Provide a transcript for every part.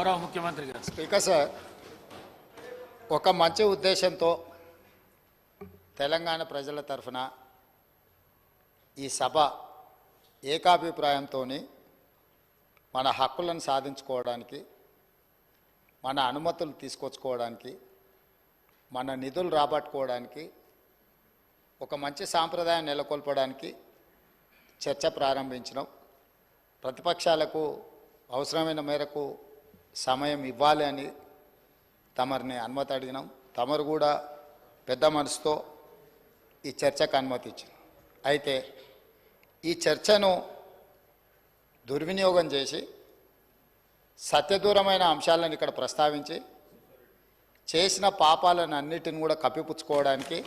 గౌరవ ముఖ్యమంత్రి గారు. స్పీకర్ సార్, ఒక మంచి ఉద్దేశంతో తెలంగాణ ప్రజల తరఫున ఈ సభ ఏకాభిప్రాయంతో మన హక్కులను సాధించుకోవడానికి, మన అనుమతులు తీసుకొచ్చుకోవడానికి, మన నిధులు రాబట్టుకోవడానికి, ఒక మంచి సాంప్రదాయం నెలకొల్పడానికి చర్చ ప్రారంభించినాం. ప్రతిపక్షాలకు అవసరమైన మేరకు సమయం ఇవ్వాలి అని తమరిని అనుమతి అడిగినాం. తమరు కూడా పెద్ద మనసుతో ఈ చర్చకు అనుమతి ఇచ్చారు. అయితే ఈ చర్చను దుర్వినియోగం చేసి సత్యదూరమైన అంశాలను ఇక్కడ ప్రస్తావించి చేసిన పాపాలను అన్నిటిని కూడా కప్పిపుచ్చుకోవడానికి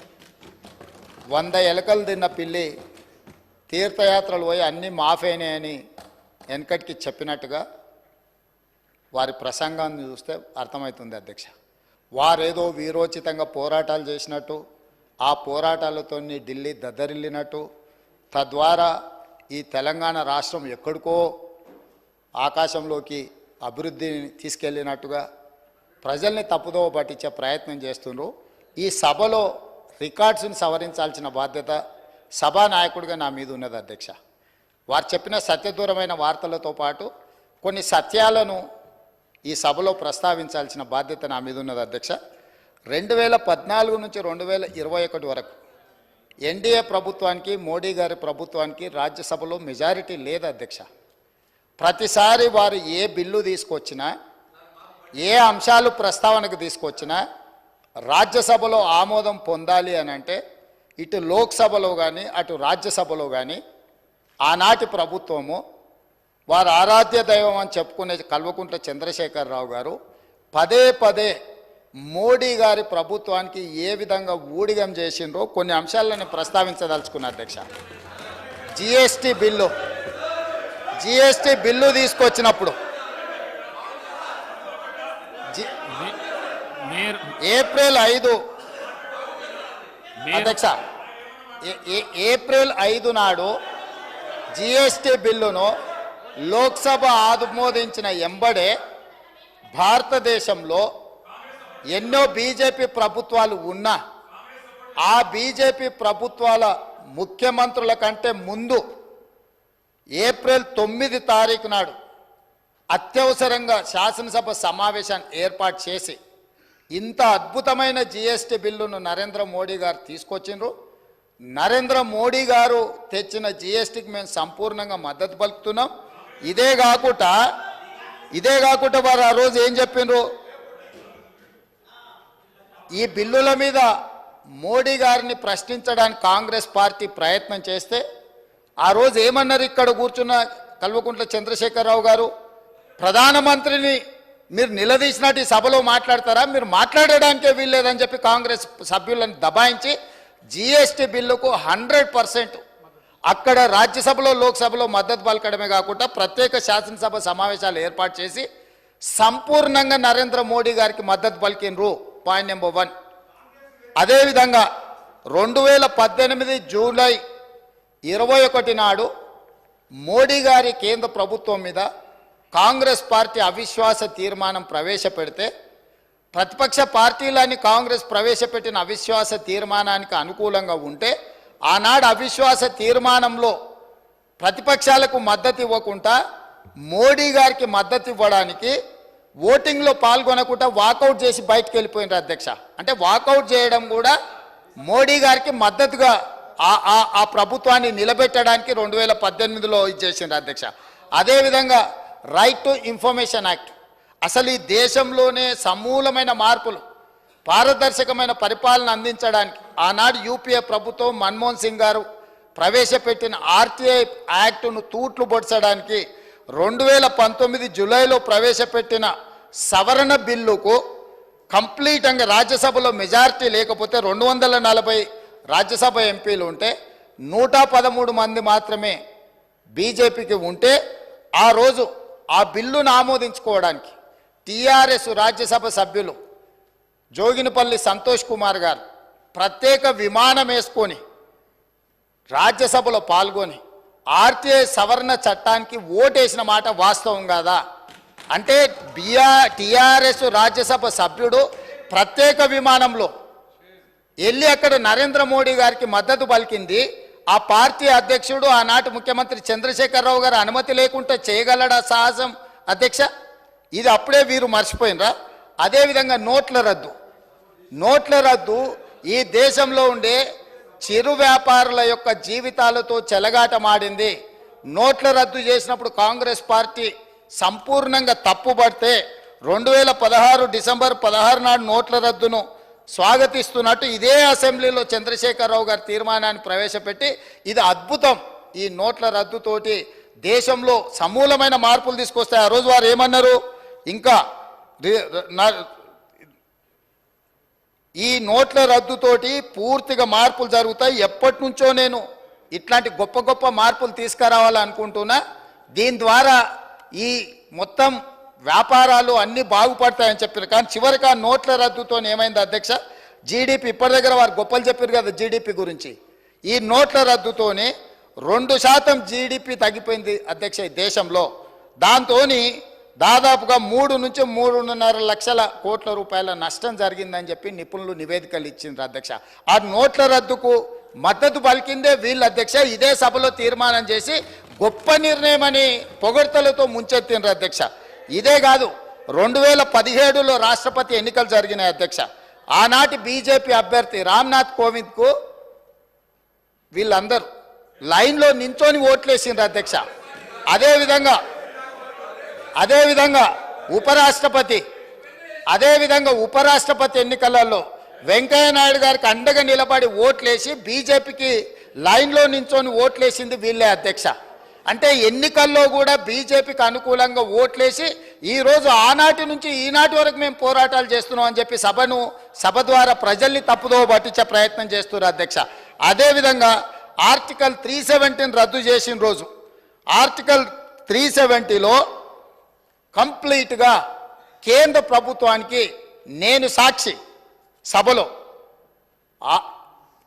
100 ఎలకలు తిన్న పిల్లి తీర్థయాత్రలు పోయి అన్నీ మాఫైనాయని వెనకటికి చెప్పినట్టుగా వారి ప్రసంగాన్ని చూస్తే అర్థమవుతుంది అధ్యక్ష. వారేదో వీరోచితంగా పోరాటాలు చేసినట్టు, ఆ పోరాటాలతో ఢిల్లీ దద్దరిల్లినట్టు, తద్వారా ఈ తెలంగాణ రాష్ట్రం ఎక్కడికో ఆకాశంలోకి అభివృద్ధిని తీసుకెళ్ళినట్టుగా ప్రజల్ని తప్పుదోవ పట్టించే ప్రయత్నం చేస్తున్నారు. ఈ సభలో రికార్డ్స్ని సవరించాల్సిన బాధ్యత సభానాయకుడిగా నా మీద ఉన్నది అధ్యక్ష. వారు చెప్పిన సత్యదూరమైన వార్తలతో పాటు కొన్ని సత్యాలను ఈ సభలో ప్రస్తావించాల్సిన బాధ్యత నా మీద ఉన్నది అధ్యక్ష. 2014 నుంచి 2021 వరకు ఎన్డీఏ ప్రభుత్వానికి, మోడీ గారి ప్రభుత్వానికి రాజ్యసభలో మెజారిటీ లేదు అధ్యక్ష. ప్రతిసారి వారు ఏ బిల్లు తీసుకొచ్చినా, ఏ అంశాలు ప్రస్తావనకు తీసుకొచ్చినా రాజ్యసభలో ఆమోదం పొందాలి అని అంటే ఇటు లోక్సభలో కానీ అటు రాజ్యసభలో కానీ ఆనాటి ప్రభుత్వము, వారు ఆరాధ్య దైవం అని చెప్పుకునే కల్వకుంట్ల చంద్రశేఖరరావు గారు పదే పదే మోడీ గారి ప్రభుత్వానికి ఏ విధంగా ఊడిగం చేసిండ్రో కొన్ని అంశాలను ప్రస్తావించదలుచుకున్న అధ్యక్ష. జిఎస్టీ బిల్లు తీసుకొచ్చినప్పుడు ఏప్రిల్ 5 అధ్యక్ష, ఏప్రిల్ 5 నాడు జిఎస్టీ బిల్లును లోక్సభ ఆమోదించిన ఎంబడే భారతదేశంలో ఎన్నో బీజేపీ ప్రభుత్వాలు ఉన్నా ఆ బీజేపీ ప్రభుత్వాల ముఖ్యమంత్రుల కంటే ముందు ఏప్రిల్ 9 తారీఖు నాడు అత్యవసరంగా శాసనసభ సమావేశాన్ని ఏర్పాటు చేసి ఇంత అద్భుతమైన జిఎస్టీ బిల్లును నరేంద్ర మోడీ గారు తీసుకొచ్చిండ్రు. నరేంద్ర మోడీ గారు తెచ్చిన జిఎస్టీకి మేము సంపూర్ణంగా మద్దతు పలుకుతున్నాం. ఇదే కాకుండా వారు ఆ రోజు ఏం చెప్పిండ్రు, ఈ బిల్లుల మీద మోడీ గారిని ప్రశ్నించడానికి కాంగ్రెస్ పార్టీ ప్రయత్నం చేస్తే ఆ రోజు ఏమన్నారు ఇక్కడ కూర్చున్న కల్వకుంట్ల చంద్రశేఖరరావు గారు, ప్రధానమంత్రిని మీరు నిలదీసినట్టు ఈ సభలో మాట్లాడతారా, మీరు మాట్లాడడానికే వీల్లేదని చెప్పి కాంగ్రెస్ సభ్యులను దబాయించి జిఎస్టీ బిల్లుకు 100% అక్కడ రాజ్యసభలో లోక్సభలో మద్దతు పలకడమే కాకుండా ప్రత్యేక శాసనసభ సమావేశాలు ఏర్పాటు చేసి సంపూర్ణంగా నరేంద్ర మోడీ గారికి మద్దతు పలికినరు. Point number 1. అదేవిధంగా 2018 జూలై 21 నాడు మోడీ గారి కేంద్ర ప్రభుత్వం మీద కాంగ్రెస్ పార్టీ అవిశ్వాస తీర్మానం ప్రవేశపెడితే ప్రతిపక్ష పార్టీలని కాంగ్రెస్ ప్రవేశపెట్టిన అవిశ్వాస తీర్మానానికి అనుకూలంగా ఉంటే ఆనాడు అవిశ్వాస తీర్మానంలో ప్రతిపక్షాలకు మద్దతు ఇవ్వకుండా మోడీ గారికి మద్దతు ఇవ్వడానికి ఓటింగ్లో పాల్గొనకుండా వాకౌట్ చేసి బయటకు వెళ్ళిపోయినారు అధ్యక్ష. అంటే వాకౌట్ చేయడం కూడా మోడీ గారికి మద్దతుగా ఆ ప్రభుత్వాన్ని నిలబెట్టడానికి 2018లో ఇచ్చేసిండ్రు అధ్యక్ష. అదేవిధంగా రైట్ టు ఇన్ఫర్మేషన్ యాక్ట్, అసలు ఈ దేశంలోనే సమూలమైన మార్పులు, పారదర్శకమైన పరిపాలన అందించడానికి ఆనాడు యూపీఏ ప్రభుత్వం మన్మోహన్ సింగ్ గారు ప్రవేశపెట్టిన ఆర్టీఐ యాక్టును తూట్లు పొడచడానికి 2019 జూలైలో ప్రవేశపెట్టిన సవరణ బిల్లుకు కంప్లీట్గా రాజ్యసభలో మెజారిటీ లేకపోతే 240 రాజ్యసభ ఎంపీలు ఉంటే 113 మంది మాత్రమే బీజేపీకి ఉంటే ఆ రోజు ఆ బిల్లును ఆమోదించుకోవడానికి టీఆర్ఎస్ రాజ్యసభ సభ్యులు జోగినిపల్లి సంతోష్ కుమార్ గారు ప్రత్యేక విమానం వేసుకొని రాజ్యసభలో పాల్గొని ఆర్టీఐ సవరణ చట్టానికి ఓటేసిన మాట వాస్తవం కాదా? అంటే టిఆర్ఎస్ రాజ్యసభ సభ్యుడు ప్రత్యేక విమానంలో వెళ్ళి అక్కడ నరేంద్ర మోడీ గారికి మద్దతు పలికింది. ఆ పార్టీ అధ్యక్షుడు ఆనాటి ముఖ్యమంత్రి చంద్రశేఖరరావు గారు అనుమతి లేకుండా చేయగలడా సాహసం అధ్యక్ష? ఇది అప్పుడే వీరు మర్చిపోయినరా? అదేవిధంగా నోట్ల రద్దు ఈ దేశంలో ఉండే చిరు వ్యాపారుల యొక్క జీవితాలతో చెలగాటమాడింది. నోట్ల రద్దు చేసినప్పుడు కాంగ్రెస్ పార్టీ సంపూర్ణంగా తప్పుపడితే 2016 డిసెంబర్ 16 నాడు నోట్ల రద్దును స్వాగతిస్తున్నట్టు ఇదే అసెంబ్లీలో చంద్రశేఖరరావు గారి తీర్మానాన్ని ప్రవేశపెట్టి ఇది అద్భుతం, ఈ నోట్ల రద్దుతోటి దేశంలో సమూలమైన మార్పులు తీసుకొస్తాయి. ఆ రోజు వారు ఏమన్నారు? ఇంకా ఈ నోట్ల రద్దుతోటి పూర్తిగా మార్పులు జరుగుతాయి. ఎప్పటి నుంచో నేను ఇట్లాంటి గొప్ప గొప్ప మార్పులు తీసుకురావాలనుకుంటున్నా. దీని ద్వారా ఈ మొత్తం వ్యాపారాలు అన్నీ బాగుపడతాయని చెప్పారు. కానీ చివరికి ఆ నోట్ల రద్దుతో ఏమైంది అధ్యక్ష? జీడిపి ఇప్పటి దగ్గర వారు గొప్పలు చెప్పారు కదా జీడిపి గురించి. ఈ నోట్ల రద్దుతోనే 2% జీడిపి తగ్గిపోయింది అధ్యక్ష ఈ దేశంలో. దాంతో దాదాపుగా 3 నుంచి 3.5 లక్షల కోట్ల రూపాయల నష్టం జరిగిందని చెప్పి నిపుణులు నివేదికలు ఇచ్చిండ్రు అధ్యక్ష. ఆ నోట్ల రద్దుకు మద్దతు పలికిందే వీళ్ళు అధ్యక్ష. ఇదే సభలో తీర్మానం చేసి గొప్ప నిర్ణయం అని పొగడ్తలతో ముంచెత్తిండ్రు అధ్యక్ష. ఇదే కాదు, 2017లో రాష్ట్రపతి ఎన్నికలు జరిగినాయి అధ్యక్ష. ఆనాటి బీజేపీ అభ్యర్థి రామ్నాథ్ కోవింద్కు వీళ్ళందరూ లైన్లో నించొని ఓట్లేసిండ్రు అధ్యక్ష. అదేవిధంగా ఉపరాష్ట్రపతి ఎన్నికలలో వెంకయ్య నాయుడు గారికి అండగా నిలబడి ఓట్లేసి బీజేపీకి లైన్లో నించొని ఓట్లేసింది వీళ్ళే అధ్యక్ష. అంటే ఎన్నికల్లో కూడా బీజేపీకి అనుకూలంగా ఓట్లేసి ఈరోజు ఆనాటి నుంచి ఈనాటి వరకు మేము పోరాటాలు చేస్తున్నాం అని చెప్పి సభ ద్వారా ప్రజల్ని తప్పుదో పట్టించే ప్రయత్నం చేస్తున్నారు అధ్యక్ష. అదేవిధంగా ఆర్టికల్ 370 రద్దు చేసిన రోజు ఆర్టికల్ 370లో కంప్లీట్గా కేంద్ర ప్రభుత్వానికి నేను సాక్షి సభలో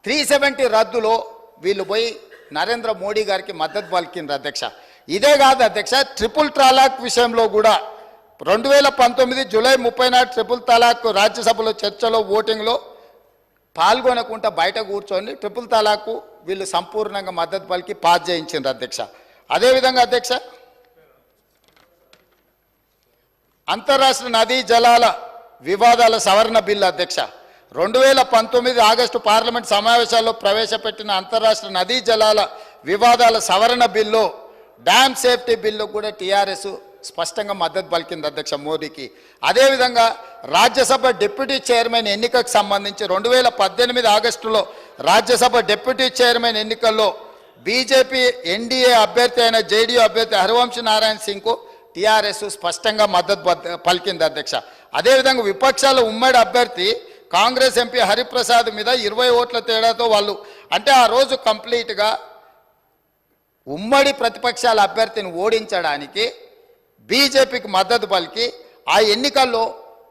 370 రద్దులో వీళ్ళు పోయి నరేంద్ర మోడీ గారికి మద్దతు పలికిండ్రు అధ్యక్ష. ఇదే కాదు అధ్యక్ష, ట్రిపుల్ తలాక్ విషయంలో కూడా 2019 జూలై 30 నాడు ట్రిపుల్ తలాక్ రాజ్యసభలో చర్చలో ఓటింగ్లో పాల్గొనకుండా బయట కూర్చొని ట్రిపుల్ తలాక్ వీళ్ళు సంపూర్ణంగా మద్దతు పలికి పాస్ చేయించిండ్రు అధ్యక్ష. అదేవిధంగా అధ్యక్ష అంతర్రాష్ట్ర నదీ జలాల వివాదాల సవరణ బిల్లు అధ్యక్ష 2019 ఆగస్టు పార్లమెంట్ సమావేశాల్లో ప్రవేశపెట్టిన అంతర్రాష్ట్ర నదీ జలాల వివాదాల సవరణ బిల్లు డ్యామ్ సేఫ్టీ బిల్లు కూడా టీఆర్ఎస్ స్పష్టంగా మద్దతు పలికింది అధ్యక్ష మోడీకి. అదేవిధంగా రాజ్యసభ డిప్యూటీ చైర్మన్ ఎన్నికకు సంబంధించి 2018 ఆగస్టులో రాజ్యసభ డిప్యూటీ చైర్మన్ ఎన్నికల్లో బీజేపీ ఎన్డీఏ అభ్యర్థి అయిన జేడీయూ అభ్యర్థి హరివంశ్ నారాయణ సింగ్కు టీఆర్ఎస్ స్పష్టంగా మద్దతు పలికింది అధ్యక్ష. అదేవిధంగా విపక్షాల ఉమ్మడి అభ్యర్థి కాంగ్రెస్ ఎంపీ హరిప్రసాద్ మీద 20 ఓట్ల తేడాతో వాళ్ళు అంటే ఆ రోజు కంప్లీట్గా ఉమ్మడి ప్రతిపక్షాల అభ్యర్థిని ఓడించడానికి బీజేపీకి మద్దతు పలికి ఆ ఎన్నికల్లో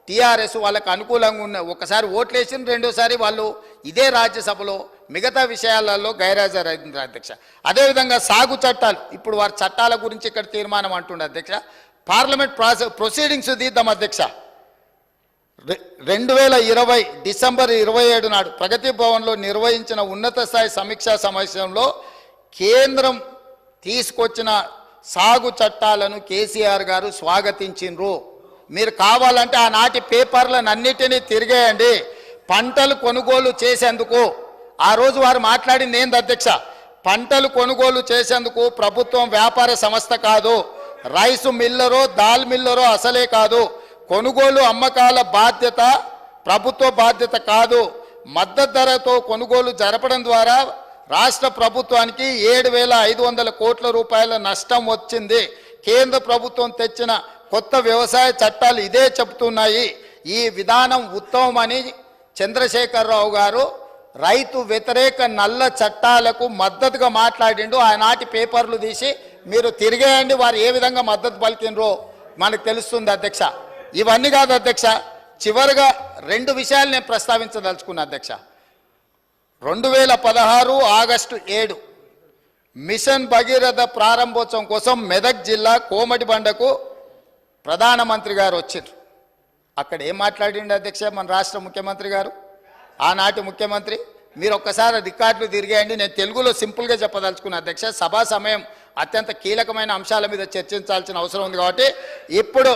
టీఆర్ఎస్ వాళ్ళకు అనుకూలంగా ఉన్న ఒకసారి ఓట్లేసిన రెండోసారి వాళ్ళు ఇదే రాజ్యసభలో మిగతా విషయాలలో గైర్హాజరైంది అధ్యక్ష. అదేవిధంగా సాగు చట్టాలు ఇప్పుడు వారి చట్టాల గురించి ఇక్కడ తీర్మానం అంటుండే అధ్యక్ష. పార్లమెంట్ ప్రొసీడింగ్స్ తీద్దాం అధ్యక్ష. 2020 డిసెంబర్ 27 నాడు ప్రగతి భవన్లో నిర్వహించిన ఉన్నత స్థాయి సమీక్షా సమావేశంలో కేంద్రం తీసుకొచ్చిన సాగు చట్టాలను కేసీఆర్ గారు స్వాగతించిండ్రు. మీరు కావాలంటే ఆనాటి పేపర్లను అన్నిటినీ తిరిగేయండి. పంటలు కొనుగోలు చేసేందుకు ఆ రోజు వారు మాట్లాడింది ఏంది అధ్యక్ష? పంటలు కొనుగోలు చేసేందుకు ప్రభుత్వం వ్యాపార సంస్థ కాదు, రైసు మిల్లరో దాల్ మిల్లరో అసలే కాదు, కొనుగోలు అమ్మకాల బాధ్యత ప్రభుత్వ బాధ్యత కాదు. మద్దతు ధరతో కొనుగోలు జరపడం ద్వారా రాష్ట్ర ప్రభుత్వానికి 7,500 కోట్ల రూపాయల నష్టం వచ్చింది. కేంద్ర ప్రభుత్వం తెచ్చిన కొత్త వ్యవసాయ చట్టాలు ఇదే చెబుతున్నాయి. ఈ విధానం ఉత్తమమని చంద్రశేఖరరావు గారు రైతు వ్యతిరేక నల్ల చట్టాలకు మద్దతుగా మాట్లాడిండు. ఆనాటి పేపర్లు తీసి మీరు తిరిగేయండి, వారు ఏ విధంగా మద్దతు పలికినరో మనకు తెలుస్తుంది అధ్యక్ష. ఇవన్నీ కాదు అధ్యక్ష, చివరిగా 2 విషయాలు నేను ప్రస్తావించదలుచుకున్నా అధ్యక్ష. 2016 ఆగస్టు 7 మిషన్ భగీరథ ప్రారంభోత్సవం కోసం మెదక్ జిల్లా కోమటిబండకు ప్రధానమంత్రి గారు వచ్చారు. అక్కడ ఏం మాట్లాడిండు అధ్యక్ష మన రాష్ట్ర ముఖ్యమంత్రి గారు, ఆనాటి ముఖ్యమంత్రి? మీరు ఒక్కసారి రికార్డులు తిరిగేయండి. నేను తెలుగులో సింపుల్గా చెప్పదలుచుకున్న అధ్యక్ష, సభా సమయం అత్యంత కీలకమైన అంశాల మీద చర్చించాల్సిన అవసరం ఉంది కాబట్టి ఇప్పుడు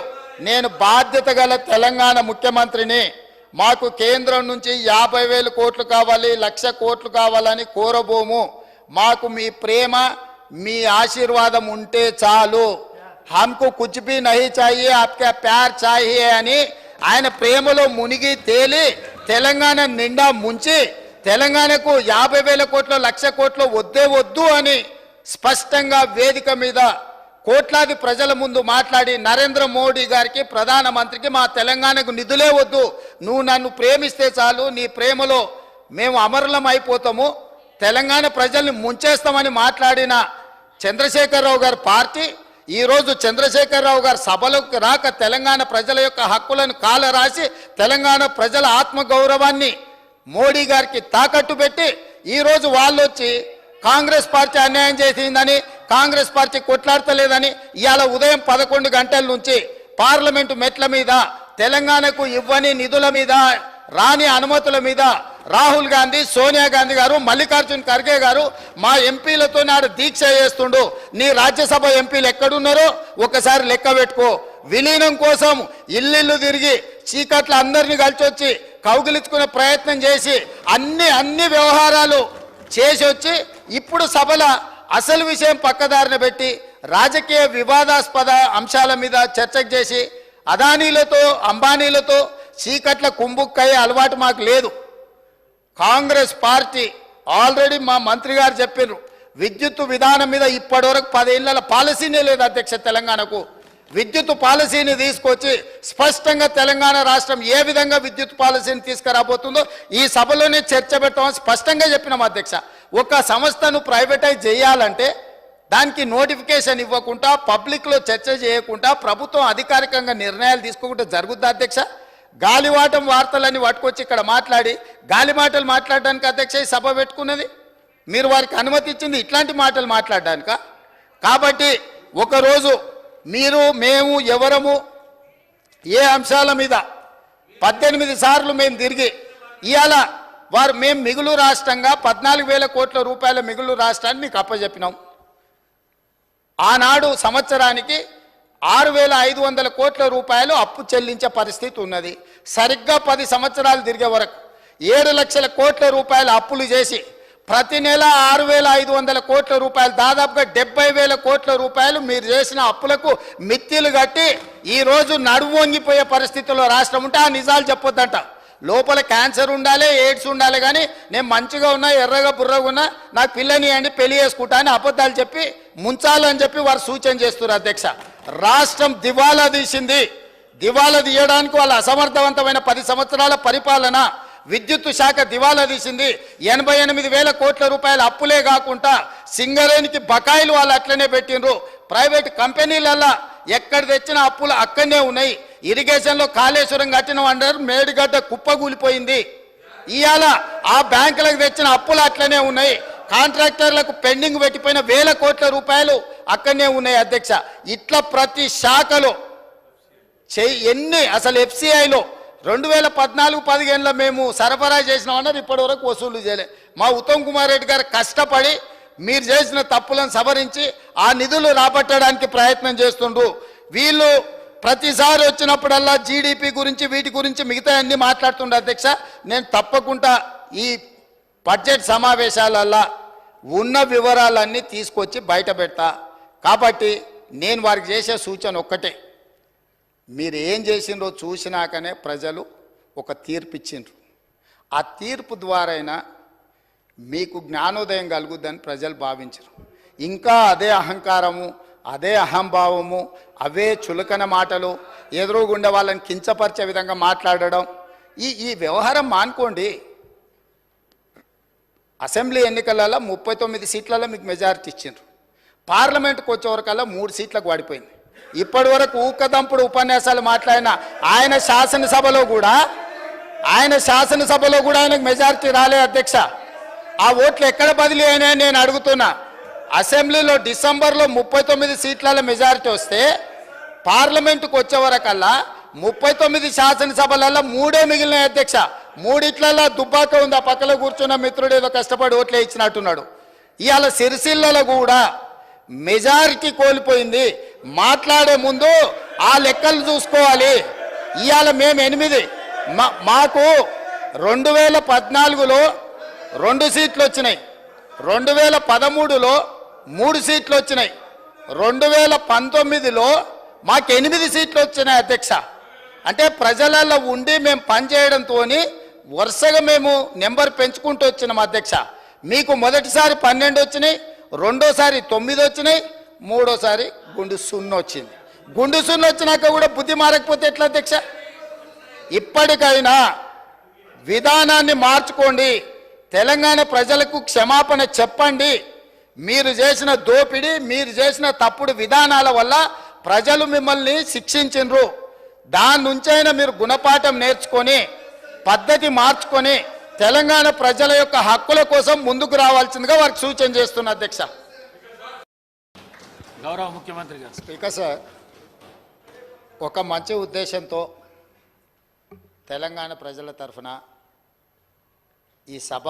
నేను బాధ్యత గల తెలంగాణ ముఖ్యమంత్రిని. మాకు కేంద్రం నుంచి 50,000 కోట్లు కావాలి, 1,00,000 కోట్లు కావాలని కోరబోము. మాకు మీ ప్రేమ, మీ ఆశీర్వాదం ఉంటే చాలు. హమ్కు కుచ్ భీ నహీ చాహియే, ఆప్కా ప్యార్ చాహియే అని ఆయన ప్రేమలో మునిగి తేలి తెలంగాణ నిండా ముంచి తెలంగాణకు 50,000 కోట్లు, 1,00,000 కోట్లు వద్దే వద్దు అని స్పష్టంగా వేదిక మీద కోట్లాది ప్రజల ముందు మాట్లాడి నరేంద్ర మోడీ గారికి, ప్రధానమంత్రికి మా తెలంగాణకు నిధులే వద్దు, నువ్వు నన్ను ప్రేమిస్తే చాలు, నీ ప్రేమలో మేము అమరులం అయిపోతాము, తెలంగాణ ప్రజల్ని ముంచేస్తామని మాట్లాడిన చంద్రశేఖరరావు గారి పార్టీ ఈరోజు చంద్రశేఖరరావు గారు సభలోకి రాక తెలంగాణ ప్రజల యొక్క హక్కులను కాలరాసి తెలంగాణ ప్రజల ఆత్మగౌరవాన్ని మోడీ గారికి తాకట్టు పెట్టి ఈరోజు వాళ్ళు వచ్చి కాంగ్రెస్ పార్టీ అన్యాయం చేసిందని, కాంగ్రెస్ పార్టీ కొట్లాడతలేదని ఇవాళ ఉదయం 11 గంటల నుంచి పార్లమెంటు మెట్ల మీద తెలంగాణకు ఇవ్వని నిధుల మీద, రాని అనుమతుల మీద రాహుల్ గాంధీ, సోనియా గాంధీ గారు, మల్లికార్జున్ ఖర్గే గారు మా ఎంపీలతో నాడు దీక్ష చేస్తుండు. నీ రాజ్యసభ ఎంపీలు ఎక్కడున్నారో ఒకసారి లెక్క పెట్టుకో. విలీనం కోసం ఇల్లు తిరిగి చీకట్ల అందరినీ కలిసి వచ్చి కౌగిలించుకునే ప్రయత్నం చేసి అన్ని వ్యవహారాలు చేసి వచ్చి ఇప్పుడు సభల అసలు విషయం పక్కదారిన పెట్టి రాజకీయ వివాదాస్పద అంశాల మీద చర్చకు చేసి అదానీలతో, అంబానీలతో చీకట్ల కుంభుక్కయ్యే అలవాటు మాకు లేదు. కాంగ్రెస్ పార్టీ ఆల్రెడీ మా మంత్రి గారు చెప్పారు, విద్యుత్ విధానం మీద ఇప్పటివరకు 10 ఏళ్ల పాలసీనే లేదు అధ్యక్ష. తెలంగాణకు విద్యుత్ పాలసీని తీసుకొచ్చి స్పష్టంగా తెలంగాణ రాష్ట్రం ఏ విధంగా విద్యుత్ పాలసీని తీసుకురాబోతుందో ఈ సభలోనే చర్చ పెట్టామని స్పష్టంగా చెప్పినాం అధ్యక్ష. ఒక సంస్థను ప్రైవేటైజ్ చేయాలంటే దానికి నోటిఫికేషన్ ఇవ్వకుండా, పబ్లిక్లో చర్చ చేయకుండా, ప్రభుత్వం అధికారికంగా నిర్ణయాలు తీసుకోకుండా జరుగుద్దా అధ్యక్ష? గాలివాటం వార్తలని పట్టుకొచ్చి ఇక్కడ మాట్లాడి గాలి మాటలు మాట్లాడడానికి అధ్యక్ష ఈ సభ పెట్టుకున్నది. మీరు వారికి అనుమతి ఇచ్చింది ఇట్లాంటి మాటలు మాట్లాడడానిక? కాబట్టి ఒకరోజు మీరు, మేము, ఎవరము ఏ అంశాల మీద 18 సార్లు మేము తిరిగి ఇవాళ మేము మిగులు రాష్ట్రంగా 14,000 కోట్ల రూపాయల మిగులు రాష్ట్రాన్ని మీకు అప్పచెప్పినాం. ఆనాడు సంవత్సరానికి 6,500 కోట్ల రూపాయలు అప్పు చెల్లించే పరిస్థితి ఉన్నది. సరిగ్గా 10 సంవత్సరాలు తిరిగే వరకు 7 లక్షల కోట్ల రూపాయల అప్పులు చేసి ప్రతి నెల 6,500 కోట్ల రూపాయలు, దాదాపుగా 70,000 కోట్ల రూపాయలు మీరు చేసిన అప్పులకు మిత్తిలు కట్టి ఈరోజు నడుము వంగిపోయే పరిస్థితుల్లో రాష్ట్రం ఉంటే ఆ నిజాలు చెప్పొద్దంట. లోపల క్యాన్సర్ ఉండాలి, ఎయిడ్స్ ఉండాలి, కానీ నేను మంచిగా ఉన్నా, ఎర్రగా బుర్రగా ఉన్నా, నాకు పిల్లని అండి పెళ్లి చేసుకుంటా అని అబద్ధాలు చెప్పి ముంచాలని చెప్పి వారు సూచన చేస్తున్నారు అధ్యక్ష. రాష్ట్రం దివాలా తీసింది. దివాలా తీయడానికి వాళ్ళ అసమర్థవంతమైన 10 సంవత్సరాల పరిపాలన, విద్యుత్ శాఖ దివాలా తీసింది. 88,000 కోట్ల రూపాయల అప్పులే కాకుండా సింగరేణికి బకాయిలు వాళ్ళు అట్లనే పెట్టినరు. ప్రైవేట్ కంపెనీలల్లా ఎక్కడ తెచ్చిన అప్పులు అక్కడనే ఉన్నాయి. ఇరిగేషన్లో కాళేశ్వరం కట్టిన అంటారు, మేడిగడ్డ కుప్పగూలిపోయింది. ఇవాళ ఆ బ్యాంకులకు తెచ్చిన అప్పులు అట్లనే ఉన్నాయి. కాంట్రాక్టర్లకు పెండింగ్ పెట్టిపోయిన 1,000 కోట్ల రూపాయలు అక్కడనే ఉన్నాయి అధ్యక్ష. ఇట్లా ప్రతి శాఖలో ఎన్ని అసలు FCIలో 2014-15లో మేము సరఫరా చేసినామన్నారు, ఇప్పటి వరకు వసూలు చేయలే. మా ఉత్తమ్ కుమార్ రెడ్డి గారు కష్టపడి మీరు చేసిన తప్పులను సవరించి ఆ నిధులు రాబట్టడానికి ప్రయత్నం చేస్తుండ్రు. వీళ్ళు ప్రతిసారి వచ్చినప్పుడల్లా GDP గురించి, వీటి గురించి మిగతా అన్ని మాట్లాడుతుండే అధ్యక్ష. నేను తప్పకుండా ఈ బడ్జెట్ సమావేశాలల్లో ఉన్న వివరాలన్నీ తీసుకొచ్చి బయట పెడతా. కాబట్టి నేను వారికి చేసే సూచన ఒక్కటే, మీరు ఏం చేసిండ్రో చూసినాకనే ప్రజలు ఒక తీర్పు ఇచ్చిండ్రు. ఆ తీర్పు ద్వారైనా మీకు జ్ఞానోదయం కలుగుద్దని ప్రజలు భావించరు. ఇంకా అదే అహంకారము, అదే అహంభావము, అవే చులకన మాటలు, ఎదురుగుండా వాళ్ళని కించపరిచే విధంగా మాట్లాడడం, ఈ వ్యవహారం మానుకోండి. అసెంబ్లీ ఎన్నికలలో 39 సీట్లలో మీకు మెజారిటీ ఇచ్చిండ్రు. పార్లమెంట్కి వచ్చేవరకల్లా 3 సీట్లకు పడిపోయింది. ఇప్పటి వరకు ఊకదంపుడు ఉపన్యాసాలు మాట్లాడిన ఆయన శాసనసభలో కూడా ఆయనకు మెజారిటీ రాలే అధ్యక్ష. ఆ ఓట్లు ఎక్కడ బదిలీ అయినాయని నేను అడుగుతున్నా. అసెంబ్లీలో డిసెంబర్లో 39 సీట్ల మెజారిటీ వస్తే పార్లమెంటుకు వచ్చేవరకల్లా 39 శాసనసభలలో 3 మిగిలిన అధ్యక్ష. 3 దుబ్బాక ఉంది, ఆ పక్కలో కూర్చున్న మిత్రుడు ఏదో కష్టపడి ఓట్లే ఇచ్చినట్టున్నాడు. ఇవాళ సిరిసిల్లలో కూడా మెజారిటీ కోల్పోయింది. మాట్లాడే ముందు ఆ లెక్కలు చూసుకోవాలి. ఇవాళ మేము 8, మాకు 2014లో 2 సీట్లు వచ్చినాయి, 2013లో 3 సీట్లు వచ్చినాయి, 2019లో మాకు 8 సీట్లు వచ్చినాయి అధ్యక్ష. అంటే ప్రజలలో ఉండి మేము పనిచేయడంతో వరుసగా మేము నెంబర్ పెంచుకుంటూ వచ్చినాం అధ్యక్ష. మీకు మొదటిసారి 12 వచ్చినాయి, రెండోసారి 9 వచ్చినాయి, మూడోసారి గుండు 0 వచ్చింది. గుండు 0 వచ్చినాక కూడా బుద్ధి మారకపోతే ఎట్లా అధ్యక్ష? ఇప్పటికైనా విధానాన్ని మార్చుకోండి, తెలంగాణ ప్రజలకు క్షమాపణ చెప్పండి. మీరు చేసిన దోపిడీ, మీరు చేసిన తప్పుడు విధానాల వల్ల ప్రజలు మిమ్మల్ని శిక్షించిండ్రు. దాని నుంచైనా మీరు గుణపాఠం నేర్చుకొని పద్ధతి మార్చుకొని తెలంగాణ ప్రజల యొక్క హక్కుల కోసం ముందుకు రావాల్సిందిగా వారికి సూచన చేస్తున్న అధ్యక్ష. గౌరవ ముఖ్యమంత్రి గారు. స్పీకర్ సార్, ఒక మంచి ఉద్దేశంతో తెలంగాణ ప్రజల తరఫున ఈ సభ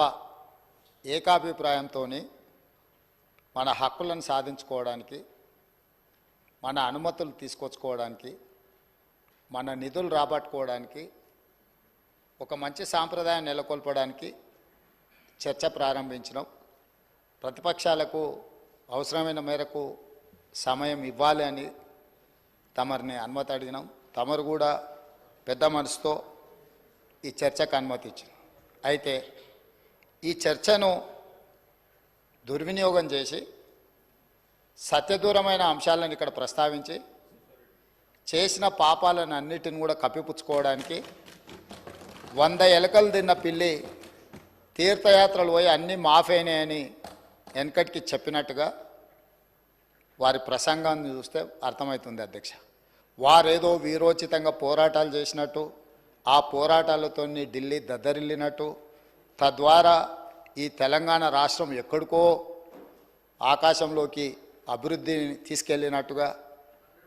ఏకాభిప్రాయంతో మన హక్కులను సాధించుకోవడానికి, మన అనుమతులు తీసుకొచ్చుకోవడానికి, మన నిధులు రాబట్టుకోవడానికి, ఒక మంచి సాంప్రదాయం నెలకొల్పడానికి చర్చ ప్రారంభించినాం. ప్రతిపక్షాలకు అవసరమైన మేరకు సమయం ఇవ్వాలి అని తమరిని అనుమతి అడిగినాం. తమరు కూడా పెద్ద మనసుతో ఈ చర్చకు అనుమతి ఇచ్చింది. అయితే ఈ చర్చను దుర్వినియోగం చేసి సత్యదూరమైన అంశాలను ఇక్కడ ప్రస్తావించి చేసిన పాపాలను అన్నిటిని కూడా కప్పిపుచ్చుకోవడానికి 100 ఎలకలు తిన్న పిల్లి తీర్థయాత్రలు పోయి అన్నీ మాఫైనాయని వెనకటికి చెప్పినట్టుగా వారి ప్రసంగాన్ని చూస్తే అర్థమవుతుంది అధ్యక్ష. వారేదో వీరోచితంగా పోరాటాలు చేసినట్టు, ఆ పోరాటాలతో ఢిల్లీ దద్దరిల్లినట్టు, తద్వారా ఈ తెలంగాణ రాష్ట్రం ఎక్కడికో ఆకాశంలోకి అభివృద్ధిని తీసుకెళ్ళినట్టుగా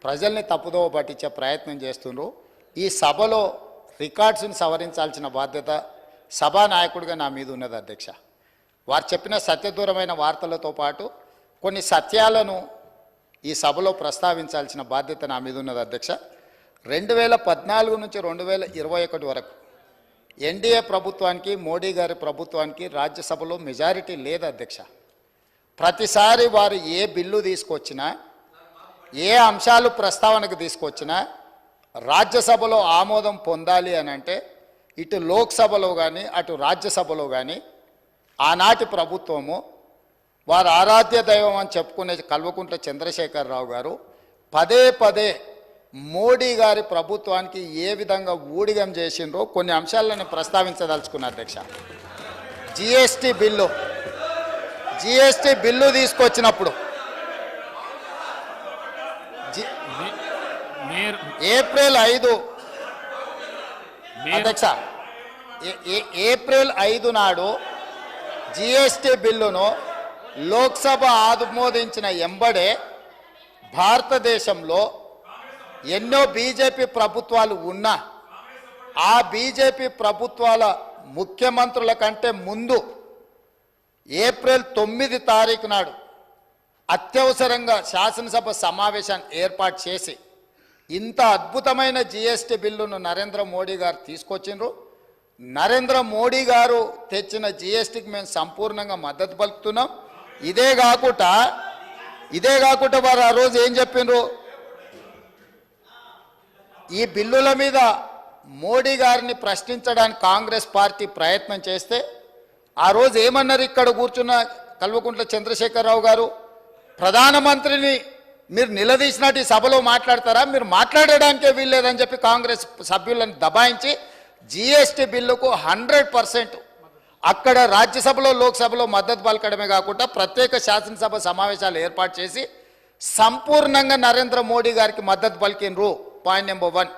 ప్రజల్ని తప్పుదోవ పట్టించే ప్రయత్నం చేస్తున్నారు. ఈ సభలో రికార్డ్స్ని సవరించాల్సిన బాధ్యత సభానాయకుడిగా నా మీద ఉన్నది అధ్యక్ష. వారు చెప్పిన సత్యదూరమైన వార్తలతో పాటు కొన్ని సత్యాలను ఈ సభలో ప్రస్తావించాల్సిన బాధ్యత నా మీద ఉన్నది అధ్యక్ష. 2014 నుంచి 2021 వరకు ఎన్డీఏ ప్రభుత్వానికి, మోడీ గారి ప్రభుత్వానికి రాజ్యసభలో మెజారిటీ లేదు అధ్యక్ష. ప్రతిసారి వారు ఏ బిల్లు తీసుకొచ్చినా, ఏ అంశాలు ప్రస్తావనకు తీసుకొచ్చినా రాజ్యసభలో ఆమోదం పొందాలి అని అంటే ఇటు లోక్సభలో కానీ అటు రాజ్యసభలో కానీ ఆనాటి ప్రభుత్వము, వారు ఆరాధ్య దైవం అని చెప్పుకునే కల్వకుంట్ల చంద్రశేఖరరావు గారు పదే పదే మోడీ గారి ప్రభుత్వానికి ఏ విధంగా ఊడిగం చేసిండ్రో కొన్ని అంశాలను ప్రస్తావించదలుచుకున్న అధ్యక్ష. జిఎస్టీ బిల్లు తీసుకొచ్చినప్పుడు ఏప్రిల్ 5 అధ్యక్ష, ఏప్రిల్ 5 నాడు జిఎస్టీ బిల్లును లోక్సభ ఆమోదించిన ఎంబడే భారతదేశంలో ఎన్నో బీజేపీ ప్రభుత్వాలు ఉన్నా ఆ బీజేపీ ప్రభుత్వాల ముఖ్యమంత్రుల కంటే ముందు ఏప్రిల్ 9 తారీఖు నాడు అత్యవసరంగా శాసనసభ సమావేశాన్ని ఏర్పాటు చేసి ఇంత అద్భుతమైన జిఎస్టీ బిల్లును నరేంద్ర మోడీ గారు తీసుకొచ్చిండ్రు. నరేంద్ర మోడీ గారు తెచ్చిన జిఎస్టీకి మేము సంపూర్ణంగా మద్దతు పలుకుతున్నాం. ఇదే కాకుండా వారు ఆ రోజు ఏం చెప్పిండ్రు, ఈ బిల్లుల మీద మోడీ గారిని ప్రశ్నించడానికి కాంగ్రెస్ పార్టీ ప్రయత్నం చేస్తే ఆ రోజు ఏమన్నారు, ఇక్కడ కూర్చున్న కల్వకుంట్ల చంద్రశేఖరరావు గారు, ప్రధానమంత్రిని మీరు నిలదీసినట్టు ఈ సభలో మాట్లాడతారా, మీరు మాట్లాడడానికే వీల్లేదని చెప్పి కాంగ్రెస్ సభ్యులను దబాయించి జిఎస్టీ బిల్లుకు 100% అక్కడ రాజ్యసభలో లోక్సభలో మద్దతు పలకడమే కాకుండా ప్రత్యేక శాసనసభ సమావేశాలు ఏర్పాటు చేసి సంపూర్ణంగా నరేంద్ర మోడీ గారికి మద్దతు పలికినరు. Point number 1.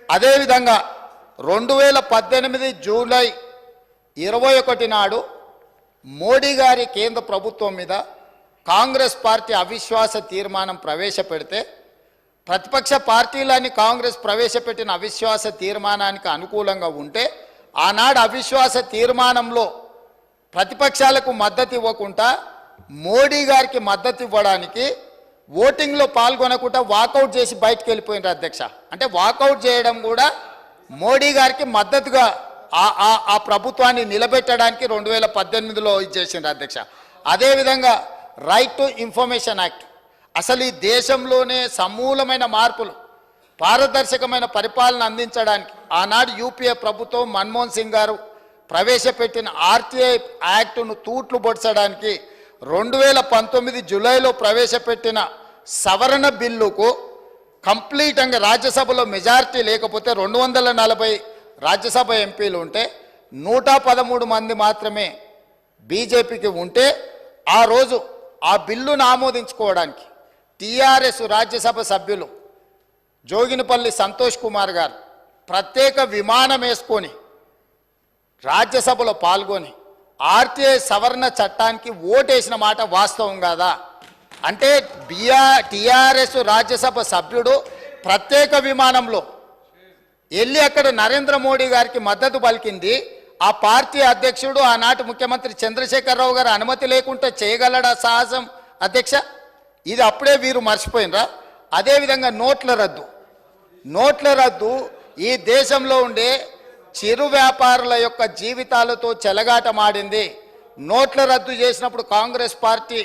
అదేవిధంగా 2018 జూలై 21 నాడు మోడీ గారి కేంద్ర ప్రభుత్వం మీద కాంగ్రెస్ పార్టీ అవిశ్వాస తీర్మానం ప్రవేశపెడితే ప్రతిపక్ష పార్టీలని కాంగ్రెస్ ప్రవేశపెట్టిన అవిశ్వాస తీర్మానానికి అనుకూలంగా ఉంటే ఆనాడు అవిశ్వాస తీర్మానంలో ప్రతిపక్షాలకు మద్దతు ఇవ్వకుండా మోడీ గారికి మద్దతు ఇవ్వడానికి ఓటింగ్లో పాల్గొనకుండా వాకౌట్ చేసి బయటకు వెళ్ళిపోయినారు అధ్యక్ష. అంటే వాకౌట్ చేయడం కూడా మోడీ గారికి మద్దతుగా ఆ ప్రభుత్వాన్ని నిలబెట్టడానికి 2018లో ఇచ్చేసిండ్రు అధ్యక్ష. అదేవిధంగా రైట్ టు ఇన్ఫర్మేషన్ యాక్ట్, అసలు ఈ దేశంలోనే సమూలమైన మార్పులు, పారదర్శకమైన పరిపాలన అందించడానికి ఆనాడు యూపీఏ ప్రభుత్వం మన్మోహన్ సింగ్ గారు ప్రవేశపెట్టిన ఆర్టీఐ యాక్టును తూట్లు పొడచడానికి 2019 జూలైలో ప్రవేశపెట్టిన సవరణ బిల్లుకు కంప్లీట్గా రాజ్యసభలో మెజారిటీ లేకపోతే 240 రాజ్యసభ ఎంపీలు ఉంటే 113 మంది మాత్రమే బీజేపీకి ఉంటే ఆ రోజు ఆ బిల్లును ఆమోదించుకోవడానికి టీఆర్ఎస్ రాజ్యసభ సభ్యులు జోగినిపల్లి సంతోష్ కుమార్ గారు ప్రత్యేక విమానం వేసుకొని రాజ్యసభలో పాల్గొని ఆర్టీఐ సవరణ చట్టానికి ఓటేసిన మాట వాస్తవం కాదా? అంటే టీఆర్ఎస్ రాజ్యసభ సభ్యుడు ప్రత్యేక విమానంలో వెళ్ళి అక్కడ నరేంద్ర మోడీ గారికి మద్దతు పలికింది. ఆ పార్టీ అధ్యక్షుడు ఆనాటి ముఖ్యమంత్రి చంద్రశేఖరరావు గారు అనుమతి లేకుంటే చేయగలడా సాహసం అధ్యక్ష? ఇది అప్పుడే వీరు మర్చిపోయినరా? అదేవిధంగా నోట్ల రద్దు ఈ దేశంలో ఉండే చిరు వ్యాపారుల యొక్క జీవితాలతో చెలగాటమాడింది. నోట్ల రద్దు చేసినప్పుడు కాంగ్రెస్ పార్టీ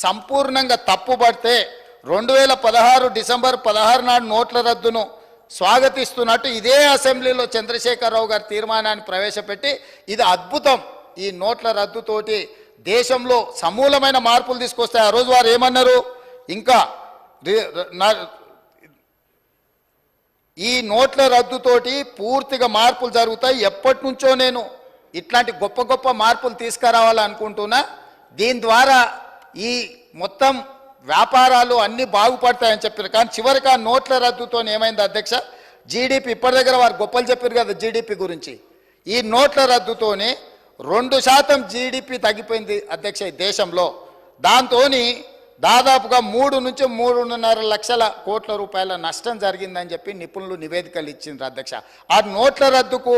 సంపూర్ణంగా తప్పుపడితే 2016 డిసెంబర్ 16 నాడు నోట్ల రద్దును స్వాగతిస్తున్నట్టు ఇదే అసెంబ్లీలో చంద్రశేఖరరావు గారి తీర్మానాన్ని ప్రవేశపెట్టి ఇది అద్భుతం, ఈ నోట్ల రద్దుతోటి దేశంలో సమూలమైన మార్పులు తీసుకొస్తాయి. ఆ రోజు వారు ఏమన్నారు, ఇంకా ఈ నోట్ల రద్దుతోటి పూర్తిగా మార్పులు జరుగుతాయి, ఎప్పటి నుంచో నేను ఇట్లాంటి గొప్ప గొప్ప మార్పులు తీసుకురావాలనుకుంటున్నా, దీని ద్వారా ఈ మొత్తం వ్యాపారాలు అన్నీ బాగుపడతాయని చెప్పారు. కానీ చివరికి ఆ నోట్ల రద్దుతో ఏమైంది అధ్యక్ష? జీడిపి ఇప్పటి దగ్గర వారు గొప్పలు చెప్పారు కదా జీడిపి గురించి, ఈ నోట్ల రద్దుతోనే 2% జీడిపి తగ్గిపోయింది అధ్యక్ష ఈ దేశంలో. దాంతో దాదాపుగా 3 నుంచి 3.5 లక్షల కోట్ల రూపాయల నష్టం జరిగిందని చెప్పి నిపుణులు నివేదికలు ఇచ్చిండ్రు అధ్యక్ష. ఆ నోట్ల రద్దుకు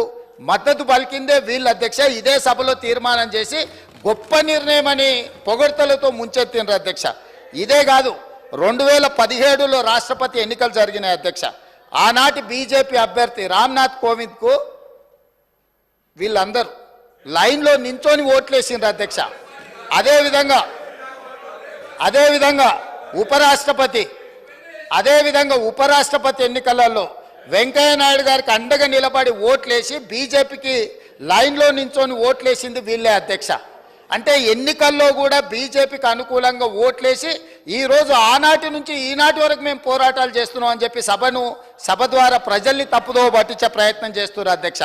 మద్దతు పలికిందే వీళ్ళు అధ్యక్ష. ఇదే సభలో తీర్మానం చేసి గొప్ప నిర్ణయం అని పొగడ్తలతో ముంచెత్తిండ్రు అధ్యక్ష. ఇదే కాదు, 2017లో రాష్ట్రపతి ఎన్నికలు జరిగినాయి అధ్యక్ష. ఆనాటి బీజేపీ అభ్యర్థి రామ్నాథ్ కోవింద్కు వీళ్ళందరూ లైన్లో నించొని ఓట్లేసిండ్రు అధ్యక్ష. అదేవిధంగా ఉపరాష్ట్రపతి ఎన్నికలలో వెంకయ్య నాయుడు గారికి అండగా నిలబడి ఓట్లేసి బీజేపీకి లైన్లో నించొని ఓట్లేసింది వీళ్ళే అధ్యక్ష. అంటే ఎన్నికల్లో కూడా బీజేపీకి అనుకూలంగా ఓట్లేసి ఈరోజు ఆనాటి నుంచి ఈనాటి వరకు మేము పోరాటాలు చేస్తున్నాం అని చెప్పి సభ ద్వారా ప్రజల్ని తప్పుదో పట్టించే ప్రయత్నం చేస్తున్నారు అధ్యక్ష.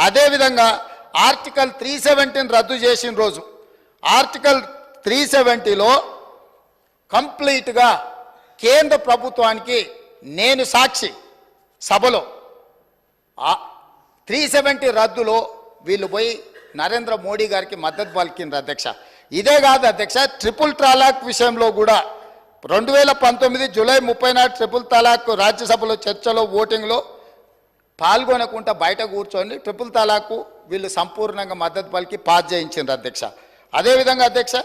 అదేవిధంగా ఆర్టికల్ 370 రద్దు చేసిన రోజు ఆర్టికల్ 370లో కంప్లీట్గా కేంద్ర ప్రభుత్వానికి నేను సాక్షి సభలో 370 రద్దులో వీళ్ళు పోయి నరేంద్ర మోడీ గారికి మద్దతు పలికిండ్రు అధ్యక్ష. ఇదే కాదు అధ్యక్ష, ట్రిపుల్ తలాక్ విషయంలో కూడా 2019 జూలై 30 నాడు ట్రిపుల్ తలాక్ రాజ్యసభలో చర్చలో ఓటింగ్లో పాల్గొనకుండా బయట కూర్చొని ట్రిపుల్ తలాక్ వీళ్ళు సంపూర్ణంగా మద్దతు పలికి పాస్ చేయించిండ్రు అధ్యక్ష. అదేవిధంగా అధ్యక్ష,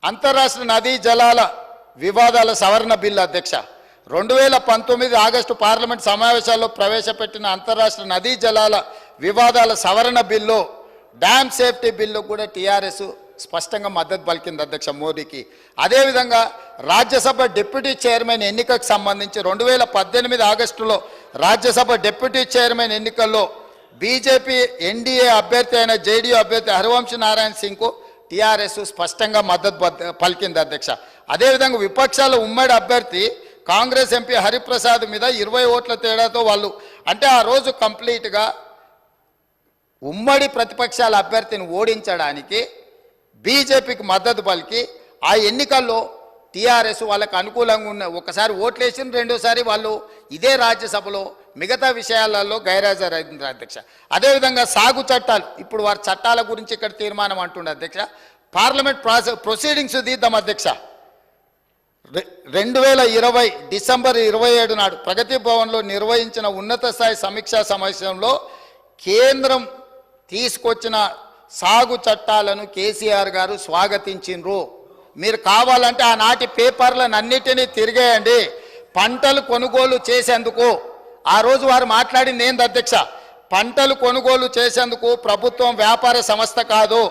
అంతర్రాష్ట్ర నదీ జలాల వివాదాల సవరణ బిల్లు అధ్యక్ష 2019 ఆగస్టు పార్లమెంట్ సమావేశాల్లో ప్రవేశపెట్టిన అంతర్రాష్ట్ర నదీ జలాల వివాదాల సవరణ బిల్లు, డ్యామ్ సేఫ్టీ బిల్లు కూడా టీఆర్ఎస్ స్పష్టంగా మద్దతు పలికింది అధ్యక్ష మోడీకి. అదేవిధంగా రాజ్యసభ డిప్యూటీ చైర్మన్ ఎన్నికకు సంబంధించి 2018 ఆగస్టులో రాజ్యసభ డిప్యూటీ చైర్మన్ ఎన్నికల్లో బీజేపీ ఎన్డీఏ అభ్యర్థి అయిన జేడీయూ అభ్యర్థి హరివంశ్ నారాయణ సింగ్కు టీఆర్ఎస్ స్పష్టంగా మద్దతు పలికింది అధ్యక్ష. అదేవిధంగా విపక్షాల ఉమ్మడి అభ్యర్థి కాంగ్రెస్ ఎంపీ హరిప్రసాద్ మీద 20 ఓట్ల తేడాతో వాళ్ళు అంటే ఆ రోజు కంప్లీట్గా ఉమ్మడి ప్రతిపక్షాల అభ్యర్థిని ఓడించడానికి బీజేపీకి మద్దతు పలికి ఆ ఎన్నికల్లో టీఆర్ఎస్ వాళ్ళకు అనుకూలంగా ఉన్న ఒకసారి ఓట్లేసిన రెండోసారి వాళ్ళు ఇదే రాజ్యసభలో మిగతా విషయాలలో గైర్హాజరైంది అధ్యక్ష. అదేవిధంగా సాగు చట్టాలు, ఇప్పుడు వారి చట్టాల గురించి ఇక్కడ తీర్మానం అంటుండే అధ్యక్ష. పార్లమెంట్ ప్రొసీడింగ్స్ తీద్దాం అధ్యక్ష. 2020 డిసెంబర్ 27 నాడు ప్రగతి భవన్లో నిర్వహించిన ఉన్నత స్థాయి సమీక్షా సమావేశంలో కేంద్రం తీసుకొచ్చిన సాగు చట్టాలను కేసీఆర్ గారు స్వాగతించిండ్రు. మీరు కావాలంటే ఆనాటి పేపర్లను అన్నిటినీ తిరిగేయండి. పంటలు కొనుగోలు చేసేందుకు ఆ రోజు వారు మాట్లాడింది ఏంది అధ్యక్ష? పంటలు కొనుగోలు చేసేందుకు ప్రభుత్వం వ్యాపార సంస్థ కాదు,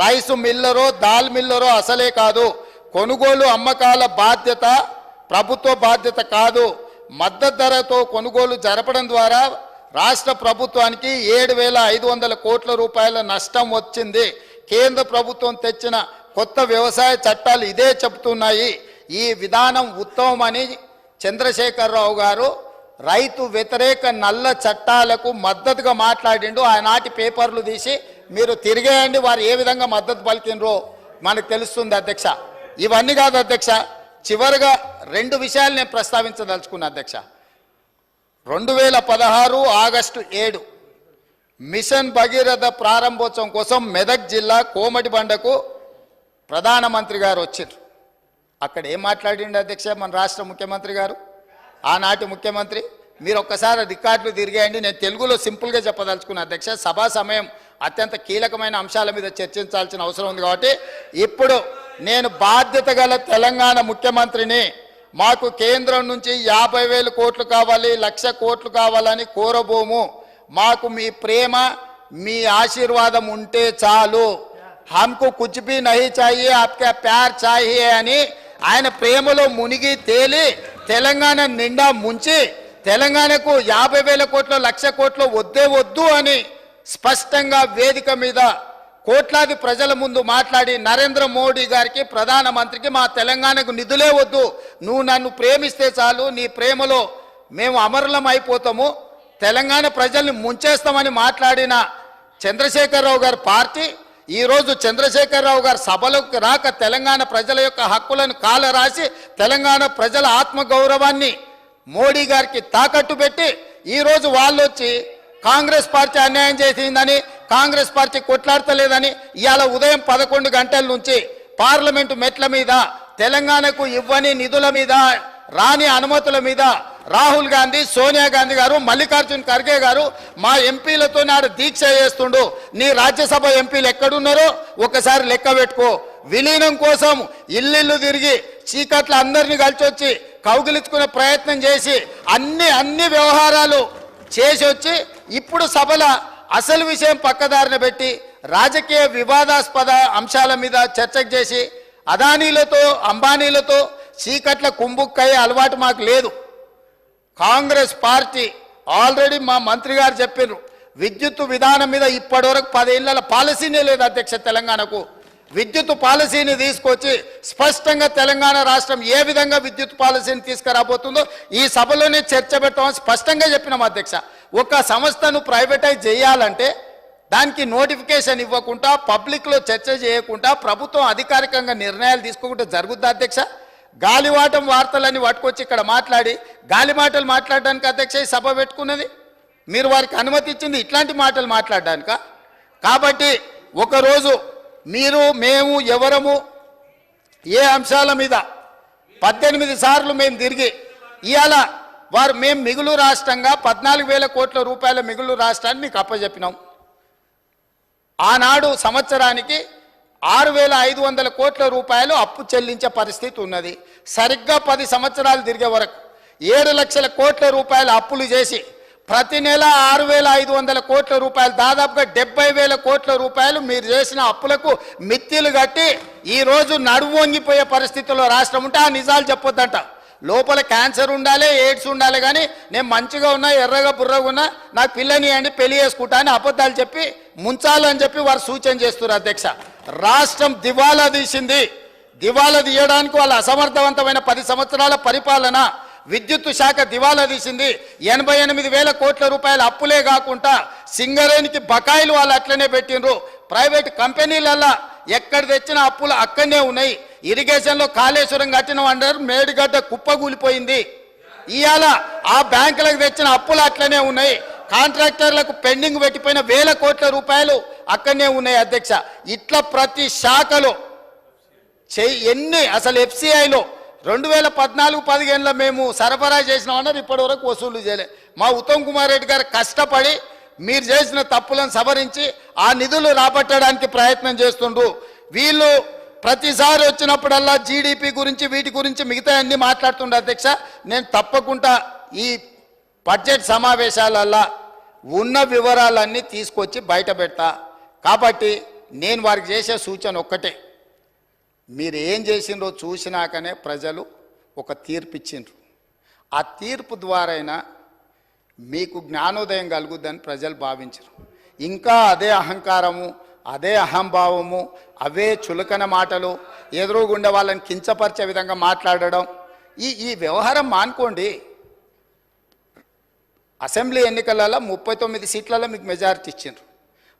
రైసు మిల్లరో దాల్ మిల్లరో అసలే కాదు, కొనుగోలు అమ్మకాల బాధ్యత ప్రభుత్వ బాధ్యత కాదు. మద్దతు ధరతో కొనుగోలు జరపడం ద్వారా రాష్ట్ర ప్రభుత్వానికి 7,500 కోట్ల రూపాయల నష్టం వచ్చింది. కేంద్ర ప్రభుత్వం తెచ్చిన కొత్త వ్యవసాయ చట్టాలు ఇదే చెబుతున్నాయి. ఈ విధానం ఉత్తమమని చంద్రశేఖరరావు గారు రైతు వ్యతిరేక నల్ల చట్టాలకు మద్దతుగా మాట్లాడిండు. ఆనాటి పేపర్లు తీసి మీరు తిరిగేయండి, వారు ఏ విధంగా మద్దతు పలికినరో మనకు తెలుస్తుంది అధ్యక్ష. ఇవన్నీ కాదు అధ్యక్ష, చివరిగా 2 విషయాలు నేను ప్రస్తావించదలుచుకున్నా అధ్యక్ష. 2016 ఆగస్టు 7 మిషన్ భగీరథ ప్రారంభోత్సవం కోసం మెదక్ జిల్లా కోమటిబండకు ప్రధానమంత్రి గారు వచ్చారు. అక్కడ ఏం మాట్లాడిండు అధ్యక్ష మన రాష్ట్ర ముఖ్యమంత్రి గారు, ఆనాటి ముఖ్యమంత్రి? మీరు ఒక్కసారి రికార్డులు తిరిగేయండి. నేను తెలుగులో సింపుల్గా చెప్పదలుచుకున్న అధ్యక్ష, సభా సమయం అత్యంత కీలకమైన అంశాల మీద చర్చించాల్సిన అవసరం ఉంది కాబట్టి ఇప్పుడు నేను బాధ్యత గల తెలంగాణ ముఖ్యమంత్రిని. మాకు కేంద్రం నుంచి 50,000 కోట్లు కావాలి, 1,00,000 కోట్లు కావాలని కోరబోము. మాకు మీ ప్రేమ మీ ఆశీర్వాదం ఉంటే చాలు. హమ్కు కుచ్ భీ నహీ చాహియే, ఆప్కా ప్యార్ చాహియే అని ఆయన ప్రేమలో మునిగి తేలి తెలంగాణ నిండా ముంచి తెలంగాణకు 50,000 కోట్లు 1,00,000 కోట్లు వద్దే వద్దు అని స్పష్టంగా వేదిక మీద కోట్లాది ప్రజల ముందు మాట్లాడి నరేంద్ర మోడీ గారికి ప్రధానమంత్రికి మా తెలంగాణకు నిధులే వద్దు, నువ్వు నన్ను ప్రేమిస్తే చాలు, నీ ప్రేమలో మేము అమరులం అయిపోతాము, తెలంగాణ ప్రజల్ని ముంచేస్తామని మాట్లాడిన చంద్రశేఖరరావు గారి పార్టీ ఈరోజు చంద్రశేఖరరావు గారు సభలోకి రాక తెలంగాణ ప్రజల యొక్క హక్కులను కాలరాసి తెలంగాణ ప్రజల ఆత్మగౌరవాన్ని మోడీ గారికి తాకట్టు పెట్టి ఈరోజు వాళ్ళు వచ్చి కాంగ్రెస్ పార్టీ అన్యాయం చేసిందని, కాంగ్రెస్ పార్టీ కొట్లాడతలేదని ఇవాళ ఉదయం 11 గంటల నుంచి పార్లమెంటు మెట్ల మీద తెలంగాణకు ఇవ్వని నిధుల మీద రాని అనుమతుల మీద రాహుల్ గాంధీ, సోనియా గాంధీ గారు, మల్లికార్జున్ ఖర్గే గారు మా ఎంపీలతో నాడు దీక్ష చేస్తుండు. నీ రాజ్యసభ ఎంపీలు ఎక్కడున్నారో ఒకసారి లెక్క పెట్టుకో. విలీనం కోసం ఇల్లు తిరిగి చీకట్ల అందరినీ కలిసి వచ్చి కౌగిలించుకునే ప్రయత్నం చేసి అన్ని వ్యవహారాలు చేసి వచ్చి ఇప్పుడు సభల అసలు విషయం పక్కదారిన పెట్టి రాజకీయ వివాదాస్పద అంశాల మీద చర్చకు చేసి అదానీలతో అంబానీలతో చీకట్ల కుంభుక్కయ్యే అలవాటు మాకు లేదు. కాంగ్రెస్ పార్టీ ఆల్రెడీ మా మంత్రి గారు చెప్పారు, విద్యుత్ విధానం మీద ఇప్పటివరకు 10 ఏళ్ల పాలసీనే లేదు అధ్యక్ష. తెలంగాణకు విద్యుత్ పాలసీని తీసుకొచ్చి స్పష్టంగా తెలంగాణ రాష్ట్రం ఏ విధంగా విద్యుత్ పాలసీని తీసుకురాబోతుందో ఈ సభలోనే చర్చ పెట్టమని స్పష్టంగా చెప్పినాం అధ్యక్ష. ఒక సంస్థను ప్రైవేటైజ్ చేయాలంటే దానికి నోటిఫికేషన్ ఇవ్వకుండా పబ్లిక్లో చర్చ చేయకుండా ప్రభుత్వం అధికారికంగా నిర్ణయాలు తీసుకోకుండా జరుగుద్దా అధ్యక్ష? గాలివాటం వార్తలని పట్టుకొచ్చి ఇక్కడ మాట్లాడి గాలి మాటలు మాట్లాడడానికి అధ్యక్ష ఈ సభ పెట్టుకున్నది. మీరు వారికి అనుమతి ఇచ్చింది ఇట్లాంటి మాటలు మాట్లాడడానిక? కాబట్టి ఒకరోజు మీరు మేము ఎవరము ఏ అంశాల మీద 18 సార్లు మేము తిరిగి ఇవాళ మేము మిగులు రాష్ట్రంగా 14,000 కోట్ల రూపాయల మిగులు రాష్ట్రాన్ని మీకు అప్పచెప్పినాం. ఆనాడు సంవత్సరానికి 6,500 కోట్ల రూపాయలు అప్పు చెల్లించే పరిస్థితి ఉన్నది. సరిగ్గా 10 సంవత్సరాలు తిరిగే వరకు 7 లక్షల కోట్ల రూపాయల అప్పులు చేసి ప్రతి నెల 6,500 కోట్ల రూపాయలు దాదాపుగా 70,000 కోట్ల రూపాయలు మీరు చేసిన అప్పులకు మిత్తిలు కట్టి ఈరోజు నడుము వంగిపోయే పరిస్థితుల్లో రాష్ట్రం ఉంటే ఆ నిజాలు చెప్పొద్దంట. లోపల క్యాన్సర్ ఉండాలి, ఎయిడ్స్ ఉండాలి, కానీ నేను మంచిగా ఉన్నా, ఎర్రగా బుర్రగా ఉన్నా, నాకు పిల్లని అండి పెళ్లి చేసుకుంటా అని అబద్ధాలు చెప్పి ముంచాలని చెప్పి వారు సూచన చేస్తున్నారు అధ్యక్ష. రాష్ట్రం దివాలా తీసింది. దివాలా తీయడానికి వాళ్ళ అసమర్థవంతమైన 10 సంవత్సరాల పరిపాలన విద్యుత్ శాఖ దివాలా తీసింది. 88,000 కోట్ల రూపాయల అప్పులే కాకుండా సింగరేణికి బకాయిలు వాళ్ళు అట్లనే పెట్టినరు. ప్రైవేట్ కంపెనీలల్లా ఎక్కడ తెచ్చిన అప్పులు అక్కడనే ఉన్నాయి. ఇరిగేషన్లో కాళేశ్వరం కట్టిన అంటారు, మేడిగడ్డ కుప్పగూలిపోయింది. ఇవాళ ఆ బ్యాంకులకు తెచ్చిన అప్పులు అట్లనే ఉన్నాయి. కాంట్రాక్టర్లకు పెండింగ్ పెట్టిపోయిన 1,000 కోట్ల రూపాయలు అక్కడనే ఉన్నాయి అధ్యక్ష. ఇట్లా ప్రతి శాఖలో ఎన్ని అసలు FCIలో 2014-15లో మేము సరఫరా చేసినామన్నారు, ఇప్పటి వరకు వసూలు చేయలే. మా ఉత్తమ్ కుమార్ రెడ్డి గారు కష్టపడి మీరు చేసిన తప్పులను సవరించి ఆ నిధులు రాబట్టడానికి ప్రయత్నం చేస్తుండ్రు. వీళ్ళు ప్రతిసారి వచ్చినప్పుడల్లా జీడిపి గురించి వీటి గురించి మిగతా అన్ని మాట్లాడుతుండే అధ్యక్ష. నేను తప్పకుండా ఈ బడ్జెట్ సమావేశాలల్లో ఉన్న వివరాలన్నీ తీసుకొచ్చి బయట పెడతా. కాబట్టి నేను వారికి చేసే సూచన ఒక్కటే, మీరు ఏం చేసిండ్రో చూసినాకనే ప్రజలు ఒక తీర్పు ఇచ్చిండ్రు. ఆ తీర్పు ద్వారైనా మీకు జ్ఞానోదయం కలుగుద్దని ప్రజలు భావించరు. ఇంకా అదే అహంకారము, అదే అహంభావము, అవే చులకన మాటలు, ఎదురుగుండే వాళ్ళని కించపరిచే విధంగా మాట్లాడడం, ఈ వ్యవహారం మానుకోండి. అసెంబ్లీ ఎన్నికలలో 39 సీట్లలో మీకు మెజారిటీ ఇచ్చిండ్రు.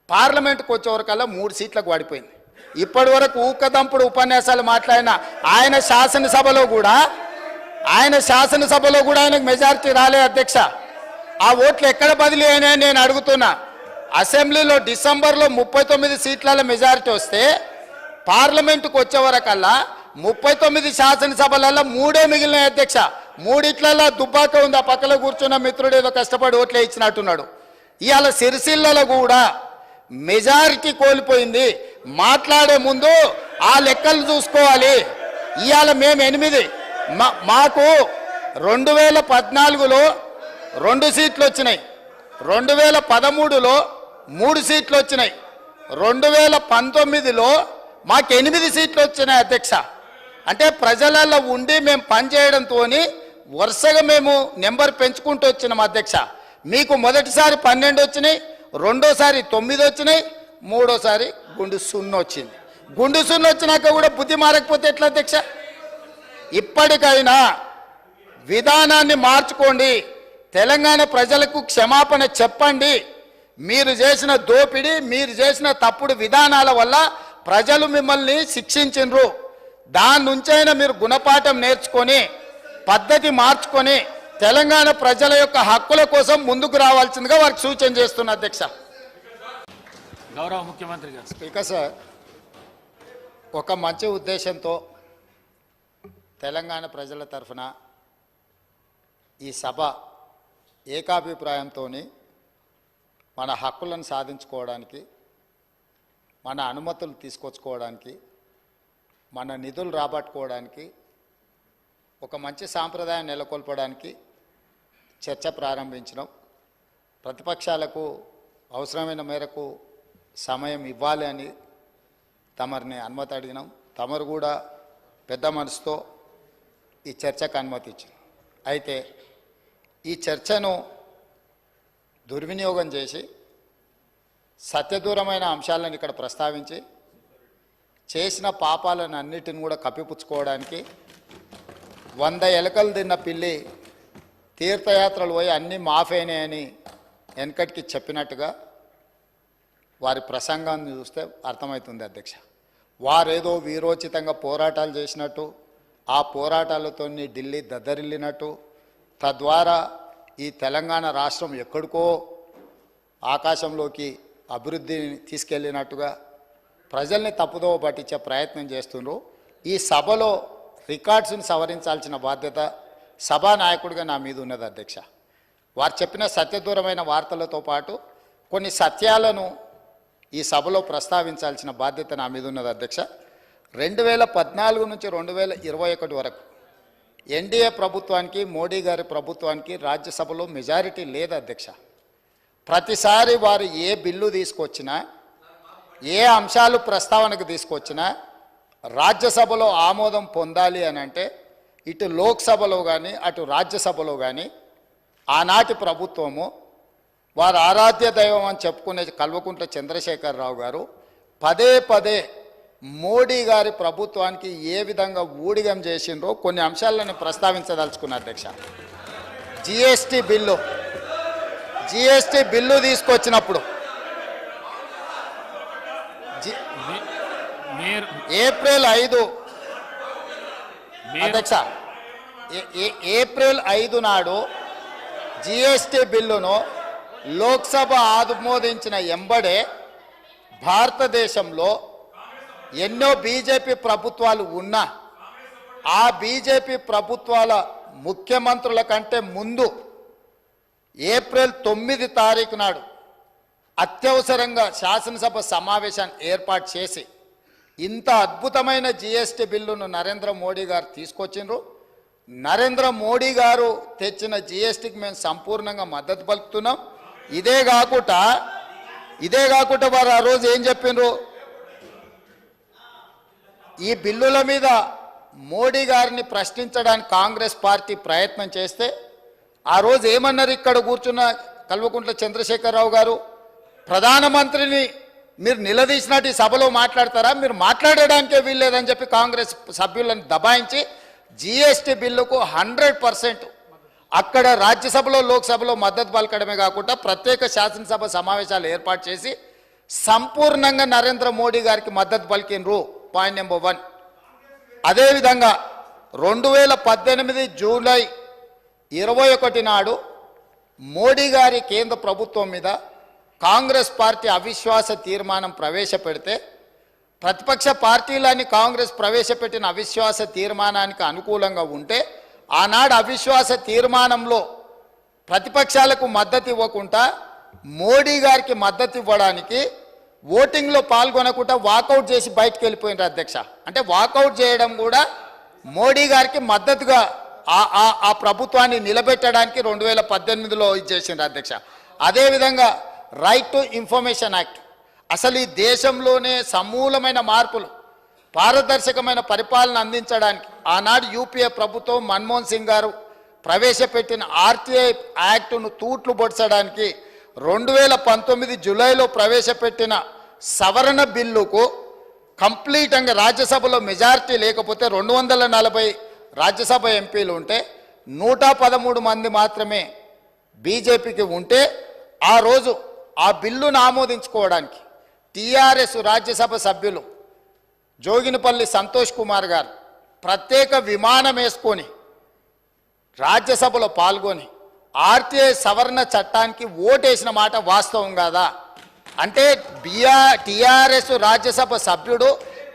పార్లమెంట్కి వచ్చేవరకల్లా 3 సీట్లకు పడిపోయింది. ఇప్పటి వరకు ఊకదంపుడు ఉపన్యాసాలు మాట్లాడిన ఆయన శాసనసభలో కూడా ఆయనకు మెజారిటీ రాలే అధ్యక్ష. ఆ ఓట్లు ఎక్కడ బదిలీ అయినాయని నేను అడుగుతున్నా. అసెంబ్లీలో డిసెంబర్లో 39 సీట్ల మెజారిటీ వస్తే పార్లమెంటుకు వచ్చేవరకల్లా 39 శాసనసభలలో 3 మిగిలినాయి అధ్యక్ష. 3 దుబ్బాక ఉంది, ఆ పక్కలో కూర్చున్న మిత్రుడు ఏదో కష్టపడి ఓట్లే ఇచ్చినట్టున్నాడు. ఇవాళ సిరిసిల్లలో కూడా మెజారిటీ కోల్పోయింది. మాట్లాడే ముందు ఆ లెక్కలు చూసుకోవాలి. ఇవాళ మేము 8, మాకు 2014లో 2 సీట్లు వచ్చినాయి, 2013లో 3 సీట్లు వచ్చినాయి, 2019లో మాకు 8 సీట్లు వచ్చినాయి అధ్యక్ష. అంటే ప్రజలలో ఉండి మేము పనిచేయడంతో వరుసగా మేము నెంబర్ పెంచుకుంటూ వచ్చినాం అధ్యక్ష. మీకు మొదటిసారి 12 వచ్చినాయి, రెండోసారి 9 వచ్చినాయి, మూడోసారి గుండు 0 వచ్చింది. గుండు 0 వచ్చినాక కూడా బుద్ధి మారకపోతే ఎట్లా అధ్యక్ష? ఇప్పటికైనా విధానాన్ని మార్చుకోండి. తెలంగాణ ప్రజలకు క్షమాపణ చెప్పండి. మీరు చేసిన దోపిడీ, మీరు చేసిన తప్పుడు విధానాల వల్ల ప్రజలు మిమ్మల్ని శిక్షించిండ్రు. దాని నుంచైనా మీరు గుణపాఠం నేర్చుకొని పద్ధతి మార్చుకొని తెలంగాణ ప్రజల యొక్క హక్కుల కోసం ముందుకు రావాల్సిందిగా వారికి సూచన చేస్తున్నా అధ్యక్ష. గౌరవ ముఖ్యమంత్రి గారు. స్పీకర్ సార్, ఒక మంచి ఉద్దేశంతో తెలంగాణ ప్రజల తరఫున ఈ సభ ఏకాభిప్రాయంతో మన హక్కులను సాధించుకోవడానికి, మన అనుమతులు తీసుకొచ్చుకోవడానికి, మన నిధులు రాబట్టుకోవడానికి, ఒక మంచి సాంప్రదాయం నెలకొల్పడానికి చర్చ ప్రారంభించినాం. ప్రతిపక్షాలకు అవసరమైన మేరకు సమయం ఇవ్వాలి అని తమరిని అనుమతి అడిగినాం. తమరు కూడా పెద్ద మనసుతో ఈ చర్చకు అనుమతి ఇచ్చింది. అయితే ఈ చర్చను దుర్వినియోగం చేసి సత్యదూరమైన అంశాలను ఇక్కడ ప్రస్తావించి చేసిన పాపాలను అన్నిటిని కూడా కప్పిపుచ్చుకోవడానికి 100 ఎలకలు తిన్న పిల్లి తీర్థయాత్రలు పోయి అన్నీ మాఫైనాయని వెనకటికి చెప్పినట్టుగా వారి ప్రసంగాన్ని చూస్తే అర్థమవుతుంది అధ్యక్ష. వారేదో వీరోచితంగా పోరాటాలు చేసినట్టు, ఆ పోరాటాలతో ఢిల్లీ దద్దరిల్లినట్టు, తద్వారా ఈ తెలంగాణ రాష్ట్రం ఎక్కడికో ఆకాశంలోకి అభివృద్ధిని తీసుకెళ్ళినట్టుగా ప్రజల్ని తప్పుదోవ పట్టించే ప్రయత్నం చేస్తున్నారు. ఈ సభలో రికార్డ్స్ని సవరించాల్సిన బాధ్యత సభానాయకుడిగా నా మీద ఉన్నది అధ్యక్ష. వారు చెప్పిన సత్యదూరమైన వార్తలతో పాటు కొన్ని సత్యాలను ఈ సభలో ప్రస్తావించాల్సిన బాధ్యత నా మీద ఉన్నది అధ్యక్ష. 2014 నుంచి 2021 వరకు ఎన్డీఏ ప్రభుత్వానికి, మోడీ గారి ప్రభుత్వానికి రాజ్యసభలో మెజారిటీ లేదు అధ్యక్ష. ప్రతిసారి వారు ఏ బిల్లు తీసుకొచ్చినా, ఏ అంశాలు ప్రస్తావనకు తీసుకొచ్చినా రాజ్యసభలో ఆమోదం పొందాలి అని అంటే ఇటు లోక్సభలో కానీ అటు రాజ్యసభలో కానీ ఆనాటి ప్రభుత్వము, వారు ఆరాధ్య దైవం అని చెప్పుకునే కల్వకుంట్ల చంద్రశేఖరరావు గారు పదే పదే మోడీ గారి ప్రభుత్వానికి ఏ విధంగా ఊడిగం చేసిండ్రో కొన్ని అంశాలను ప్రస్తావించదలుచుకున్న అధ్యక్ష. జిఎస్టీ బిల్లు తీసుకొచ్చినప్పుడు ఏప్రిల్ 5 అధ్యక్ష, ఏప్రిల్ 5 నాడు జిఎస్టీ బిల్లును లోక్సభ ఆమోదించిన ఎంబడే భారతదేశంలో ఎన్నో బీజేపీ ప్రభుత్వాలు ఉన్నా ఆ బీజేపీ ప్రభుత్వాల ముఖ్యమంత్రుల కంటే ముందు ఏప్రిల్ 9 తారీఖు నాడు అత్యవసరంగా శాసనసభ సమావేశాన్ని ఏర్పాటు చేసి ఇంత అద్భుతమైన జీఎస్టీ బిల్లును నరేంద్ర మోడీ గారు తీసుకొచ్చిండ్రు. నరేంద్ర మోడీ గారు తెచ్చిన జీఎస్టీకి మేము సంపూర్ణంగా మద్దతు పలుకుతున్నాం. ఇదే కాకుండా వారు ఆ రోజు ఏం చెప్పిండ్రు, ఈ బిల్లుల మీద మోడీ గారిని ప్రశ్నించడానికి కాంగ్రెస్ పార్టీ ప్రయత్నం చేస్తే ఆ రోజు ఏమన్నారు, ఇక్కడ కూర్చున్న కల్వకుంట్ల చంద్రశేఖరరావు గారు, ప్రధానమంత్రిని మీరు నిలదీసినట్టు ఈ సభలో మాట్లాడతారా, మీరు మాట్లాడడానికే వీల్లేదని చెప్పి కాంగ్రెస్ సభ్యులను దబాయించి జీఎస్టీ బిల్లుకు 100% అక్కడ రాజ్యసభలో లోక్సభలో మద్దతు పలకడమే కాకుండా ప్రత్యేక శాసనసభ సమావేశాలు ఏర్పాటు చేసి సంపూర్ణంగా నరేంద్ర మోడీ గారికి మద్దతు పలికినరు. Point number 1. అదేవిధంగా 2018 జూలై 21 నాడు మోడీ గారి కేంద్ర ప్రభుత్వం మీద కాంగ్రెస్ పార్టీ అవిశ్వాస తీర్మానం ప్రవేశపెడితే ప్రతిపక్ష పార్టీలన్నీ కాంగ్రెస్ ప్రవేశపెట్టిన అవిశ్వాస తీర్మానానికి అనుకూలంగా ఉంటే ఆనాడు అవిశ్వాస తీర్మానంలో ప్రతిపక్షాలకు మద్దతు ఇవ్వకుండా మోడీ గారికి మద్దతు ఇవ్వడానికి ఓటింగ్లో పాల్గొనకుండా వాకౌట్ చేసి బయటకు వెళ్ళిపోయినారు అధ్యక్ష. అంటే వాకౌట్ చేయడం కూడా మోడీ గారికి మద్దతుగా ఆ ప్రభుత్వాన్ని నిలబెట్టడానికి 2018లో ఇచ్చేసిండ్రు అధ్యక్ష. అదేవిధంగా రైట్ టు ఇన్ఫర్మేషన్ యాక్ట్, అసలు ఈ దేశంలోనే సమూలమైన మార్పులు, పారదర్శకమైన పరిపాలన అందించడానికి ఆనాడు యూపీఏ ప్రభుత్వం మన్మోహన్ సింగ్ గారు ప్రవేశపెట్టిన ఆర్టీఐ యాక్టును తూట్లు పొడచడానికి 2019 జూలైలో ప్రవేశపెట్టిన సవరణ బిల్లుకు కంప్లీట్గా రాజ్యసభలో మెజారిటీ లేకపోతే 240 రాజ్యసభ ఎంపీలు ఉంటే 113 మంది మాత్రమే బీజేపీకి ఉంటే ఆ రోజు ఆ బిల్లును ఆమోదించుకోవడానికి టీఆర్ఎస్ రాజ్యసభ సభ్యులు జోగినిపల్లి సంతోష్ కుమార్ గారు ప్రత్యేక విమానం వేసుకొని రాజ్యసభలో పాల్గొని ఆర్టీఐ సవరణ చట్టానికి ఓటేసిన మాట వాస్తవం కాదా? అంటే టీఆర్ఎస్ రాజ్యసభ సభ్యుడు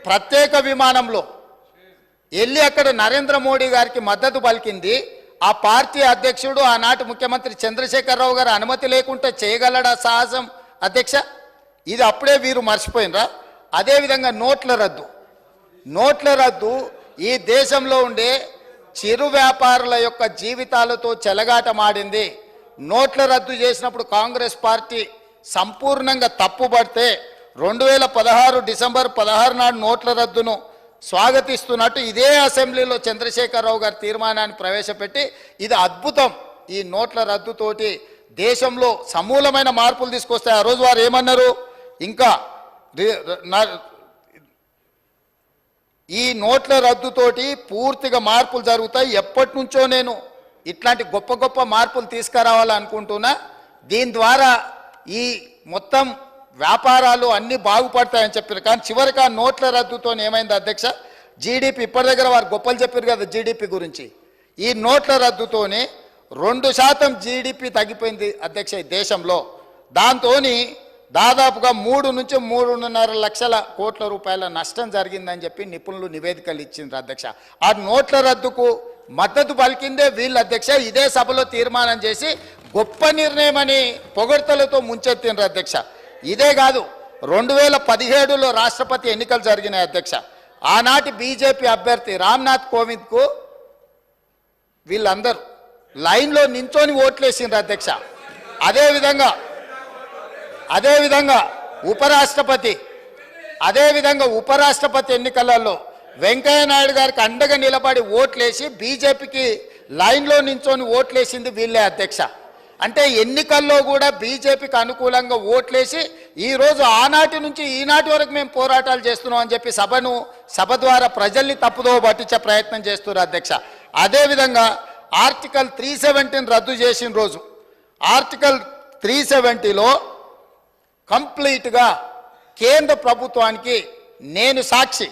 ప్రత్యేక విమానంలో వెళ్ళి అక్కడ నరేంద్ర మోడీ గారికి మద్దతు పలికింది. ఆ పార్టీ అధ్యక్షుడు ఆనాటి ముఖ్యమంత్రి చంద్రశేఖరరావు గారు అనుమతి లేకుంటే చేయగలడా సాహసం అధ్యక్ష? ఇది అప్పుడే వీరు మర్చిపోయినరా? అదేవిధంగా నోట్ల రద్దు ఈ దేశంలో ఉండే చిరు వ్యాపారుల యొక్క జీవితాలతో చెలగాటమాడింది. నోట్ల రద్దు చేసినప్పుడు కాంగ్రెస్ పార్టీ సంపూర్ణంగా తప్పుపడితే 2016 డిసెంబర్ 16 నాడు నోట్ల రద్దును స్వాగతిస్తున్నట్టు ఇదే అసెంబ్లీలో చంద్రశేఖరరావు గారి తీర్మానాన్ని ప్రవేశపెట్టి ఇది అద్భుతం, ఈ నోట్ల రద్దుతోటి దేశంలో సమూలమైన మార్పులు తీసుకొస్తాయి. ఆ రోజు వారు ఏమన్నారు, ఇంకా ఈ నోట్ల రద్దుతోటి పూర్తిగా మార్పులు జరుగుతాయి, ఎప్పటి నుంచో నేను ఇట్లాంటి గొప్ప గొప్ప మార్పులు తీసుకురావాలనుకుంటున్నా, దీని ద్వారా ఈ మొత్తం వ్యాపారాలు అన్నీ బాగుపడతాయని చెప్పారు. కానీ చివరికి ఆ నోట్ల రద్దుతో ఏమైంది అధ్యక్ష, జీడిపి ఇప్పటి దగ్గర వారు గొప్పలు చెప్పారు కదా జీడిపి గురించి, ఈ నోట్ల రద్దుతోనే 2% జీడిపి తగ్గిపోయింది అధ్యక్ష ఈ దేశంలో. దాంతో దాదాపుగా 3 నుంచి 3.5 లక్షల కోట్ల రూపాయల నష్టం జరిగిందని చెప్పి నిపుణులు నివేదికలు ఇచ్చిండ్రు అధ్యక్ష. ఆ నోట్ల రద్దుకు మద్దతు పలికిందే వీళ్ళు అధ్యక్ష. ఇదే సభలో తీర్మానం చేసి గొప్ప నిర్ణయం అని పొగడ్తలతో ముంచెత్తిండ్రు అధ్యక్ష. ఇదే కాదు, 2017లో రాష్ట్రపతి ఎన్నికలు జరిగినాయి అధ్యక్ష. ఆనాటి బీజేపీ అభ్యర్థి రామ్నాథ్ కోవింద్కు వీళ్ళందరూ లైన్లో నించొని ఓట్లేసిండ్రు అధ్యక్ష. అదేవిధంగా ఉపరాష్ట్రపతి ఎన్నికలలో వెంకయ్య నాయుడు గారికి అండగా నిలబడి ఓట్లేసి బీజేపీకి లైన్లో నించొని ఓట్లేసింది వీళ్ళే అధ్యక్ష. అంటే ఎన్నికల్లో కూడా బీజేపీకి అనుకూలంగా ఓట్లేసి ఈరోజు ఆనాటి నుంచి ఈనాటి వరకు మేము పోరాటాలు చేస్తున్నాం అని చెప్పి సభ ద్వారా ప్రజల్ని తప్పుదో పట్టించే ప్రయత్నం చేస్తున్నారు అధ్యక్ష. అదేవిధంగా ఆర్టికల్ 370 రద్దు చేసిన రోజు ఆర్టికల్ 370లో కంప్లీట్గా కేంద్ర ప్రభుత్వానికి నేను సాక్షి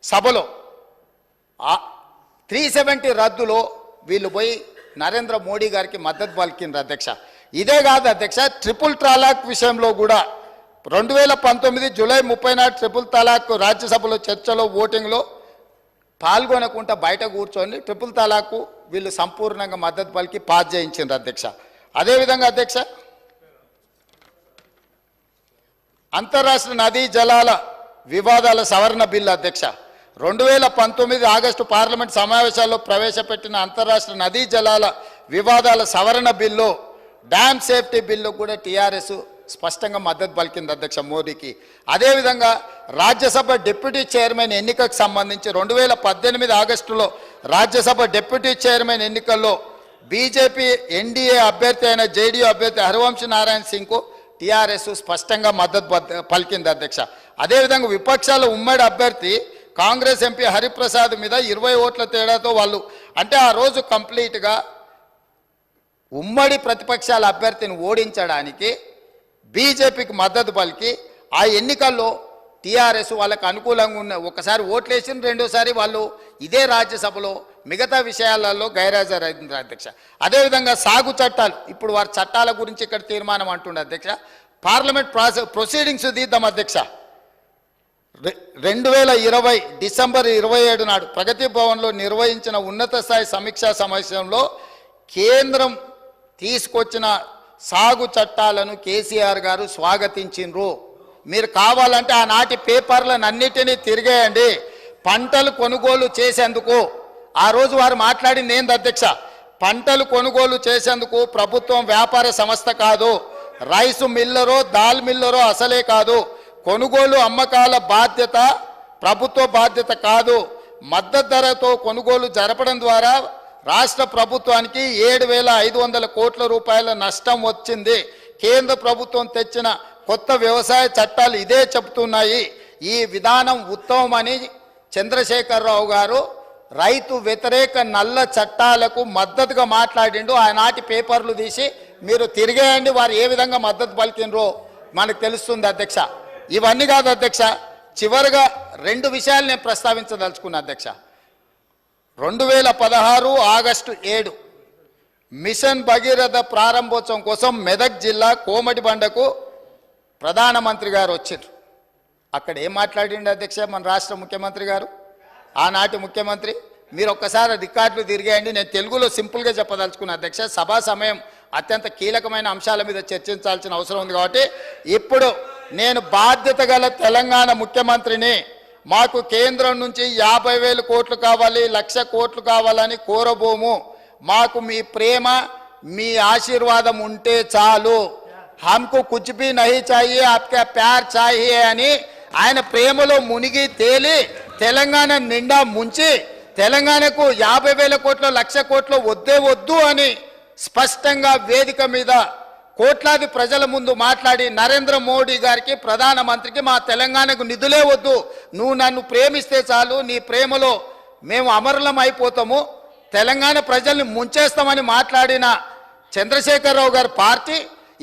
సభలో 370 రద్దులో వీళ్ళు పోయి నరేంద్ర మోడీ గారికి మద్దతు పలికిండ్రు అధ్యక్ష. ఇదే కాదు అధ్యక్ష, ట్రిపుల్ తలాక్ విషయంలో కూడా 2019 జూలై 30 నాడు ట్రిపుల్ తలాక్ రాజ్యసభలో చర్చలో ఓటింగ్లో పాల్గొనకుండా బయట కూర్చొని ట్రిపుల్ తలాకు వీళ్ళు సంపూర్ణంగా మద్దతు పలికి పాస్ చేయించారు అధ్యక్ష. అదేవిధంగా అధ్యక్ష, అంతర్రాష్ట్ర నదీ జలాల వివాదాల సవరణ బిల్లు అధ్యక్ష 2019 ఆగస్టు పార్లమెంట్ సమావేశాల్లో ప్రవేశపెట్టిన అంతర్రాష్ట్ర నదీ జలాల వివాదాల సవరణ బిల్లు, డ్యామ్ సేఫ్టీ బిల్లు కూడా టీఆర్ఎస్ స్పష్టంగా మద్దతు పలికింది అధ్యక్ష మోడీకి. అదేవిధంగా రాజ్యసభ డిప్యూటీ చైర్మన్ ఎన్నికకు సంబంధించి 2018 ఆగస్టులో రాజ్యసభ డిప్యూటీ చైర్మన్ ఎన్నికల్లో బీజేపీ ఎన్డీఏ అభ్యర్థి అయిన జేడీయూ అభ్యర్థి హరివంశ్ నారాయణ సింగ్కు టీఆర్ఎస్ స్పష్టంగా మద్దతు పలికింది అధ్యక్ష. అదేవిధంగా విపక్షాల ఉమ్మడి అభ్యర్థి కాంగ్రెస్ ఎంపీ హరిప్రసాద్ మీద 20 ఓట్ల తేడాతో వాళ్ళు అంటే ఆ రోజు కంప్లీట్గా ఉమ్మడి ప్రతిపక్షాల అభ్యర్థిని ఓడించడానికి బీజేపీకి మద్దతు పలికి ఆ ఎన్నికల్లో టీఆర్ఎస్ వాళ్ళకు అనుకూలంగా ఉన్న ఒకసారి ఓట్లేసిన రెండోసారి వాళ్ళు ఇదే రాజ్యసభలో మిగతా విషయాలలో గైర్హాజరైంది అధ్యక్ష. అదేవిధంగా సాగు చట్టాలు, ఇప్పుడు వారి చట్టాల గురించి ఇక్కడ తీర్మానం అంటుండే అధ్యక్ష. పార్లమెంట్ ప్రొసీడింగ్స్ తీద్దాం అధ్యక్ష. 2020 డిసెంబర్ 27 నాడు ప్రగతి భవన్లో నిర్వహించిన ఉన్నత స్థాయి సమీక్షా సమావేశంలో కేంద్రం తీసుకొచ్చిన సాగు చట్టాలను కేసీఆర్ గారు స్వాగతించిండ్రు. మీరు కావాలంటే ఆనాటి పేపర్లను అన్నిటినీ తిరిగేయండి. పంటలు కొనుగోలు చేసేందుకు ఆ రోజు వారు మాట్లాడింది ఏంది అధ్యక్ష, పంటలు కొనుగోలు చేసేందుకు ప్రభుత్వం వ్యాపార సంస్థ కాదు, రైసు మిల్లరో దాల్ మిల్లరో అసలే కాదు, కొనుగోలు అమ్మకాల బాధ్యత ప్రభుత్వ బాధ్యత కాదు. మద్దతు ధరతో కొనుగోలు జరపడం ద్వారా రాష్ట్ర ప్రభుత్వానికి 7,500 కోట్ల రూపాయల నష్టం వచ్చింది. కేంద్ర ప్రభుత్వం తెచ్చిన కొత్త వ్యవసాయ చట్టాలు ఇదే చెబుతున్నాయి. ఈ విధానం ఉత్తమమని చంద్రశేఖరరావు గారు రైతు వ్యతిరేక నల్ల చట్టాలకు మద్దతుగా మాట్లాడిండు. ఆనాటి పేపర్లు తీసి మీరు తిరిగేయండి, వారు ఏ విధంగా మద్దతు పలికినరో మనకు తెలుస్తుంది అధ్యక్ష. ఇవన్నీ కాదు అధ్యక్ష, చివరిగా 2 విషయాలు నేను ప్రస్తావించదలుచుకున్నా అధ్యక్ష. 2016 ఆగస్టు 7 మిషన్ భగీరథ ప్రారంభోత్సవం కోసం మెదక్ జిల్లా కోమటిబండకు ప్రధానమంత్రి గారు వచ్చారు. అక్కడ ఏం మాట్లాడిండు అధ్యక్ష మన రాష్ట్ర ముఖ్యమంత్రి గారు, ఆనాటి ముఖ్యమంత్రి? మీరు ఒక్కసారి రికార్డులు తిరిగేయండి. నేను తెలుగులో సింపుల్గా చెప్పదలుచుకున్నా అధ్యక్ష. సభా సమయం అత్యంత కీలకమైన అంశాల మీద చర్చించాల్సిన అవసరం ఉంది కాబట్టి ఇప్పుడు నేను బాధ్యత గల తెలంగాణ ముఖ్యమంత్రిని, మాకు కేంద్రం నుంచి 50,000 కోట్లు కావాలి, 1,00,000 కోట్లు కావాలని కోరబోము. మాకు మీ ప్రేమ మీ ఆశీర్వాదం ఉంటే చాలు. హమ్కు కుచ్ భీ నహీ చాహియే, ఆప్కా ప్యార్ చాహియే అని ఆయన ప్రేమలో మునిగి తేలి తెలంగాణ నిండా ముంచి తెలంగాణకు 50,000 కోట్లు 1,00,000 కోట్లు వద్దే వద్దు అని స్పష్టంగా వేదిక మీద కోట్లాది ప్రజల ముందు మాట్లాడి నరేంద్ర మోడీ గారికి ప్రధానమంత్రికి మా తెలంగాణకు నిధులే వద్దు, నువ్వు నన్ను ప్రేమిస్తే చాలు, నీ ప్రేమలో మేము అమరులం అయిపోతాము, తెలంగాణ ప్రజల్ని ముంచేస్తామని మాట్లాడిన చంద్రశేఖరరావు గారి పార్టీ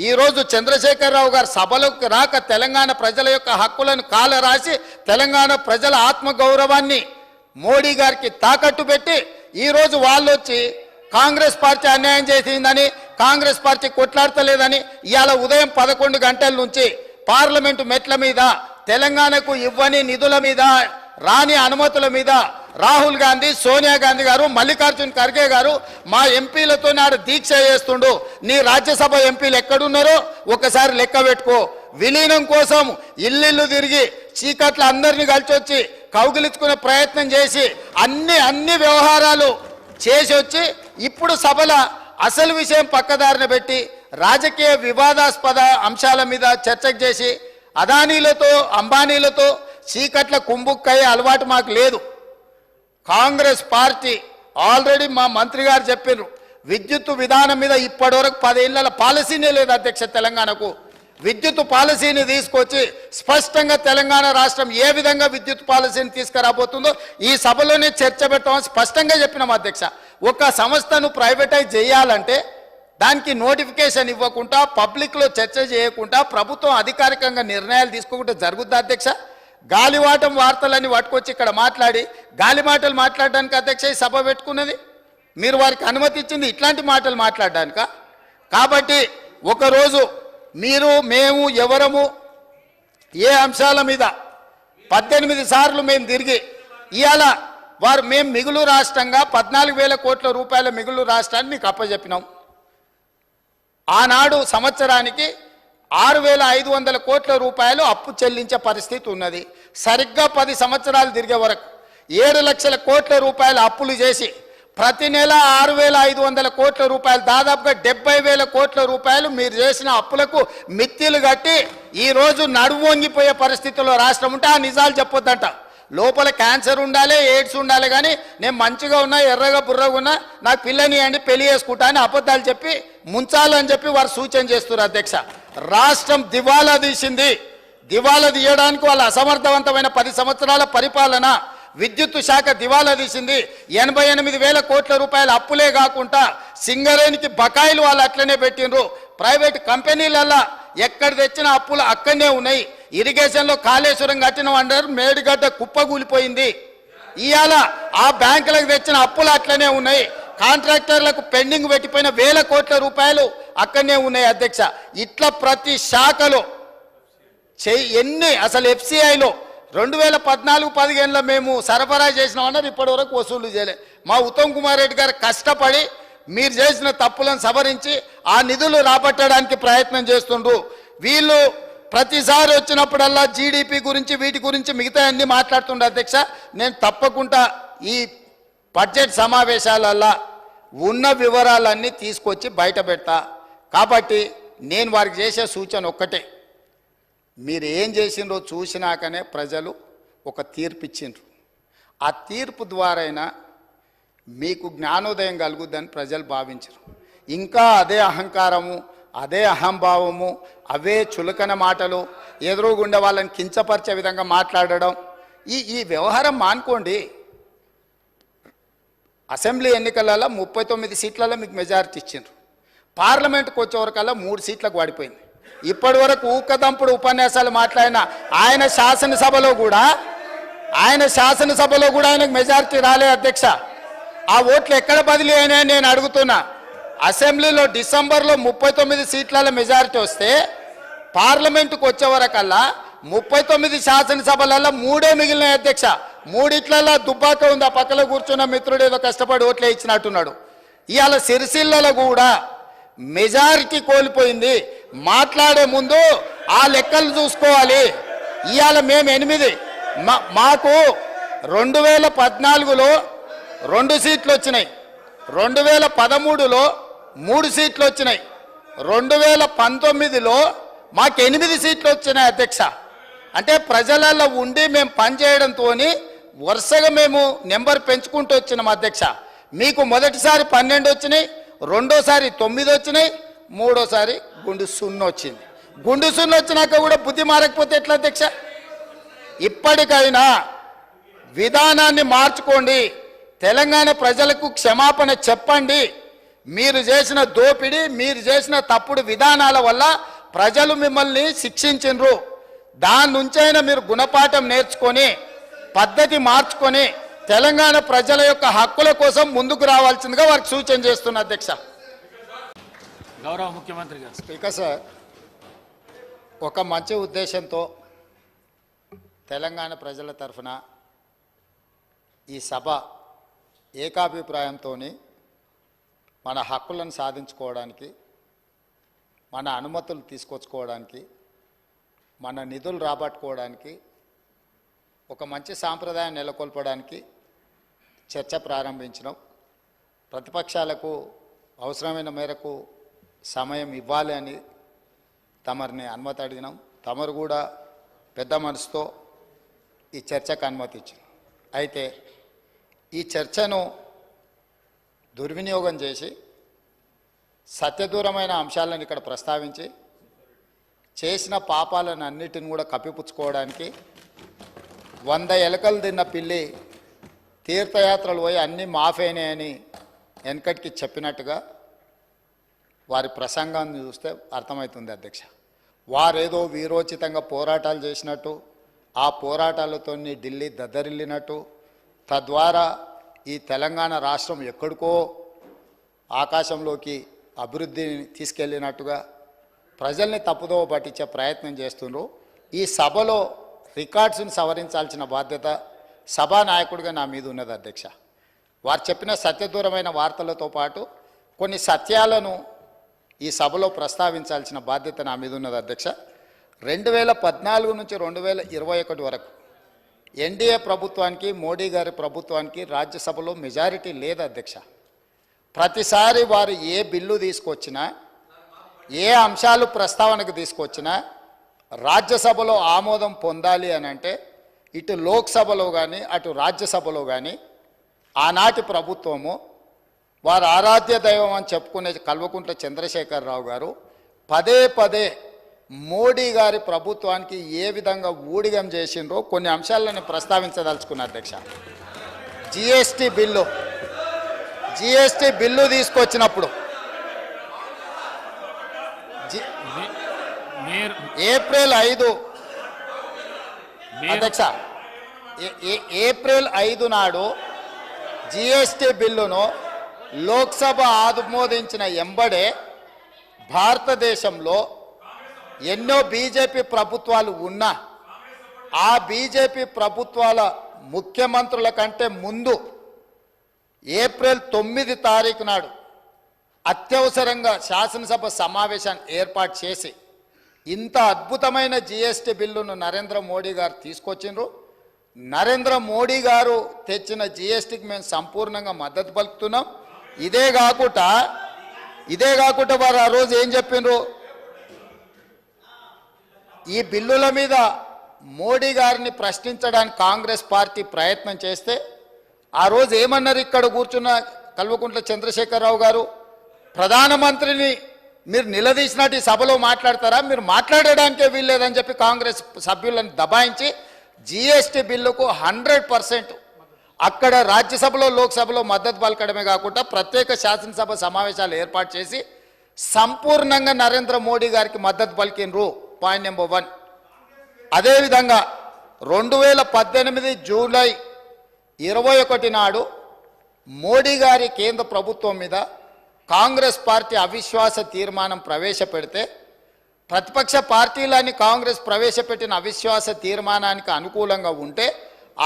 ఈరోజు చంద్రశేఖరరావు గారు సభలోకి రాక తెలంగాణ ప్రజల యొక్క హక్కులను కాలరాసి తెలంగాణ ప్రజల ఆత్మగౌరవాన్ని మోడీ గారికి తాకట్టు పెట్టి ఈరోజు వాళ్ళు వచ్చి కాంగ్రెస్ పార్టీ అన్యాయం చేసిందని, కాంగ్రెస్ పార్టీ కొట్లాడతలేదని ఇవాళ ఉదయం 11 గంటల నుంచి పార్లమెంటు మెట్ల మీద తెలంగాణకు ఇవ్వని నిధుల మీద రాని అనుమతుల మీద రాహుల్ గాంధీ, సోనియా గాంధీ గారు, మల్లికార్జున్ ఖర్గే గారు మా ఎంపీలతో నాడు దీక్ష చేస్తుండు. నీ రాజ్యసభ ఎంపీలు ఎక్కడున్నారో ఒకసారి లెక్క పెట్టుకో. విలీనం కోసం ఇల్లు తిరిగి చీకట్ల అందరినీ కలిసి వచ్చి కౌగిలించుకునే ప్రయత్నం చేసి అన్ని వ్యవహారాలు చేసి వచ్చి ఇప్పుడు సభల అసలు విషయం పక్కదారిన పెట్టి రాజకీయ వివాదాస్పద అంశాల మీద చర్చకు చేసి అదానీలతో అంబానీలతో చీకట్ల కుంభుక్కయ్యే అలవాటు మాకు లేదు. కాంగ్రెస్ పార్టీ ఆల్రెడీ మా మంత్రి గారు చెప్పారు, విద్యుత్ విధానం మీద ఇప్పటివరకు 10 ఏళ్ల పాలసీనే లేదు అధ్యక్ష. తెలంగాణకు విద్యుత్ పాలసీని తీసుకొచ్చి స్పష్టంగా తెలంగాణ రాష్ట్రం ఏ విధంగా విద్యుత్ పాలసీని తీసుకురాబోతుందో ఈ సభలోనే చర్చ పెట్టామని స్పష్టంగా చెప్పినాం అధ్యక్ష. ఒక సంస్థను ప్రైవేటైజ్ చేయాలంటే దానికి నోటిఫికేషన్ ఇవ్వకుండా పబ్లిక్లో చర్చ చేయకుండా ప్రభుత్వం అధికారికంగా నిర్ణయాలు తీసుకోకుండా జరుగుద్ది అధ్యక్ష. గాలివాటం వార్తలని పట్టుకొచ్చి ఇక్కడ మాట్లాడి గాలి మాటలు మాట్లాడడానికి అధ్యక్ష ఈ సభ పెట్టుకున్నది. మీరు వారికి అనుమతి ఇచ్చింది ఇట్లాంటి మాటలు మాట్లాడడానిక? కాబట్టి ఒకరోజు మీరు మేము ఎవరము ఏ అంశాల మీద 18 సార్లు మేము తిరిగి ఇవాళ మేము మిగులు రాష్ట్రంగా 14,000 కోట్ల రూపాయల మిగులు రాష్ట్రాన్ని మీకు అప్పచెప్పినాం. ఆనాడు సంవత్సరానికి 6,500 కోట్ల రూపాయలు అప్పు చెల్లించే పరిస్థితి ఉన్నది. సరిగ్గా 10 సంవత్సరాలు తిరిగే వరకు 7 లక్షల కోట్ల రూపాయల అప్పులు చేసి ప్రతి నెల 6,500 కోట్ల రూపాయలు, దాదాపుగా 70,000 కోట్ల రూపాయలు మీరు చేసిన అప్పులకు మిత్తిలు కట్టి ఈరోజు నడుము వంగిపోయే పరిస్థితుల్లో రాష్ట్రం ఉంటే ఆ నిజాలు చెప్పొద్దంట. లోపల క్యాన్సర్ ఉండాలి, ఎయిడ్స్ ఉండాలి, కానీ నేను మంచిగా ఉన్నా, ఎర్రగా బుర్రగా ఉన్నా, నాకు పిల్లని అండి పెళ్లి చేసుకుంటా అని అబద్ధాలు చెప్పి ముంచాలని చెప్పి వారు సూచన చేస్తున్నారు. అధ్యక్ష, రాష్ట్రం దివాలా తీసింది. దివాలా తీయడానికి వాళ్ళ అసమర్థవంతమైన 10 సంవత్సరాల పరిపాలన, విద్యుత్ శాఖ దివాలా తీసింది. 88,000 కోట్ల రూపాయల అప్పులే కాకుండా సింగరేణికి బకాయిలు వాళ్ళు అట్లనే పెట్టిండ్రు. ప్రైవేట్ కంపెనీలల్లా ఎక్కడ తెచ్చిన అప్పులు అక్కడనే ఉన్నాయి. ఇరిగేషన్లో కాళేశ్వరం కట్టిన అంటారు, మేడిగడ్డ కుప్పగూలిపోయింది. ఇవాళ ఆ బ్యాంకులకు తెచ్చిన అప్పులు అట్లనే ఉన్నాయి. కాంట్రాక్టర్లకు పెండింగ్ పెట్టిపోయిన 1,000 కోట్ల రూపాయలు అక్కడనే ఉన్నాయి. అధ్యక్ష, ఇట్లా ప్రతి శాఖలో ఎన్ని అసలు FCIలో 2014-15లో మేము సరఫరా చేసినామన్నారు, ఇప్పటి వరకు వసూలు చేయలే. మా ఉత్తమ్ కుమార్ రెడ్డి గారు కష్టపడి మీరు చేసిన తప్పులను సవరించి ఆ నిధులు రాబట్టడానికి ప్రయత్నం చేస్తుండ్రు. వీళ్ళు ప్రతిసారి వచ్చినప్పుడల్లా GDP గురించి వీటి గురించి మిగతా అన్ని మాట్లాడుతుండే. అధ్యక్ష, నేను తప్పకుండా ఈ బడ్జెట్ సమావేశాలల్లో ఉన్న వివరాలన్నీ తీసుకొచ్చి బయట పెడతా. కాబట్టి నేను వారికి చేసే సూచన ఒక్కటే, మీరు ఏం చేసిండ్రో చూసినాకనే ప్రజలు ఒక తీర్పు ఇచ్చిండ్రు. ఆ తీర్పు ద్వారైనా మీకు జ్ఞానోదయం కలుగుద్దని ప్రజలు భావించరు. ఇంకా అదే అహంకారము, అదే అహంభావము, అవే చులకన మాటలు, ఎదురుగుండా వాళ్ళని కించపరిచే విధంగా మాట్లాడడం, ఈ వ్యవహారం మానుకోండి. అసెంబ్లీ ఎన్నికలలో 39 సీట్లలో మీకు మెజారిటీ ఇచ్చిండ్రు. పార్లమెంట్కి వచ్చేవరకల్లా 3 సీట్లకు పడిపోయింది. ఇప్పటి వరకు ఊకదంపుడు ఉపన్యాసాలు మాట్లాడిన ఆయన శాసనసభలో కూడా ఆయనకు మెజారిటీ రాలే. అధ్యక్ష, ఆ ఓట్లు ఎక్కడ బదిలీ అయినాయని నేను అడుగుతున్నా. అసెంబ్లీలో డిసెంబర్లో 39 సీట్ల మెజారిటీ వస్తే పార్లమెంటుకు వచ్చేవరకల్లా 39 శాసనసభలలో 3 మిగిలినాయి. అధ్యక్ష, 3 దుబ్బాక ఉంది. ఆ పక్కలో కూర్చున్న మిత్రుడు ఏదో కష్టపడి ఓట్లే ఇచ్చినట్టున్నాడు. ఇవాళ సిరిసిల్లలో కూడా మెజారిటీ కోల్పోయింది. మాట్లాడే ముందు ఆ లెక్కలు చూసుకోవాలి. ఇవాళ మేము 8, మాకు 2014లో 2 సీట్లు వచ్చినాయి, 2013లో 3 సీట్లు వచ్చినాయి, 2019లో మాకు 8 సీట్లు వచ్చినాయి. అధ్యక్ష, అంటే ప్రజలలో ఉండి మేము పనిచేయడంతో వరుసగా మేము నెంబర్ పెంచుకుంటూ వచ్చినాం. అధ్యక్ష, మీకు మొదటిసారి 12 వచ్చినాయి, రెండోసారి 9 వచ్చినాయి, మూడోసారి గుండు 0 వచ్చింది. గుండు 0 వచ్చినాక కూడా బుద్ధి మారకపోతే ఎట్లా? అధ్యక్ష, ఇప్పటికైనా విధానాన్ని మార్చుకోండి. తెలంగాణ ప్రజలకు క్షమాపణ చెప్పండి. మీరు చేసిన దోపిడీ, మీరు చేసిన తప్పుడు విధానాల వల్ల ప్రజలు మిమ్మల్ని శిక్షించిండ్రు. దాని నుంచైనా మీరు గుణపాఠం నేర్చుకొని పద్ధతి మార్చుకొని తెలంగాణ ప్రజల యొక్క హక్కుల కోసం ముందుకు రావాల్సిందిగా వారికి సూచన చేస్తున్నా. అధ్యక్ష, గౌరవ ముఖ్యమంత్రి గారు. స్పీకర్ సార్, ఒక మంచి ఉద్దేశంతో తెలంగాణ ప్రజల తరఫున ఈ సభ ఏకాభిప్రాయంతో మన హక్కులను సాధించుకోవడానికి, మన అనుమతులు తీసుకొచ్చుకోవడానికి, మన నిధులు రాబట్టుకోవడానికి, ఒక మంచి సాంప్రదాయం నెలకొల్పడానికి చర్చ ప్రారంభించినాం. ప్రతిపక్షాలకు అవసరమైన మేరకు సమయం ఇవ్వాలి అని తమరిని అనుమతి అడిగినాం. తమరు కూడా పెద్ద మనసుతో ఈ చర్చకు అనుమతి ఇచ్చారు. అయితే ఈ చర్చను దుర్వినియోగం చేసి సత్యదూరమైన అంశాలను ఇక్కడ ప్రస్తావించి చేసిన పాపాలను అన్నిటిని కూడా కప్పిపుచ్చుకోవడానికి 100 ఎలకలు తిన్న పిల్లి తీర్థయాత్రలు పోయి అన్నీ మాఫైనాయని వెనకటికి చెప్పినట్టుగా వారి ప్రసంగాన్ని చూస్తే అర్థమవుతుంది. అధ్యక్ష, వారేదో వీరోచితంగా పోరాటాలు చేసినట్టు, ఆ పోరాటాలతో ఢిల్లీ దద్దరిల్లినట్టు, తద్వారా ఈ తెలంగాణ రాష్ట్రం ఎక్కడికో ఆకాశంలోకి అభివృద్ధిని తీసుకెళ్ళినట్టుగా ప్రజల్ని తప్పుదోవ పట్టించే ప్రయత్నం చేస్తున్నారు. ఈ సభలో రికార్డ్స్ని సవరించాల్సిన బాధ్యత సభానాయకుడిగా నా మీద ఉన్నది అధ్యక్ష. వారు చెప్పిన సత్యదూరమైన వార్తలతో పాటు కొన్ని సత్యాలను ఈ సభలో ప్రస్తావించాల్సిన బాధ్యత నా మీద ఉన్నది అధ్యక్ష. 2014 నుంచి 2021 వరకు ఎన్డీఏ ప్రభుత్వానికి, మోడీ గారి ప్రభుత్వానికి రాజ్యసభలో మెజారిటీ లేదు అధ్యక్ష. ప్రతిసారి వారు ఏ బిల్లు తీసుకొచ్చినా, ఏ అంశాలు ప్రస్తావనకు తీసుకొచ్చినా రాజ్యసభలో ఆమోదం పొందాలి అని అంటే ఇటు లోక్సభలో కానీ అటు రాజ్యసభలో కానీ ఆనాటి ప్రభుత్వము, వారు ఆరాధ్య దైవం అని చెప్పుకునే కల్వకుంట్ల చంద్రశేఖరరావు గారు పదే పదే మోడీ గారి ప్రభుత్వానికి ఏ విధంగా ఊడిగం చేసిండ్రో కొన్ని అంశాలను ప్రస్తావించదలుచుకున్న అధ్యక్ష. జిఎస్టీ బిల్లు తీసుకొచ్చినప్పుడు ఏప్రిల్ 5 అధ్యక్ష, ఏప్రిల్ 5 నాడు జిఎస్టీ బిల్లును లోక్సభ ఆమోదించిన ఎంబడే భారతదేశంలో ఎన్నో బీజేపీ ప్రభుత్వాలు ఉన్నా ఆ బీజేపీ ప్రభుత్వాల ముఖ్యమంత్రుల కంటే ముందు ఏప్రిల్ 9 తారీఖు నాడు అత్యవసరంగా శాసనసభ సమావేశాన్ని ఏర్పాటు చేసి ఇంత అద్భుతమైన జిఎస్టీ బిల్లును నరేంద్ర మోడీ గారు తీసుకొచ్చిండ్రు. నరేంద్ర మోడీ గారు తెచ్చిన జిఎస్టీకి మేము సంపూర్ణంగా మద్దతు పలుకుతున్నాం. ఇదే కాకుండా వారు ఆ రోజు ఏం చెప్పిండ్రు, ఈ బిల్లుల మీద మోడీ గారిని ప్రశ్నించడానికి కాంగ్రెస్ పార్టీ ప్రయత్నం చేస్తే ఆ రోజు ఏమన్నారు ఇక్కడ కూర్చున్న కల్వకుంట్ల చంద్రశేఖరరావు గారు, ప్రధానమంత్రిని మీరు నిలదీసినట్టు ఈ సభలో మాట్లాడతారా, మీరు మాట్లాడడానికే వీల్లేదని చెప్పి కాంగ్రెస్ సభ్యులను దబాయించి జిఎస్టీ బిల్లుకు 100% అక్కడ రాజ్యసభలో లోక్సభలో మద్దతు పలకడమే కాకుండా ప్రత్యేక శాసనసభ సమావేశాలు ఏర్పాటు చేసి సంపూర్ణంగా నరేంద్ర మోడీ గారికి మద్దతు పలికినరు. Point number 1. అదేవిధంగా 2018 జూలై 21 నాడు మోడీ గారి కేంద్ర ప్రభుత్వం మీద కాంగ్రెస్ పార్టీ అవిశ్వాస తీర్మానం ప్రవేశపెడితే ప్రతిపక్ష పార్టీలని కాంగ్రెస్ ప్రవేశపెట్టిన అవిశ్వాస తీర్మానానికి అనుకూలంగా ఉంటే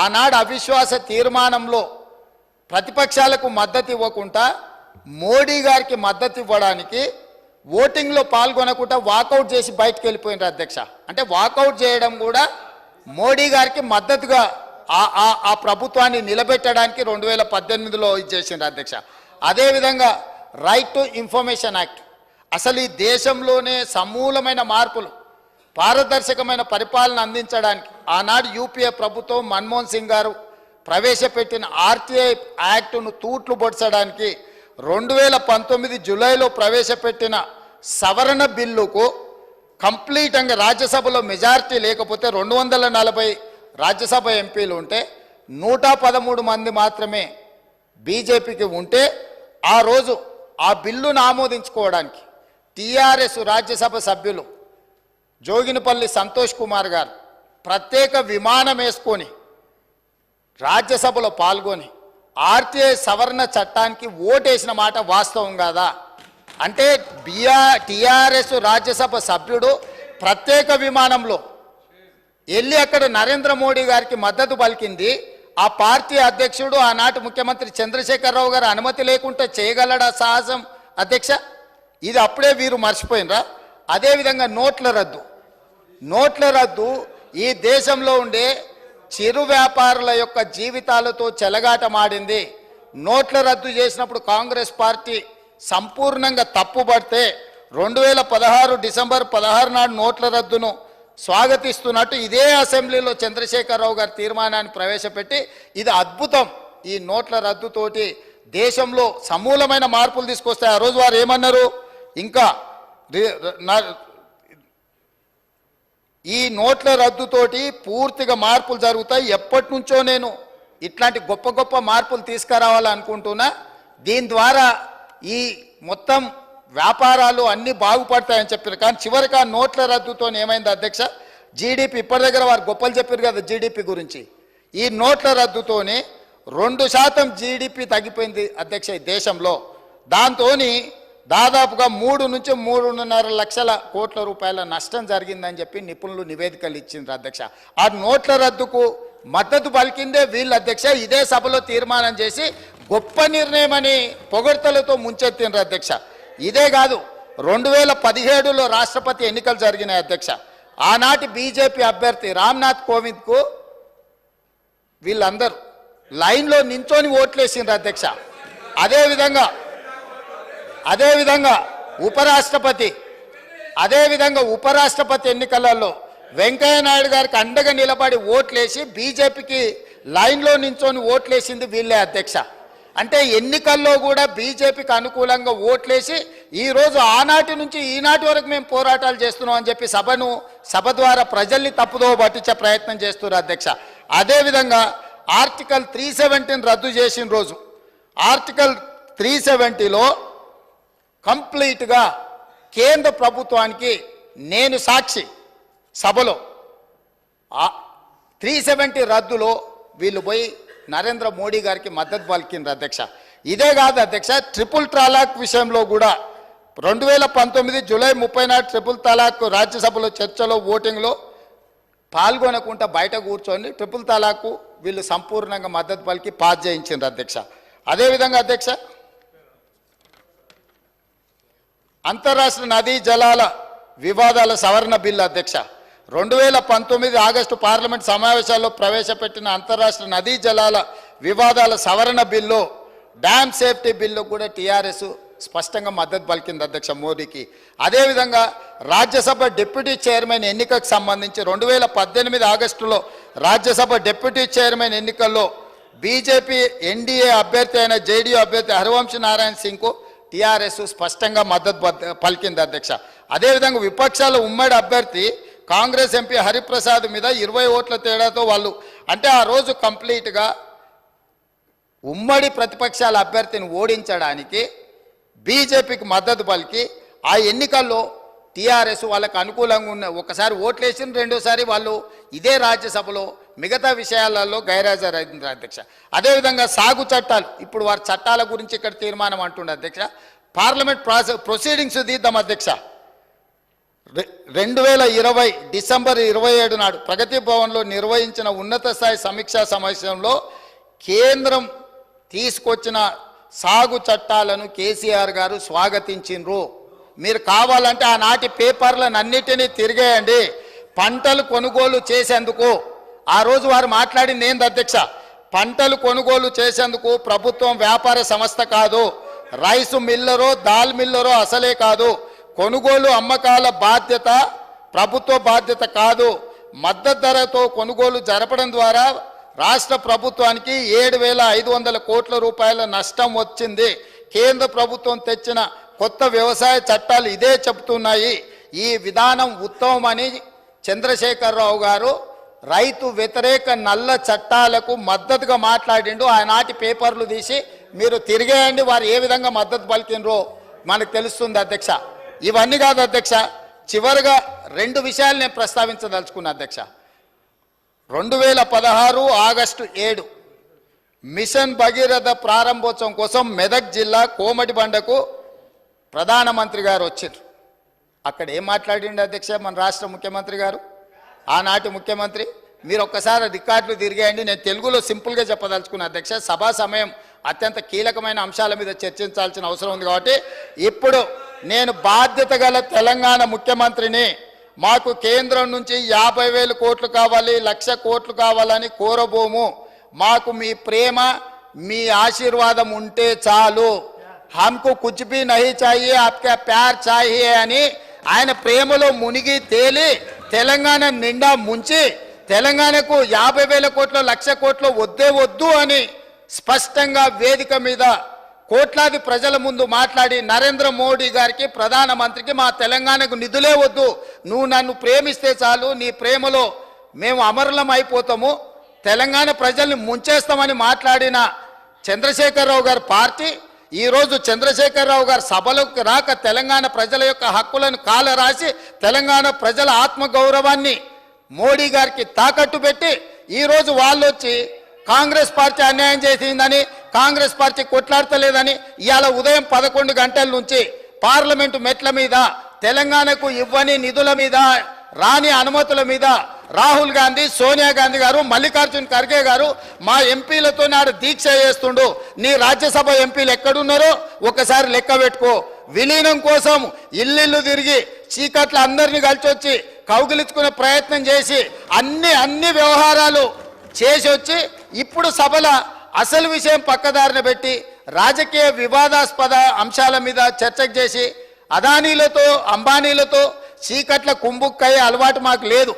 ఆనాడు అవిశ్వాస తీర్మానంలో ప్రతిపక్షాలకు మద్దతు ఇవ్వకుండా మోడీ గారికి మద్దతు ఇవ్వడానికి ఓటింగ్లో పాల్గొనకుండా వాకౌట్ చేసి బయటకు వెళ్ళిపోయినారు అధ్యక్ష. అంటే వాకౌట్ చేయడం కూడా మోడీ గారికి మద్దతుగా ఆ ప్రభుత్వాన్ని నిలబెట్టడానికి 2018లో ఇచ్చేసిండ్రు అధ్యక్ష. అదేవిధంగా రైట్ టు ఇన్ఫర్మేషన్ యాక్ట్, అసలు ఈ దేశంలోనే సమూలమైన మార్పులు, పారదర్శకమైన పరిపాలన అందించడానికి ఆనాడు యూపీఏ ప్రభుత్వం మన్మోహన్ సింగ్ గారు ప్రవేశపెట్టిన ఆర్టీఐ యాక్టును తూట్లు పొడచడానికి 2019 జూలైలో ప్రవేశపెట్టిన సవరణ బిల్లుకు కంప్లీట్గా రాజ్యసభలో మెజారిటీ లేకపోతే 240 రాజ్యసభ ఎంపీలు ఉంటే 113 మంది మాత్రమే బీజేపీకి ఉంటే ఆ రోజు ఆ బిల్లును ఆమోదించుకోవడానికి టీఆర్ఎస్ రాజ్యసభ సభ్యులు జోగినిపల్లి సంతోష్ కుమార్ గారు ప్రత్యేక విమానం వేసుకొని రాజ్యసభలో పాల్గొని ఆర్టీఐ సవరణ చట్టానికి ఓటేసిన మాట వాస్తవం కాదా? అంటే టీఆర్ఎస్ రాజ్యసభ సభ్యుడు ప్రత్యేక విమానంలో వెళ్ళి అక్కడ నరేంద్ర మోడీ గారికి మద్దతు పలికింది ఆ పార్టీ అధ్యక్షుడు ఆనాటి ముఖ్యమంత్రి చంద్రశేఖరరావు గారు అనుమతి లేకుండా చేయగలడా సాహసం అధ్యక్ష? ఇది అప్పుడే వీరు మర్చిపోయినరా? అదేవిధంగా నోట్ల రద్దు ఈ దేశంలో ఉండే చిరు వ్యాపారుల యొక్క జీవితాలతో చెలగాటమాడింది. నోట్ల రద్దు చేసినప్పుడు కాంగ్రెస్ పార్టీ సంపూర్ణంగా తప్పుపడితే 2016 డిసెంబర్ 16 నాడు నోట్ల రద్దును స్వాగతిస్తున్నట్టు ఇదే అసెంబ్లీలో చంద్రశేఖరరావు గారి తీర్మానాన్ని ప్రవేశపెట్టి ఇది అద్భుతం, ఈ నోట్ల రద్దుతోటి దేశంలో సమూలమైన మార్పులు తీసుకొస్తాయి. ఆ రోజు వారు ఏమన్నారు, ఇంకా ఈ నోట్ల రద్దుతోటి పూర్తిగా మార్పులు జరుగుతాయి, ఎప్పటి నుంచో నేను ఇట్లాంటి గొప్ప గొప్ప మార్పులు తీసుకురావాలనుకుంటున్నా, దీని ద్వారా ఈ మొత్తం వ్యాపారాలు అన్నీ బాగుపడతాయని చెప్పారు. కానీ చివరికి ఆ నోట్ల రద్దుతో ఏమైంది అధ్యక్ష, జీడిపి ఇప్పటి దగ్గర వారు గొప్పలు చెప్పారు కదా జీడిపి గురించి, ఈ నోట్ల రద్దుతోని 2% జీడిపి తగ్గిపోయింది అధ్యక్ష ఈ దేశంలో. దాంతో దాదాపుగా 3 నుంచి 3.5 లక్షల కోట్ల రూపాయల నష్టం జరిగిందని చెప్పి నిపుణులు నివేదికలు ఇచ్చిండ్రు అధ్యక్ష. ఆ నోట్ల రద్దుకు మద్దతు పలికిందే వీళ్ళ అధ్యక్ష. ఇదే సభలో తీర్మానం చేసి గొప్ప నిర్ణయం అని పొగడ్తలతో ముంచెత్తిండ్రు అధ్యక్ష. ఇదే కాదు, 2017లో రాష్ట్రపతి ఎన్నికలు జరిగినాయి అధ్యక్ష. ఆనాటి బీజేపీ అభ్యర్థి రామ్నాథ్ కోవింద్కు వీళ్ళందరూ లైన్లో నించొని ఓట్లేసిండ్రు అధ్యక్ష. అదేవిధంగా ఉపరాష్ట్రపతి ఎన్నికలలో వెంకయ్య నాయుడు గారికి అండగా నిలబడి ఓట్లేసి బీజేపీకి లైన్లో నించొని ఓట్లేసింది వీళ్ళే అధ్యక్ష. అంటే ఎన్నికల్లో కూడా బీజేపీకి అనుకూలంగా ఓట్లేసి ఈరోజు ఆనాటి నుంచి ఈనాటి వరకు మేము పోరాటాలు చేస్తున్నాం అని చెప్పి సభ ద్వారా ప్రజల్ని తప్పుదో పట్టించే ప్రయత్నం చేస్తున్నారు అధ్యక్ష. అదేవిధంగా ఆర్టికల్ 370 రద్దు చేసిన రోజు ఆర్టికల్ 370లో కంప్లీట్గా కేంద్ర ప్రభుత్వానికి నేను సాక్షి సభలో 370 రద్దులో వీళ్ళు పోయి నరేంద్ర మోడీ గారికి మద్దతు పలికిండ్రు అధ్యక్ష. ఇదే కాదు అధ్యక్ష, ట్రిపుల్ తలాక్ విషయంలో కూడా 2019 జూలై 30 నాడు ట్రిపుల్ తలాక్ రాజ్యసభలో చర్చలో ఓటింగ్లో పాల్గొనకుండా బయట కూర్చొని ట్రిపుల్ తలాక్ వీళ్ళు సంపూర్ణంగా మద్దతు పలికి పాస్ చేయించిండ్రు అధ్యక్ష. అదేవిధంగా అధ్యక్ష, అంతర్రాష్ట్ర నదీ జలాల వివాదాల సవరణ బిల్లు అధ్యక్ష 2019 ఆగస్టు పార్లమెంట్ సమావేశాల్లో ప్రవేశపెట్టిన అంతర్రాష్ట్ర నదీ జలాల వివాదాల సవరణ బిల్లు డ్యామ్ సేఫ్టీ బిల్లు కూడా టీఆర్ఎస్ స్పష్టంగా మద్దతు పలికింది అధ్యక్ష మోడీకి. అదేవిధంగా రాజ్యసభ డిప్యూటీ చైర్మన్ ఎన్నికకు సంబంధించి 2018 ఆగస్టులో రాజ్యసభ డిప్యూటీ చైర్మన్ ఎన్నికల్లో బీజేపీ ఎన్డీఏ అభ్యర్థి అయిన జేడీయూ అభ్యర్థి హరివంశ్ నారాయణ సింగ్కు టీఆర్ఎస్ స్పష్టంగా మద్దతు పలికింది అధ్యక్ష. అదేవిధంగా విపక్షాల ఉమ్మడి అభ్యర్థి కాంగ్రెస్ ఎంపీ హరిప్రసాద్ మీద 20 ఓట్ల తేడాతో వాళ్ళు అంటే ఆ రోజు కంప్లీట్గా ఉమ్మడి ప్రతిపక్షాల అభ్యర్థిని ఓడించడానికి బీజేపీకి మద్దతు పలికి ఆ ఎన్నికల్లో టీఆర్ఎస్ వాళ్ళకు అనుకూలంగా ఉన్న ఒకసారి ఓట్లేసిన రెండోసారి వాళ్ళు ఇదే రాజ్యసభలో మిగతా విషయాలలో గైర్హాజరైంది అధ్యక్ష. అదేవిధంగా సాగు చట్టాలు ఇప్పుడు వారి చట్టాల గురించి ఇక్కడ తీర్మానం అంటుండే అధ్యక్ష. పార్లమెంట్ ప్రొసీడింగ్స్ తీద్దాం అధ్యక్ష. 2020 డిసెంబర్ 27 నాడు ప్రగతి భవన్లో నిర్వహించిన ఉన్నత స్థాయి సమీక్షా సమావేశంలో కేంద్రం తీసుకొచ్చిన సాగు చట్టాలను కేసీఆర్ గారు స్వాగతించిండ్రు. మీరు కావాలంటే ఆనాటి పేపర్లను అన్నిటినీ తిరిగేయండి. పంటలు కొనుగోలు చేసేందుకు ఆ రోజు వారు మాట్లాడింది ఏంది అధ్యక్ష, పంటలు కొనుగోలు చేసేందుకు ప్రభుత్వం వ్యాపార సంస్థ కాదు, రైసు మిల్లరో దాల్ మిల్లరో అసలే కాదు, కొనుగోలు అమ్మకాల బాధ్యత ప్రభుత్వ బాధ్యత కాదు, మద్దతు ధరతో కొనుగోలు జరపడం ద్వారా రాష్ట్ర ప్రభుత్వానికి 7,500 కోట్ల రూపాయల నష్టం వచ్చింది. కేంద్ర ప్రభుత్వం తెచ్చిన కొత్త వ్యవసాయ చట్టాలు ఇదే చెబుతున్నాయి. ఈ విధానం ఉత్తమమని చంద్రశేఖరరావు గారు రైతు వ్యతిరేక నల్ల చట్టాలకు మద్దతుగా మాట్లాడిండు. ఆనాటి పేపర్లు తీసి మీరు తిరిగేయండి, వారు ఏ విధంగా మద్దతు పలికినరో మనకు తెలుస్తుంది అధ్యక్ష. ఇవన్నీ కాదు అధ్యక్ష, చివరిగా 2 విషయాలు నేను ప్రస్తావించదలుచుకున్నా అధ్యక్ష. 2016 ఆగస్టు 7 మిషన్ భగీరథ ప్రారంభోత్సవం కోసం మెదక్ జిల్లా కోమటిబండకు ప్రధానమంత్రి గారు వచ్చారు. అక్కడ ఏం మాట్లాడిండు అధ్యక్ష మన రాష్ట్ర ముఖ్యమంత్రి గారు, ఆనాటి ముఖ్యమంత్రి? మీరు ఒక్కసారి రికార్డులు తిరిగేయండి. నేను తెలుగులో సింపుల్గా చెప్పదలుచుకున్నా అధ్యక్ష. సభా సమయం అత్యంత కీలకమైన అంశాల మీద చర్చించాల్సిన అవసరం ఉంది కాబట్టి ఇప్పుడు నేను బాధ్యత గల తెలంగాణ ముఖ్యమంత్రిని, మాకు కేంద్రం నుంచి 50,000 కోట్లు కావాలి, 1,00,000 కోట్లు కావాలని కోరబోము. మాకు మీ ప్రేమ మీ ఆశీర్వాదం ఉంటే చాలు. హమ్కు కుచ్ భీ నహీ చాహియే, ఆప్కా ప్యార్ చాహియే అని ఆయన ప్రేమలో మునిగి తేలి తెలంగాణ నిండా ముంచి తెలంగాణకు 50,000 కోట్లు 1,00,000 కోట్లు వద్దే వద్దు అని స్పష్టంగా వేదిక మీద కోట్లాది ప్రజల ముందు మాట్లాడి నరేంద్ర మోడీ గారికి ప్రధానమంత్రికి మా తెలంగాణకు నిధులే వద్దు, నువ్వు నన్ను ప్రేమిస్తే చాలు, నీ ప్రేమలో మేము అమరులం అయిపోతాము, తెలంగాణ ప్రజల్ని ముంచేస్తామని మాట్లాడిన చంద్రశేఖరరావు గారి పార్టీ ఈరోజు చంద్రశేఖరరావు గారు సభలోకి రాక తెలంగాణ ప్రజల యొక్క హక్కులను కాలరాసి తెలంగాణ ప్రజల ఆత్మగౌరవాన్ని మోడీ గారికి తాకట్టు పెట్టి ఈరోజు వాళ్ళు వచ్చి కాంగ్రెస్ పార్టీ అన్యాయం చేసిందని, కాంగ్రెస్ పార్టీ కొట్లాడతలేదని ఇవాళ ఉదయం 11 గంటల నుంచి పార్లమెంటు మెట్ల మీద తెలంగాణకు ఇవ్వని నిధుల మీద, రాని అనుమతుల మీద రాహుల్ గాంధీ, సోనియా గాంధీ గారు, మల్లికార్జున్ ఖర్గే గారు మా ఎంపీలతో నాడు దీక్ష చేస్తుండు. నీ రాజ్యసభ ఎంపీలు ఎక్కడున్నారో ఒకసారి లెక్క పెట్టుకో. విలీనం కోసం ఇల్లు తిరిగి చీకట్ల అందరినీ కలిసి వచ్చి కౌగిలించుకునే ప్రయత్నం చేసి అన్ని వ్యవహారాలు చేసి వచ్చి ఇప్పుడు సభల అసలు విషయం పక్కదారిన పెట్టి రాజకీయ వివాదాస్పద అంశాల మీద చర్చకు చేసి అదానీలతో అంబానీలతో చీకట్ల కుంభుక్కయ్యే అలవాటు మాకు లేదు.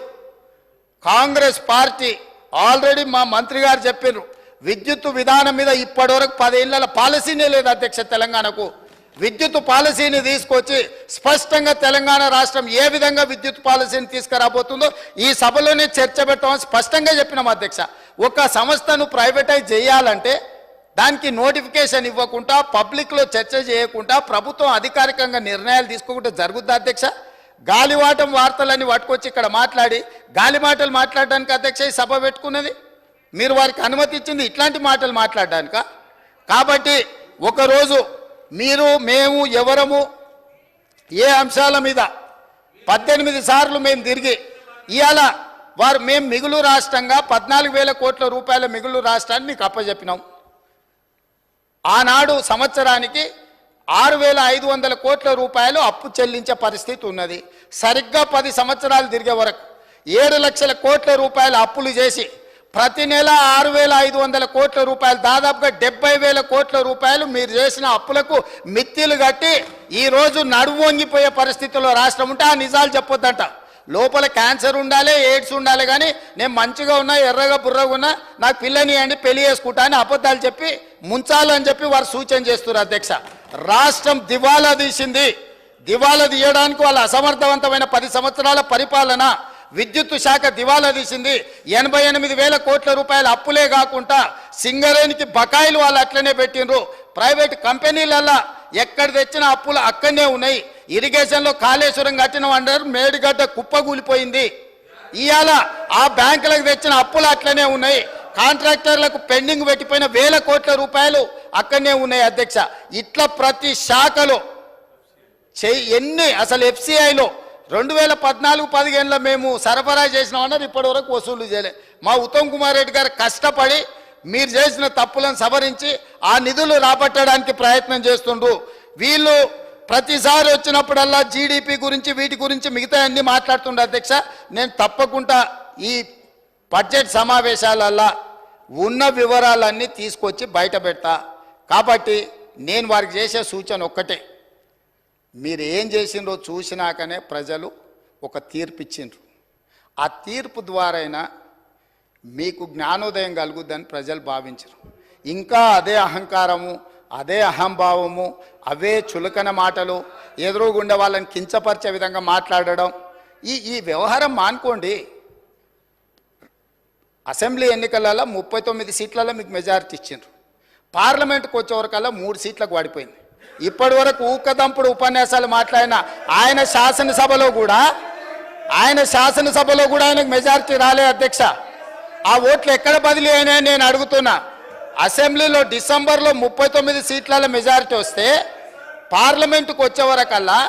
కాంగ్రెస్ పార్టీ ఆల్రెడీ మా మంత్రి గారు చెప్పారు, విద్యుత్ విధానం మీద ఇప్పటివరకు 10 ఏళ్ల పాలసీనే లేదు అధ్యక్ష. తెలంగాణకు విద్యుత్ పాలసీని తీసుకొచ్చి స్పష్టంగా తెలంగాణ రాష్ట్రం ఏ విధంగా విద్యుత్ పాలసీని తీసుకురాబోతుందో ఈ సభలోనే చర్చ పెట్టమని స్పష్టంగా చెప్పినాం అధ్యక్ష. ఒక సంస్థను ప్రైవేటైజ్ చేయాలంటే దానికి నోటిఫికేషన్ ఇవ్వకుండా, పబ్లిక్లో చర్చ చేయకుండా, ప్రభుత్వం అధికారికంగా నిర్ణయాలు తీసుకోకుండా జరుగుద్ది అధ్యక్ష. గాలివాటం వార్తలన్నీ పట్టుకొచ్చి ఇక్కడ మాట్లాడి గాలి మాటలు మాట్లాడడానికి అధ్యక్ష ఈ సభ పెట్టుకున్నది. మీరు వారికి అనుమతి ఇచ్చింది ఇట్లాంటి మాటలు మాట్లాడడానిక? కాబట్టి ఒకరోజు మీరు మేము ఎవరము ఏ అంశాల మీద 18 సార్లు మేము తిరిగి ఇవాళ మేము మిగులు రాష్ట్రంగా 14,000 కోట్ల రూపాయల మిగులు రాష్ట్రాన్ని మీకు అప్పచెప్పినాం. ఆనాడు సంవత్సరానికి 6,500 కోట్ల రూపాయలు అప్పు చెల్లించే పరిస్థితి ఉన్నది. సరిగ్గా 10 సంవత్సరాలు తిరిగే వరకు 7 లక్షల కోట్ల రూపాయల అప్పులు చేసి ప్రతి నెల 6,500 కోట్ల రూపాయలు, దాదాపుగా 70,000 కోట్ల రూపాయలు మీరు చేసిన అప్పులకు మిత్తిలు కట్టి ఈరోజు నడుము వంగిపోయే పరిస్థితుల్లో రాష్ట్రం ఉంటే ఆ నిజాలు చెప్పొద్దంట. లోపల క్యాన్సర్ ఉండాలి, ఎయిడ్స్ ఉండాలి, కానీ నేను మంచిగా ఉన్నా, ఎర్రగా బుర్రగా ఉన్నా, నాకు పిల్లని అండి పెళ్లి చేసుకుంటా అని అబద్ధాలు చెప్పి ముంచాలని చెప్పి వారు సూచన చేస్తున్నారు అధ్యక్ష. రాష్ట్రం దివాలా తీసింది. దివాలా తీయడానికి వాళ్ళ అసమర్థవంతమైన 10 సంవత్సరాల పరిపాలన, విద్యుత్ శాఖ దివాలా తీసింది. 88,000 కోట్ల రూపాయల అప్పులే కాకుండా సింగరేణికి బకాయిలు వాళ్ళు అట్లనే పెట్టిండ్రు. ప్రైవేట్ కంపెనీలల్లా ఎక్కడ తెచ్చిన అప్పులు అక్కడనే ఉన్నాయి. ఇరిగేషన్లో కాళేశ్వరం కట్టిన అంటారు, మేడిగడ్డ కుప్పగూలిపోయింది. ఇవాళ ఆ బ్యాంకులకు తెచ్చిన అప్పులు అట్లనే ఉన్నాయి. కాంట్రాక్టర్లకు పెండింగ్ పెట్టిపోయిన 1,000 కోట్ల రూపాయలు అక్కడనే ఉన్నాయి అధ్యక్ష. ఇట్లా ప్రతి శాఖలో ఎన్ని అసలు FCIలో 2014-15లో మేము సరఫరా చేసినామన్నారు, ఇప్పటి వరకు వసూలు చేయలే. మా ఉత్తమ్ కుమార్ రెడ్డి గారు కష్టపడి మీరు చేసిన తప్పులను సవరించి ఆ నిధులు రాబట్టడానికి ప్రయత్నం చేస్తుండ్రు. వీళ్ళు ప్రతిసారి వచ్చినప్పుడల్లా GDP గురించి వీటి గురించి మిగతా అన్ని మాట్లాడుతుండ్రు అధ్యక్ష. నేను తప్పకుండా ఈ బడ్జెట్ సమావేశాలల్లా ఉన్న వివరాలన్నీ తీసుకొచ్చి బయట పెడతా. కాబట్టి నేను వారికి చేసే సూచన ఒక్కటే, మీరు ఏం చేసిండ్రో చూసినాకనే ప్రజలు ఒక తీర్పు ఇచ్చిండ్రు. ఆ తీర్పు ద్వారైనా మీకు జ్ఞానోదయం కలుగుద్దని ప్రజలు భావించరు. ఇంకా అదే అహంకారము, అదే అహంభావము, అవే చులకన మాటలు, ఎదురుగుండా వాళ్ళని కించపరిచే విధంగా మాట్లాడడం, ఈ వ్యవహారం మానుకోండి. అసెంబ్లీ ఎన్నికలలో 39 సీట్లలో మీకు మెజారిటీ ఇచ్చిండ్రు. పార్లమెంట్కి వచ్చేవరకల్లా 3 సీట్లకు పడిపోయింది. ఇప్పటి వరకు ఊకదంపుడు ఉపన్యాసాలు మాట్లాడిన ఆయన శాసనసభలో కూడా ఆయనకు మెజారిటీ రాలే అధ్యక్ష. ఆ ఓట్లు ఎక్కడ బదిలీ అయినాయని నేను అడుగుతున్నా. అసెంబ్లీలో డిసెంబర్లో 39 సీట్ల మెజారిటీ వస్తే పార్లమెంటుకు వచ్చేవరకల్లా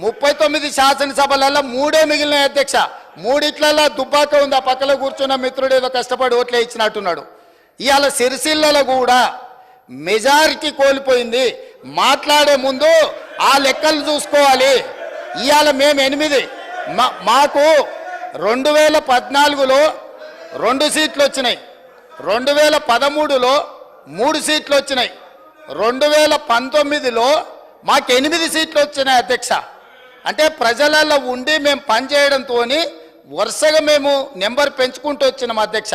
39 శాసనసభలలో 3 మిగిలినాయి అధ్యక్ష. 3 దుబ్బాక ఉంది. ఆ పక్కలో కూర్చున్న మిత్రుడు ఏదో కష్టపడి ఓట్లే ఇచ్చినట్టున్నాడు. ఇవాళ సిరిసిల్లలో కూడా మెజారిటీ కోల్పోయింది. మాట్లాడే ముందు ఆ లెక్కలు చూసుకోవాలి. ఇవాళ మేము 8, మాకు 2014లో 2 సీట్లు వచ్చినాయి, 2013లో 3 సీట్లు వచ్చినాయి, 2019లో మాకు 8 సీట్లు వచ్చినాయి అధ్యక్ష. అంటే ప్రజలలో ఉండి మేము పనిచేయడంతో వరుసగా మేము నెంబర్ పెంచుకుంటూ వచ్చినాం అధ్యక్ష.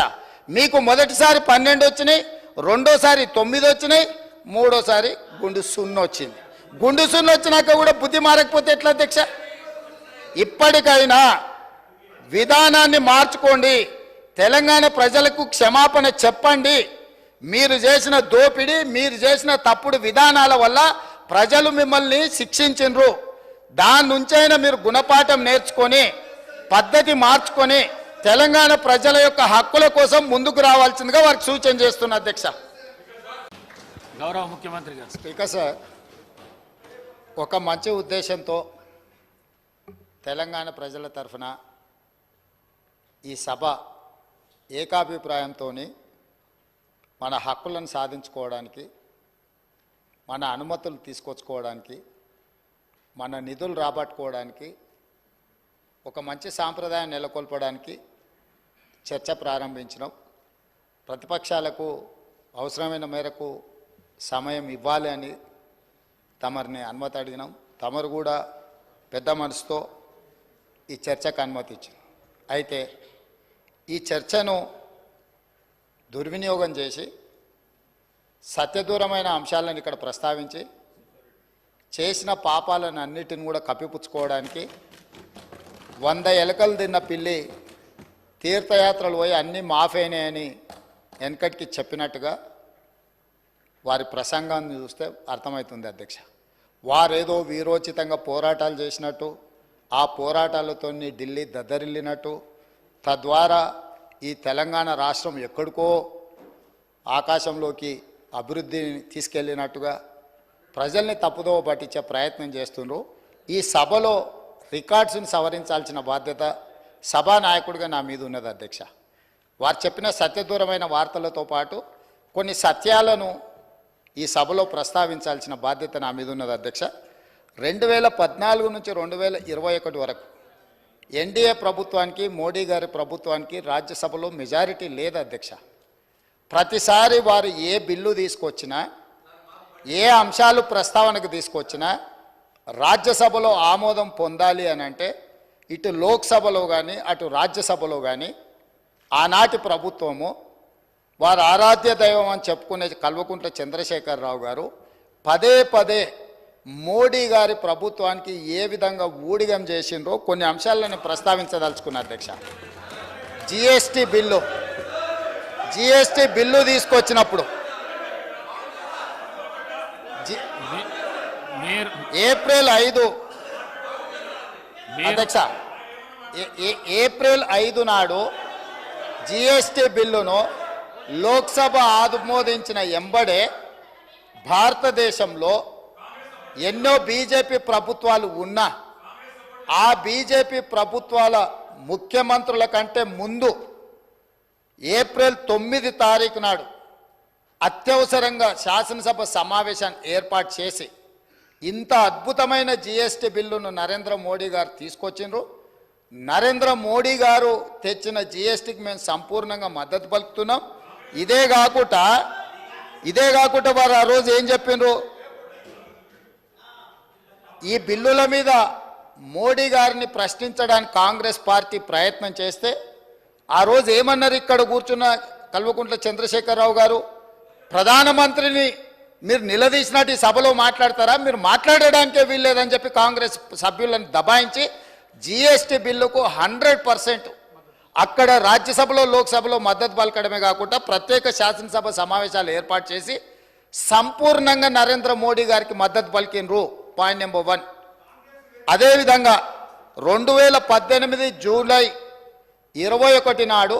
మీకు మొదటిసారి 12 వచ్చినాయి, రెండోసారి 9 వచ్చినాయి, మూడోసారి గుండు 0 వచ్చింది. గుండు 0 వచ్చినాక కూడా బుద్ధి మారకపోతే ఎట్లా అధ్యక్ష? ఇప్పటికైనా విధానాన్ని మార్చుకోండి. తెలంగాణ ప్రజలకు క్షమాపణ చెప్పండి. మీరు చేసిన దోపిడీ, మీరు చేసిన తప్పుడు విధానాల వల్ల ప్రజలు మిమ్మల్ని శిక్షించిండ్రు. దాని నుంచైనా మీరు గుణపాఠం నేర్చుకొని పద్ధతి మార్చుకొని తెలంగాణ ప్రజల యొక్క హక్కుల కోసం ముందుకు రావాల్సిందిగా వారికి సూచన చేస్తున్నా అధ్యక్ష. గౌరవ ముఖ్యమంత్రి గారు. స్పీకర్ సార్, ఒక మంచి ఉద్దేశంతో తెలంగాణ ప్రజల తరఫున ఈ సభ ఏకాభిప్రాయంతో మన హక్కులను సాధించుకోవడానికి, మన అనుమతులు తీసుకొచ్చుకోవడానికి, మన నిధులు రాబట్టుకోవడానికి, ఒక మంచి సాంప్రదాయం నెలకొల్పడానికి చర్చ ప్రారంభించినాం. ప్రతిపక్షాలకు అవసరమైన మేరకు సమయం ఇవ్వాలి అని తమరిని అనుమతి అడిగినాం. తమరు కూడా పెద్ద మనసుతో ఈ చర్చకు అనుమతి ఇచ్చారు. అయితే ఈ చర్చను దుర్వినియోగం చేసి సత్యదూరమైన అంశాలను ఇక్కడ ప్రస్తావించి చేసిన పాపాలను అన్నిటిని కూడా కప్పిపుచ్చుకోవడానికి 100 ఎలకలు తిన్న పిల్లి తీర్థయాత్రలు పోయి అన్నీ మాఫైనాయని వెనకటికి చెప్పినట్టుగా వారి ప్రసంగాన్ని చూస్తే అర్థమవుతుంది అధ్యక్ష. వారేదో వీరోచితంగా పోరాటాలు చేసినట్టు, ఆ పోరాటాలతో ఢిల్లీ దద్దరిల్లినట్టు, తద్వారా ఈ తెలంగాణ రాష్ట్రం ఎక్కడికో ఆకాశంలోకి అభివృద్ధిని తీసుకెళ్ళినట్టుగా ప్రజల్ని తప్పుదోవ పట్టించే ప్రయత్నం చేస్తున్నారు. ఈ సభలో రికార్డ్స్ని సవరించాల్సిన బాధ్యత సభానాయకుడిగా నా మీద ఉన్నది అధ్యక్ష. వారు చెప్పిన సత్యదూరమైన వార్తలతో పాటు కొన్ని సత్యాలను ఈ సభలో ప్రస్తావించాల్సిన బాధ్యత నా మీద ఉన్నది అధ్యక్ష. 2014 నుంచి 2021 వరకు ఎన్డీఏ ప్రభుత్వానికి, మోడీ గారి ప్రభుత్వానికి రాజ్యసభలో మెజారిటీ లేదు అధ్యక్ష. ప్రతిసారి వారు ఏ బిల్లు తీసుకొచ్చినా, ఏ అంశాలు ప్రస్తావనకు తీసుకొచ్చినా రాజ్యసభలో ఆమోదం పొందాలి అని అంటే ఇటు లోక్సభలో కానీ అటు రాజ్యసభలో కానీ ఆనాటి ప్రభుత్వము, వారు ఆరాధ్య దైవం అని చెప్పుకునే కల్వకుంట్ల చంద్రశేఖరరావు గారు పదే పదే మోడీ గారి ప్రభుత్వానికి ఏ విధంగా ఊడిగం చేసిండ్రో కొన్ని అంశాలను ప్రస్తావించదలుచుకున్న అధ్యక్ష. జిఎస్టీ బిల్లు తీసుకొచ్చినప్పుడు ఏప్రిల్ 5 అధ్యక్ష, ఏప్రిల్ 5 నాడు జిఎస్టీ బిల్లును లోక్సభ ఆమోదించిన ఎంబడే భారతదేశంలో ఎన్నో బీజేపీ ప్రభుత్వాలు ఉన్నా ఆ బీజేపీ ప్రభుత్వాల ముఖ్యమంత్రుల కంటే ముందు ఏప్రిల్ 9 తారీఖు నాడు అత్యవసరంగా శాసనసభ సమావేశాన్ని ఏర్పాటు చేసి ఇంత అద్భుతమైన జిఎస్టీ బిల్లును నరేంద్ర మోడీ గారు తీసుకొచ్చిండ్రు. నరేంద్ర మోడీ గారు తెచ్చిన జిఎస్టీకి మేము సంపూర్ణంగా మద్దతు పలుకుతున్నాం. ఇదే కాకుండా వారు ఆ రోజు ఏం చెప్పిండ్రు, ఈ బిల్లుల మీద మోడీ గారిని ప్రశ్నించడానికి కాంగ్రెస్ పార్టీ ప్రయత్నం చేస్తే ఆ రోజు ఏమన్నారు ఇక్కడ కూర్చున్న కల్వకుంట్ల చంద్రశేఖరరావు గారు, ప్రధానమంత్రిని మీరు నిలదీసినట్టు ఈ సభలో మాట్లాడతారా, మీరు మాట్లాడడానికే వీల్లేదని చెప్పి కాంగ్రెస్ సభ్యులను దబాయించి జిఎస్టీ బిల్లుకు 100% అక్కడ రాజ్యసభలో లోక్సభలో మద్దతు పలకడమే కాకుండా ప్రత్యేక శాసనసభ సమావేశాలు ఏర్పాటు చేసి సంపూర్ణంగా నరేంద్ర మోడీ గారికి మద్దతు పలికినరు. Point number 1. అదేవిధంగా 2018 జూలై 21 నాడు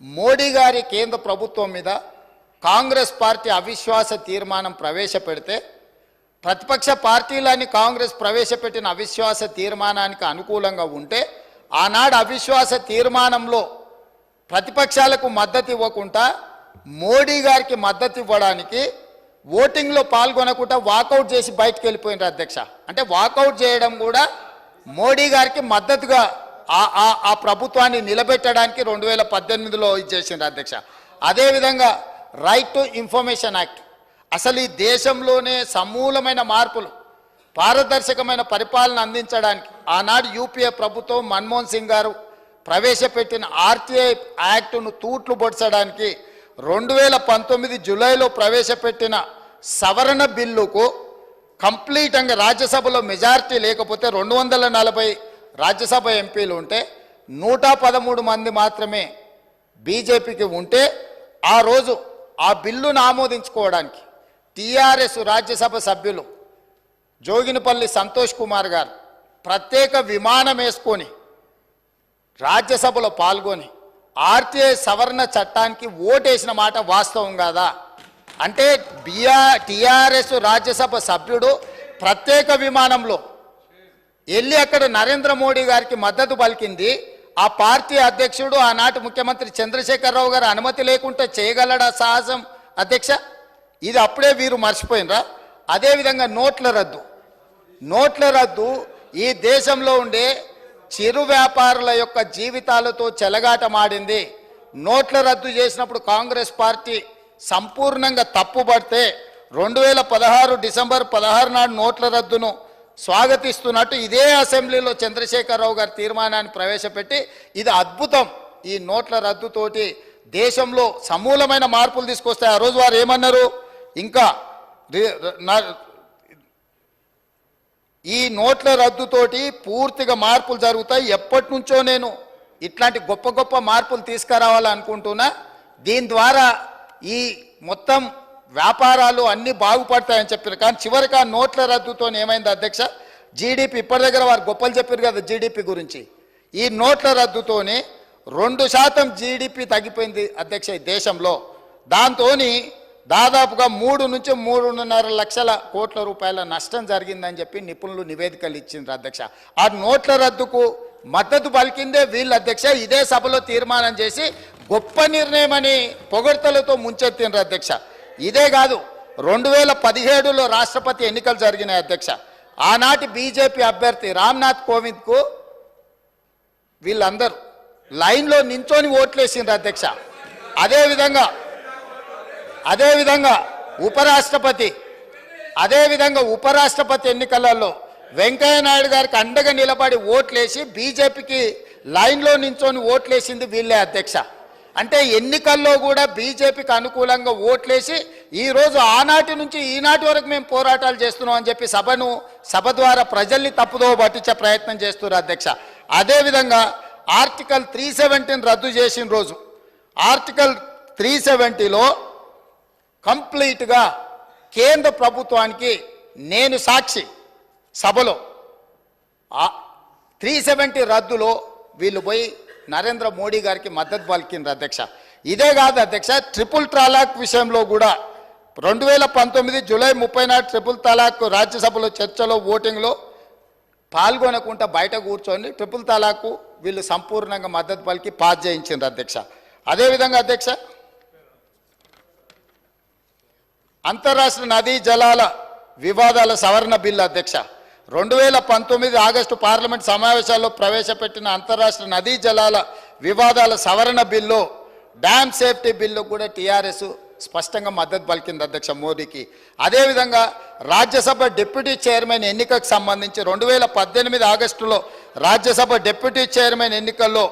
మోడీ గారి కేంద్ర ప్రభుత్వం మీద కాంగ్రెస్ పార్టీ అవిశ్వాస తీర్మానం ప్రవేశపెడితే ప్రతిపక్ష పార్టీలని కాంగ్రెస్ ప్రవేశపెట్టిన అవిశ్వాస తీర్మానానికి అనుకూలంగా ఉంటే ఆనాడు అవిశ్వాస తీర్మానంలో ప్రతిపక్షాలకు మద్దతు ఇవ్వకుండా మోడీ గారికి మద్దతు ఇవ్వడానికి ఓటింగ్లో పాల్గొనకుండా వాకౌట్ చేసి బయటకు వెళ్ళిపోయినారు అధ్యక్ష. అంటే వాకౌట్ చేయడం కూడా మోడీ గారికి మద్దతుగా ఆ ప్రభుత్వాన్ని నిలబెట్టడానికి 2018లో ఇచ్చేసిండ్రు అధ్యక్ష. అదేవిధంగా రైట్ టు ఇన్ఫర్మేషన్ యాక్ట్, అసలు ఈ దేశంలోనే సమూలమైన మార్పులు, పారదర్శకమైన పరిపాలన అందించడానికి ఆనాడు యూపీఏ ప్రభుత్వం మన్మోహన్ సింగ్ గారు ప్రవేశపెట్టిన ఆర్టీఐ యాక్టును తూట్లు పొడచడానికి 2019 జూలైలో ప్రవేశపెట్టిన సవరణ బిల్లుకు కంప్లీట్గా రాజ్యసభలో మెజారిటీ లేకపోతే 240 రాజ్యసభ ఎంపీలు ఉంటే 113 మంది మాత్రమే బీజేపీకి ఉంటే ఆ రోజు ఆ బిల్లును ఆమోదించుకోవడానికి టీఆర్ఎస్ రాజ్యసభ సభ్యులు జోగినిపల్లి సంతోష్ కుమార్ గారు ప్రత్యేక విమానం వేసుకొని రాజ్యసభలో పాల్గొని ఆర్టీఐ సవరణ చట్టానికి ఓటేసిన మాట వాస్తవం కాదా? అంటే టీఆర్ఎస్ రాజ్యసభ సభ్యుడు ప్రత్యేక విమానంలో వెళ్ళి అక్కడ నరేంద్ర మోడీ గారికి మద్దతు పలికింది. ఆ పార్టీ అధ్యక్షుడు ఆనాటి ముఖ్యమంత్రి చంద్రశేఖరరావు గారు అనుమతి లేకుండా చేయగలడా సాహసం అధ్యక్ష? ఇది అప్పుడే వీరు మర్చిపోయినరా? అదేవిధంగా నోట్ల రద్దు ఈ దేశంలో ఉండే చిరు వ్యాపారుల యొక్క జీవితాలతో చెలగాటమాడింది. నోట్ల రద్దు చేసినప్పుడు కాంగ్రెస్ పార్టీ సంపూర్ణంగా తప్పుపడితే 2016 డిసెంబర్ 16 నాడు నోట్ల రద్దును స్వాగతిస్తున్నట్టు ఇదే అసెంబ్లీలో చంద్రశేఖరరావు గారి తీర్మానాన్ని ప్రవేశపెట్టి ఇది అద్భుతం, ఈ నోట్ల రద్దుతోటి దేశంలో సమూలమైన మార్పులు తీసుకొస్తాయి. ఆ రోజు వారు ఏమన్నారు? ఇంకా ఈ నోట్ల రద్దుతోటి పూర్తిగా మార్పులు జరుగుతాయి. ఎప్పటి నుంచో నేను ఇట్లాంటి గొప్ప గొప్ప మార్పులు తీసుకురావాలనుకుంటున్నా. దీని ద్వారా ఈ మొత్తం వ్యాపారాలు అన్నీ బాగుపడతాయని చెప్పారు. కానీ చివరికి ఆ నోట్ల రద్దుతో ఏమైంది అధ్యక్ష? జీడిపి ఇప్పటి దగ్గర వారు గొప్పలు చెప్పారు కదా జీడిపి గురించి. ఈ నోట్ల రద్దుతోని 2% జీడిపి తగ్గిపోయింది అధ్యక్ష ఈ దేశంలో. దాంతో దాదాపుగా 3 నుంచి 3.5 లక్షల కోట్ల రూపాయల నష్టం జరిగిందని చెప్పి నిపుణులు నివేదికలు ఇచ్చిండ్రు అధ్యక్ష. ఆ నోట్ల రద్దుకు మద్దతు పలికిందే వీళ్ళు అధ్యక్ష. ఇదే సభలో తీర్మానం చేసి గొప్ప నిర్ణయం అని పొగడ్తలతో ముంచెత్తిండ్రు అధ్యక్ష. ఇదే కాదు, 2017లో రాష్ట్రపతి ఎన్నికలు జరిగినాయి అధ్యక్ష. ఆనాటి బీజేపీ అభ్యర్థి రామ్నాథ్ కోవింద్కు వీళ్ళందరూ లైన్లో నించొని ఓట్లేసిండ్రు అధ్యక్ష. అదేవిధంగా ఉపరాష్ట్రపతి ఎన్నికలలో వెంకయ్య నాయుడు గారికి అండగా నిలబడి ఓట్లేసి బీజేపీకి లైన్లో నించొని ఓట్లేసింది వీళ్ళే అధ్యక్ష. అంటే ఎన్నికల్లో కూడా బీజేపీకి అనుకూలంగా ఓట్లేసి ఈరోజు ఆనాటి నుంచి ఈనాటి వరకు మేము పోరాటాలు చేస్తున్నాం అని చెప్పి సభ ద్వారా ప్రజల్ని తప్పుదోవ పట్టించే ప్రయత్నం చేస్తున్నారు అధ్యక్ష. అదేవిధంగా ఆర్టికల్ 370 రద్దు చేసిన రోజు ఆర్టికల్ 370లో కంప్లీట్గా కేంద్ర ప్రభుత్వానికి నేను సాక్షి సభలో 370 రద్దులో వీళ్ళు పోయి నరేంద్ర మోడీ గారికి మద్దతు పలికిండ్రు అధ్యక్ష. ఇదే కాదు అధ్యక్ష, ట్రిపుల్ తలాక్ విషయంలో కూడా 2019 జూలై 30 నాడు ట్రిపుల్ తలాక్ రాజ్యసభలో చర్చలో ఓటింగ్లో పాల్గొనకుండా బయట కూర్చొని ట్రిపుల్ తలాక్ వీళ్ళు సంపూర్ణంగా మద్దతు పలికి పాస్ చేయించిండ్రు అధ్యక్ష. అదేవిధంగా అధ్యక్ష అంతర్రాష్ట్ర నదీ జలాల వివాదాల సవరణ బిల్లు అధ్యక్ష 2019 ఆగస్టు పార్లమెంట్ సమావేశాల్లో ప్రవేశపెట్టిన అంతర్రాష్ట్ర నదీ జలాల వివాదాల సవరణ బిల్లు డ్యామ్ సేఫ్టీ బిల్లు కూడా టీఆర్ఎస్ స్పష్టంగా మద్దతు పలికింది అధ్యక్ష మోడీకి. అదేవిధంగా రాజ్యసభ డిప్యూటీ చైర్మన్ ఎన్నికకు సంబంధించి 2018 ఆగస్టులో రాజ్యసభ డిప్యూటీ చైర్మన్ ఎన్నికల్లో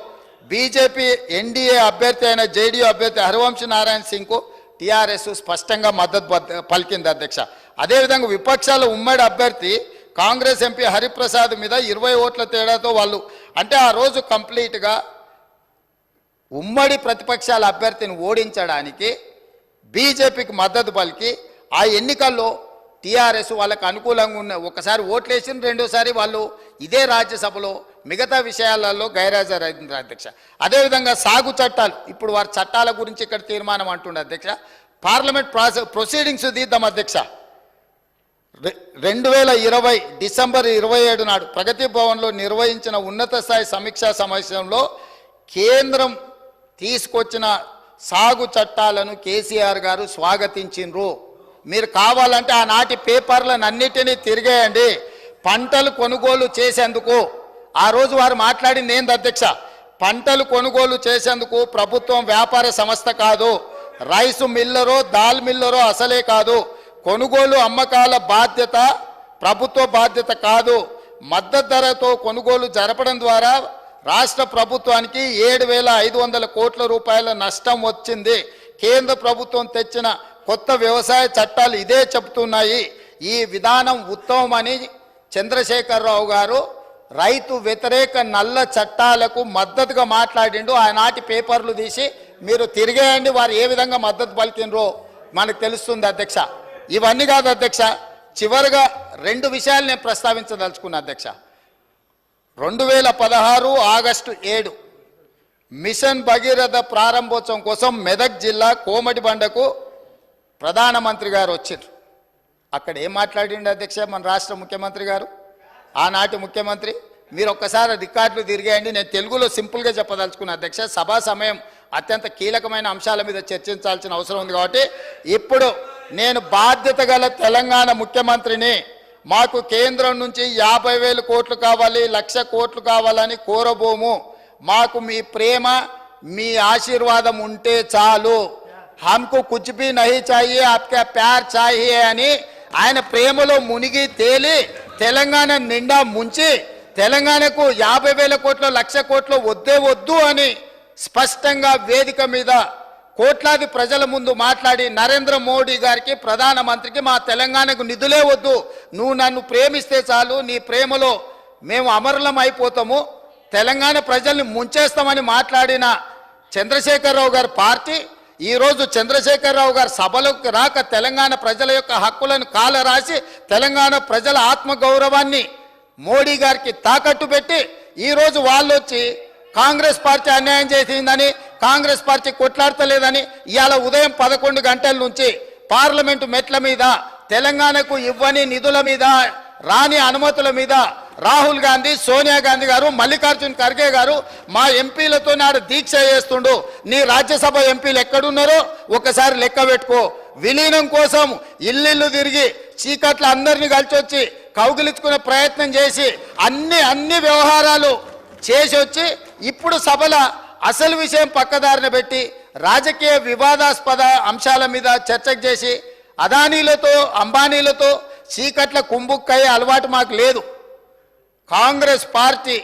బీజేపీ ఎన్డీఏ అభ్యర్థి అయిన జేడీయూ అభ్యర్థి హరివంశ్ నారాయణ సింగ్కు టీఆర్ఎస్ స్పష్టంగా మద్దతు పలికింది అధ్యక్ష. అదేవిధంగా విపక్షాల ఉమ్మడి అభ్యర్థి కాంగ్రెస్ ఎంపీ హరిప్రసాద్ మీద 20 ఓట్ల తేడాతో వాళ్ళు అంటే ఆ రోజు కంప్లీట్గా ఉమ్మడి ప్రతిపక్షాల అభ్యర్థిని ఓడించడానికి బీజేపీకి మద్దతు పలికి ఆ ఎన్నికల్లో టీఆర్ఎస్ వాళ్ళకు అనుకూలంగా ఉన్న ఒకసారి ఓట్లేసిన రెండోసారి వాళ్ళు ఇదే రాజ్యసభలో మిగతా విషయాలలో గైర్హాజరైంది అధ్యక్ష. అదేవిధంగా సాగు చట్టాలు ఇప్పుడు వారి చట్టాల గురించి ఇక్కడ తీర్మానం అంటుండే అధ్యక్ష. పార్లమెంట్ ప్రొసీడింగ్స్ తీద్దాం అధ్యక్ష. 2020 డిసెంబర్ 27 నాడు ప్రగతి భవన్లో నిర్వహించిన ఉన్నత స్థాయి సమీక్షా సమావేశంలో కేంద్రం తీసుకొచ్చిన సాగు చట్టాలను కేసీఆర్ గారు స్వాగతించిండ్రు. మీరు కావాలంటే ఆనాటి పేపర్లను అన్నిటినీ తిరిగేయండి. పంటలు కొనుగోలు చేసేందుకు ఆ రోజు వారు మాట్లాడింది ఏంది అధ్యక్ష? పంటలు కొనుగోలు చేసేందుకు ప్రభుత్వం వ్యాపార సంస్థ కాదు, రైసు మిల్లరో దాల్ మిల్లరో అసలే కాదు, కొనుగోలు అమ్మకాల బాధ్యత ప్రభుత్వ బాధ్యత కాదు. మద్దతు ధరతో కొనుగోలు జరపడం ద్వారా రాష్ట్ర ప్రభుత్వానికి 7,500 కోట్ల రూపాయల నష్టం వచ్చింది. కేంద్ర ప్రభుత్వం తెచ్చిన కొత్త వ్యవసాయ చట్టాలు ఇదే చెబుతున్నాయి. ఈ విధానం ఉత్తమమని చంద్రశేఖరరావు గారు రైతు వ్యతిరేక నల్ల చట్టాలకు మద్దతుగా మాట్లాడిండు. ఆనాటి పేపర్లు తీసి మీరు తిరిగేయండి, వారు ఏ విధంగా మద్దతు పలికినరో మనకు తెలుస్తుంది అధ్యక్ష. ఇవన్నీ కాదు అధ్యక్ష, చివరిగా 2 విషయాలు నేను ప్రస్తావించదలుచుకున్నా అధ్యక్ష. 2016 ఆగస్టు 7 మిషన్ భగీరథ ప్రారంభోత్సవం కోసం మెదక్ జిల్లా కోమటిబండకు ప్రధానమంత్రి గారు వచ్చారు. అక్కడ ఏం మాట్లాడిండు అధ్యక్ష మన రాష్ట్ర ముఖ్యమంత్రి గారు? ఆనాటి ముఖ్యమంత్రి మీరు ఒక్కసారి రికార్డులు తిరిగేయండి. నేను తెలుగులో సింపుల్గా చెప్పదలుచుకున్న అధ్యక్ష, సభా సమయం అత్యంత కీలకమైన అంశాల మీద చర్చించాల్సిన అవసరం ఉంది కాబట్టి ఇప్పుడు నేను బాధ్యత గల తెలంగాణ ముఖ్యమంత్రిని. మాకు కేంద్రం నుంచి 50,000 కోట్లు కావాలి, 1,00,000 కోట్లు కావాలని కోరబోము. మాకు మీ ప్రేమ, మీ ఆశీర్వాదం ఉంటే చాలు. హమ్కు కుచ్ భీ నహీ చాహియే, ఆప్కా ప్యార్ చాహియే అని ఆయన ప్రేమలో మునిగి తేలి తెలంగాణ నిండా ముంచి తెలంగాణకు 50,000 కోట్లు, 1,00,000 కోట్లు వద్దే వద్దు అని స్పష్టంగా వేదిక మీద కోట్లాది ప్రజల ముందు మాట్లాడి నరేంద్ర మోడీ గారికి, ప్రధానమంత్రికి మా తెలంగాణకు నిధులే వద్దు, నువ్వు నన్ను ప్రేమిస్తే చాలు, నీ ప్రేమలో మేము అమరులం అయిపోతాము, తెలంగాణ ప్రజల్ని ముంచేస్తామని మాట్లాడిన చంద్రశేఖరరావు గారి పార్టీ ఈరోజు చంద్రశేఖరరావు గారు సభలోకి రాక తెలంగాణ ప్రజల యొక్క హక్కులను కాలరాసి తెలంగాణ ప్రజల ఆత్మగౌరవాన్ని మోడీ గారికి తాకట్టు పెట్టి ఈరోజు వాళ్ళు వచ్చి కాంగ్రెస్ పార్టీ అన్యాయం చేసిందని, కాంగ్రెస్ పార్టీ కొట్లాడతలేదని ఇవాళ ఉదయం 11 గంటల నుంచి పార్లమెంటు మెట్ల మీద తెలంగాణకు ఇవ్వని నిధుల మీద, రాని అనుమతుల మీద రాహుల్ గాంధీ, సోనియా గాంధీ గారు, మల్లికార్జున్ ఖర్గే గారు మా ఎంపీలతో నాడు దీక్ష చేస్తుండు. నీ రాజ్యసభ ఎంపీలు ఎక్కడున్నారో ఒకసారి లెక్క పెట్టుకో. విలీనం కోసం ఇల్లు తిరిగి చీకట్ల అందరినీ కలిసి వచ్చి కౌగిలించుకునే ప్రయత్నం చేసి అన్ని వ్యవహారాలు చేసి వచ్చి ఇప్పుడు సభల అసలు విషయం పక్కదారిన పెట్టి రాజకీయ వివాదాస్పద అంశాల మీద చర్చకు చేసి అదానీలతో, అంబానీలతో చీకట్ల కుంభుక్కయ్యే అలవాటు మాకు లేదు. కాంగ్రెస్ పార్టీ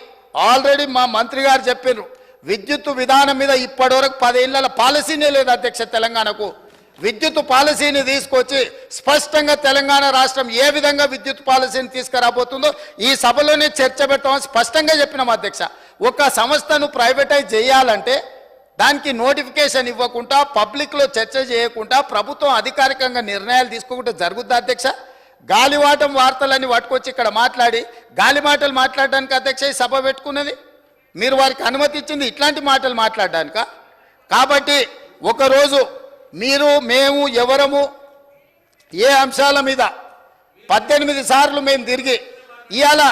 ఆల్రెడీ మా మంత్రి గారు చెప్పారు, విద్యుత్ విధానం మీద ఇప్పటివరకు 10 ఏళ్ల పాలసీనే లేదు అధ్యక్ష. తెలంగాణకు విద్యుత్ పాలసీని తీసుకొచ్చి స్పష్టంగా తెలంగాణ రాష్ట్రం ఏ విధంగా విద్యుత్ పాలసీని తీసుకురాబోతుందో ఈ సభలోనే చర్చ పెట్టమని స్పష్టంగా చెప్పినాం అధ్యక్ష. ఒక సంస్థను ప్రైవేటైజ్ చేయాలంటే దానికి నోటిఫికేషన్ ఇవ్వకుండా, పబ్లిక్లో చర్చ చేయకుండా, ప్రభుత్వం అధికారికంగా నిర్ణయాలు తీసుకోకుండా జరుగుద్ది అధ్యక్ష. గాలివాటం వార్తలని పట్టుకొచ్చి ఇక్కడ మాట్లాడి గాలి మాటలు మాట్లాడడానికి అధ్యక్ష ఈ సభ పెట్టుకున్నది. మీరు వారికి అనుమతి ఇచ్చింది ఇట్లాంటి మాటలు మాట్లాడడానిక? కాబట్టి ఒకరోజు మీరు, మేము, ఎవరము ఏ అంశాల మీద 18 సార్లు మేము తిరిగి ఇవాళ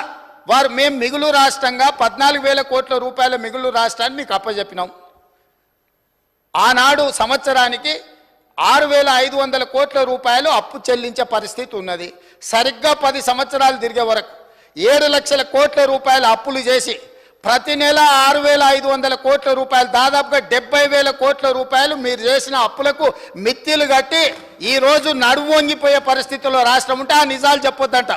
మేము మిగులు రాష్ట్రంగా 14,000 కోట్ల రూపాయల మిగులు రాష్ట్రాన్ని మీకు అప్పచెప్పినాం. ఆనాడు సంవత్సరానికి 6,500 కోట్ల రూపాయలు అప్పు చెల్లించే పరిస్థితి ఉన్నది. సరిగ్గా 10 సంవత్సరాలు తిరిగే వరకు 7 లక్షల కోట్ల రూపాయల అప్పులు చేసి ప్రతి నెల 6,500 కోట్ల రూపాయలు, దాదాపుగా 70,000 కోట్ల రూపాయలు మీరు చేసిన అప్పులకు మిత్తిలు కట్టి ఈరోజు నడుము వంగిపోయే పరిస్థితుల్లో రాష్ట్రం ఉంటే ఆ నిజాలు చెప్పొద్దంట.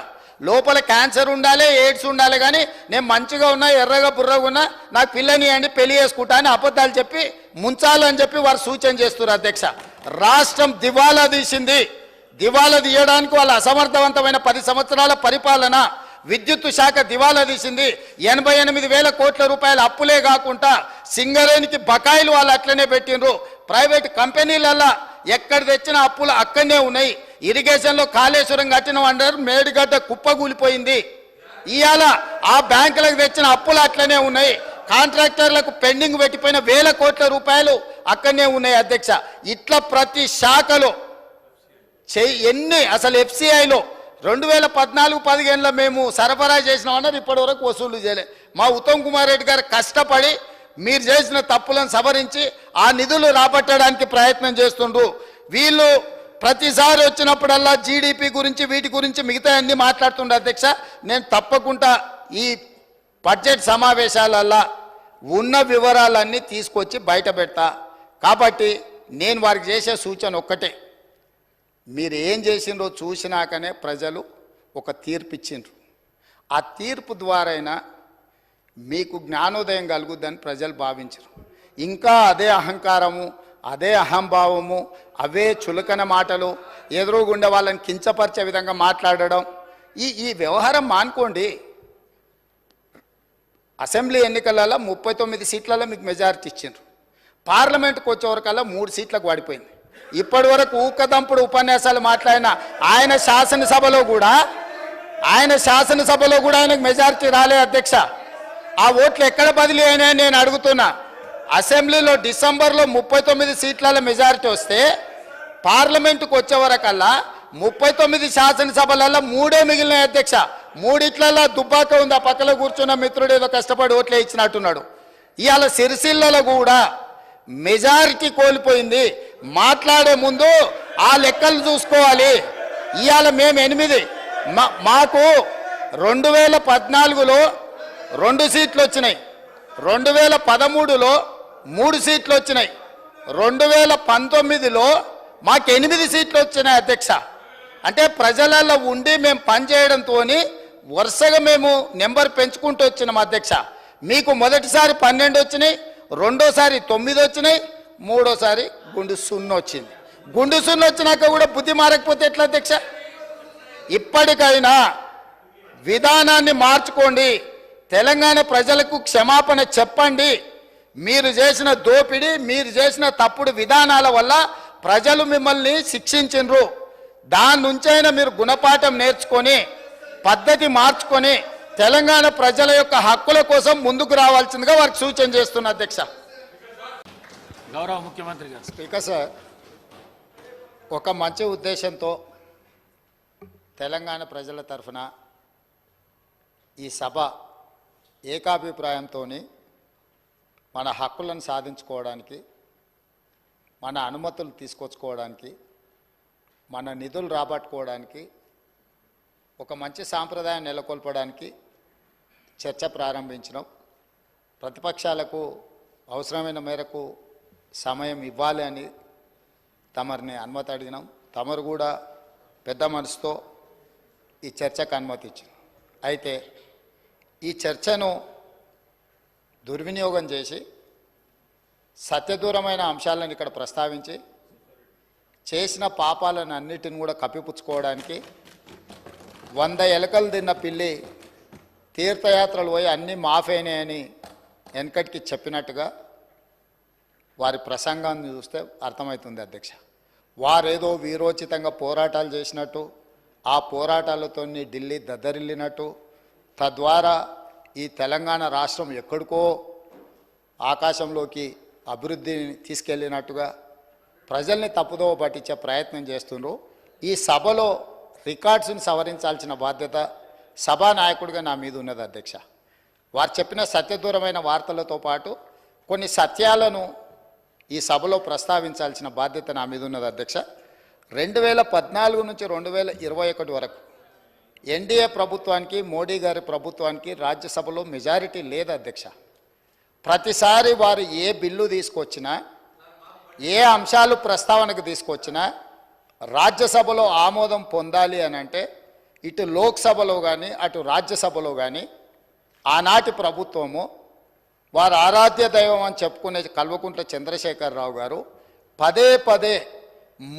లోపల క్యాన్సర్ ఉండాలి, ఎయిడ్స్ ఉండాలి, కానీ నేను మంచిగా ఉన్నా, ఎర్రగా బుర్రగా ఉన్నా, నాకు పిల్లని అండి పెళ్లి చేసుకుంటా అని అబద్ధాలు చెప్పి ముంచాలని చెప్పి వారు సూచన చేస్తున్నారు అధ్యక్ష. రాష్ట్రం దివాలా తీసింది. దివాలా తీయడానికి వాళ్ళ అసమర్థవంతమైన 10 సంవత్సరాల పరిపాలన, విద్యుత్ శాఖ దివాలా తీసింది. 88,000 కోట్ల రూపాయల అప్పులే కాకుండా సింగరేణికి బకాయిలు వాళ్ళు అట్లనే పెట్టిండ్రు. ప్రైవేట్ కంపెనీలల్లా ఎక్కడ తెచ్చిన అప్పులు అక్కడనే ఉన్నాయి. ఇరిగేషన్లో కాళేశ్వరం కట్టిన అంటారు, మేడిగడ్డ కుప్పగూలిపోయింది. ఇవాళ ఆ బ్యాంకులకు తెచ్చిన అప్పులు అట్లనే ఉన్నాయి. కాంట్రాక్టర్లకు పెండింగ్ పెట్టిపోయిన 1,000 కోట్ల రూపాయలు అక్కడనే ఉన్నాయి అధ్యక్ష. ఇట్లా ప్రతి శాఖలో ఎన్ని అసలు FCIలో 2014-15లో మేము సరఫరా చేసినామన్నారు, ఇప్పటి వరకు వసూలు చేయలే. మా ఉత్తమ్ కుమార్ రెడ్డి గారు కష్టపడి మీరు చేసిన తప్పులను సవరించి ఆ నిధులు రాబట్టడానికి ప్రయత్నం చేస్తుండ్రు. వీళ్ళు ప్రతిసారి వచ్చినప్పుడల్లా GDP గురించి, వీటి గురించి మిగతా అన్ని మాట్లాడుతుండే అధ్యక్ష. నేను తప్పకుండా ఈ బడ్జెట్ సమావేశాలల్లా ఉన్న వివరాలన్నీ తీసుకొచ్చి బయట పెడతా. కాబట్టి నేను వారికి చేసే సూచన ఒక్కటే, మీరు ఏం చేసిండ్రో చూసినాకనే ప్రజలు ఒక తీర్పు ఇచ్చిండ్రు. ఆ తీర్పు ద్వారైనా మీకు జ్ఞానోదయం కలుగుద్దని ప్రజలు భావించరు. ఇంకా అదే అహంకారము, అదే అహంభావము, అవే చులకన మాటలు, ఎదురుగుండే వాళ్ళని కించపరిచే విధంగా మాట్లాడడం, ఈ వ్యవహారం మానుకోండి. అసెంబ్లీ ఎన్నికలలో 39 సీట్లలో మీకు మెజారిటీ ఇచ్చిండ్రు. పార్లమెంట్కి వచ్చేవరకల్లా 3 సీట్లకు పడిపోయింది. ఇప్పటి వరకు ఊకదంపుడు ఉపన్యాసాలు మాట్లాడిన ఆయన శాసనసభలో కూడా ఆయనకు మెజారిటీ రాలే అధ్యక్ష. ఆ ఓట్లు ఎక్కడ బదిలీ అయినాయని నేను అడుగుతున్నా. అసెంబ్లీలో డిసెంబర్లో 39 సీట్ల మెజారిటీ వస్తే పార్లమెంటుకు వచ్చేవరకల్లా 39 శాసనసభలలో 3 మిగిలినాయి అధ్యక్ష. మూడిట్లలో దుబ్బాక ఉంది, ఆ పక్కలో కూర్చున్న మిత్రుడు ఏదో కష్టపడి ఓట్లే ఇచ్చినట్టున్నాడు. ఇవాళ సిరిసిల్లలో కూడా మెజారిటీ కోల్పోయింది. మాట్లాడే ముందు ఆ లెక్కలు చూసుకోవాలి. ఇవాళ మేము 8, మాకు 2014లో 2 సీట్లు వచ్చినాయి, 2013లో 3 సీట్లు వచ్చినాయి, 2019లో మాకు 8 సీట్లు వచ్చినాయి అధ్యక్ష. అంటే ప్రజలలో ఉండి మేము పనిచేయడంతో వరుసగా మేము నెంబర్ పెంచుకుంటూ వచ్చినాం అధ్యక్ష. మీకు మొదటిసారి 12 వచ్చినాయి, రెండోసారి 9 వచ్చినాయి, మూడోసారి గుండు 0 వచ్చింది. గుండు 0 వచ్చినాక కూడా బుద్ధి మారకపోతే ఎట్లా అధ్యక్ష? ఇప్పటికైనా విధానాన్ని మార్చుకోండి, తెలంగాణ ప్రజలకు క్షమాపణ చెప్పండి. మీరు చేసిన దోపిడీ, మీరు చేసిన తప్పుడు విధానాల వల్ల ప్రజలు మిమ్మల్ని శిక్షించిండ్రు. దాని నుంచైనా మీరు గుణపాఠం నేర్చుకొని పద్ధతి మార్చుకొని తెలంగాణ ప్రజల యొక్క హక్కుల కోసం ముందుకు రావాల్సిందిగా వారికి సూచన చేస్తున్నా అధ్యక్ష. గౌరవ ముఖ్యమంత్రి గారు. స్పీకర్ సార్, ఒక మంచి ఉద్దేశంతో తెలంగాణ ప్రజల తరఫున ఈ సభ ఏకాభిప్రాయంతో మన హక్కులను సాధించుకోవడానికి, మన అనుమతులు తీసుకొచ్చుకోవడానికి, మన నిధులు రాబట్టుకోవడానికి, ఒక మంచి సాంప్రదాయం నెలకొల్పడానికి చర్చ ప్రారంభించినాం. ప్రతిపక్షాలకు అవసరమైన మేరకు సమయం ఇవ్వాలి అని తమరిని అనుమతి అడిగినాం. తమరు కూడా పెద్ద మనసుతో ఈ చర్చకు అనుమతి ఇచ్చారు. అయితే ఈ చర్చను దుర్వినియోగం చేసి సత్యదూరమైన అంశాలను ఇక్కడ ప్రస్తావించి చేసిన పాపాలను అన్నిటిని కూడా కప్పిపుచ్చుకోవడానికి 100 ఎలకలు తిన్న పిల్లి తీర్థయాత్రలు పోయి అన్నీ మాఫైనాయని వెనకటికి చెప్పినట్టుగా వారి ప్రసంగాన్ని చూస్తే అర్థమవుతుంది అధ్యక్ష. వారేదో వీరోచితంగా పోరాటాలు చేసినట్టు, ఆ పోరాటాలతో ఢిల్లీ దద్దరిల్లినట్టు, తద్వారా ఈ తెలంగాణ రాష్ట్రం ఎక్కడికో ఆకాశంలోకి అభివృద్ధిని తీసుకెళ్ళినట్టుగా ప్రజల్ని తప్పుదోవ పట్టించే ప్రయత్నం చేస్తున్నారు. ఈ సభలో రికార్డ్స్ని సవరించాల్సిన బాధ్యత సభానాయకుడిగా నా మీద ఉన్నది అధ్యక్ష. వారు చెప్పిన సత్యదూరమైన వార్తలతో పాటు కొన్ని సత్యాలను ఈ సభలో ప్రస్తావించాల్సిన బాధ్యత నా మీద ఉన్నది అధ్యక్ష. 2014 నుంచి 2021 వరకు ఎన్డీఏ ప్రభుత్వానికి, మోడీ గారి ప్రభుత్వానికి రాజ్యసభలో మెజారిటీ లేదు అధ్యక్ష. ప్రతిసారి వారు ఏ బిల్లు తీసుకొచ్చినా, ఏ అంశాలు ప్రస్తావనకు తీసుకొచ్చినా రాజ్యసభలో ఆమోదం పొందాలి అని అంటే ఇటు లోక్సభలో కానీ అటు రాజ్యసభలో కానీ ఆనాటి ప్రభుత్వము, వారు ఆరాధ్య దైవం అని చెప్పుకునే కల్వకుంట్ల చంద్రశేఖరరావు గారు పదే పదే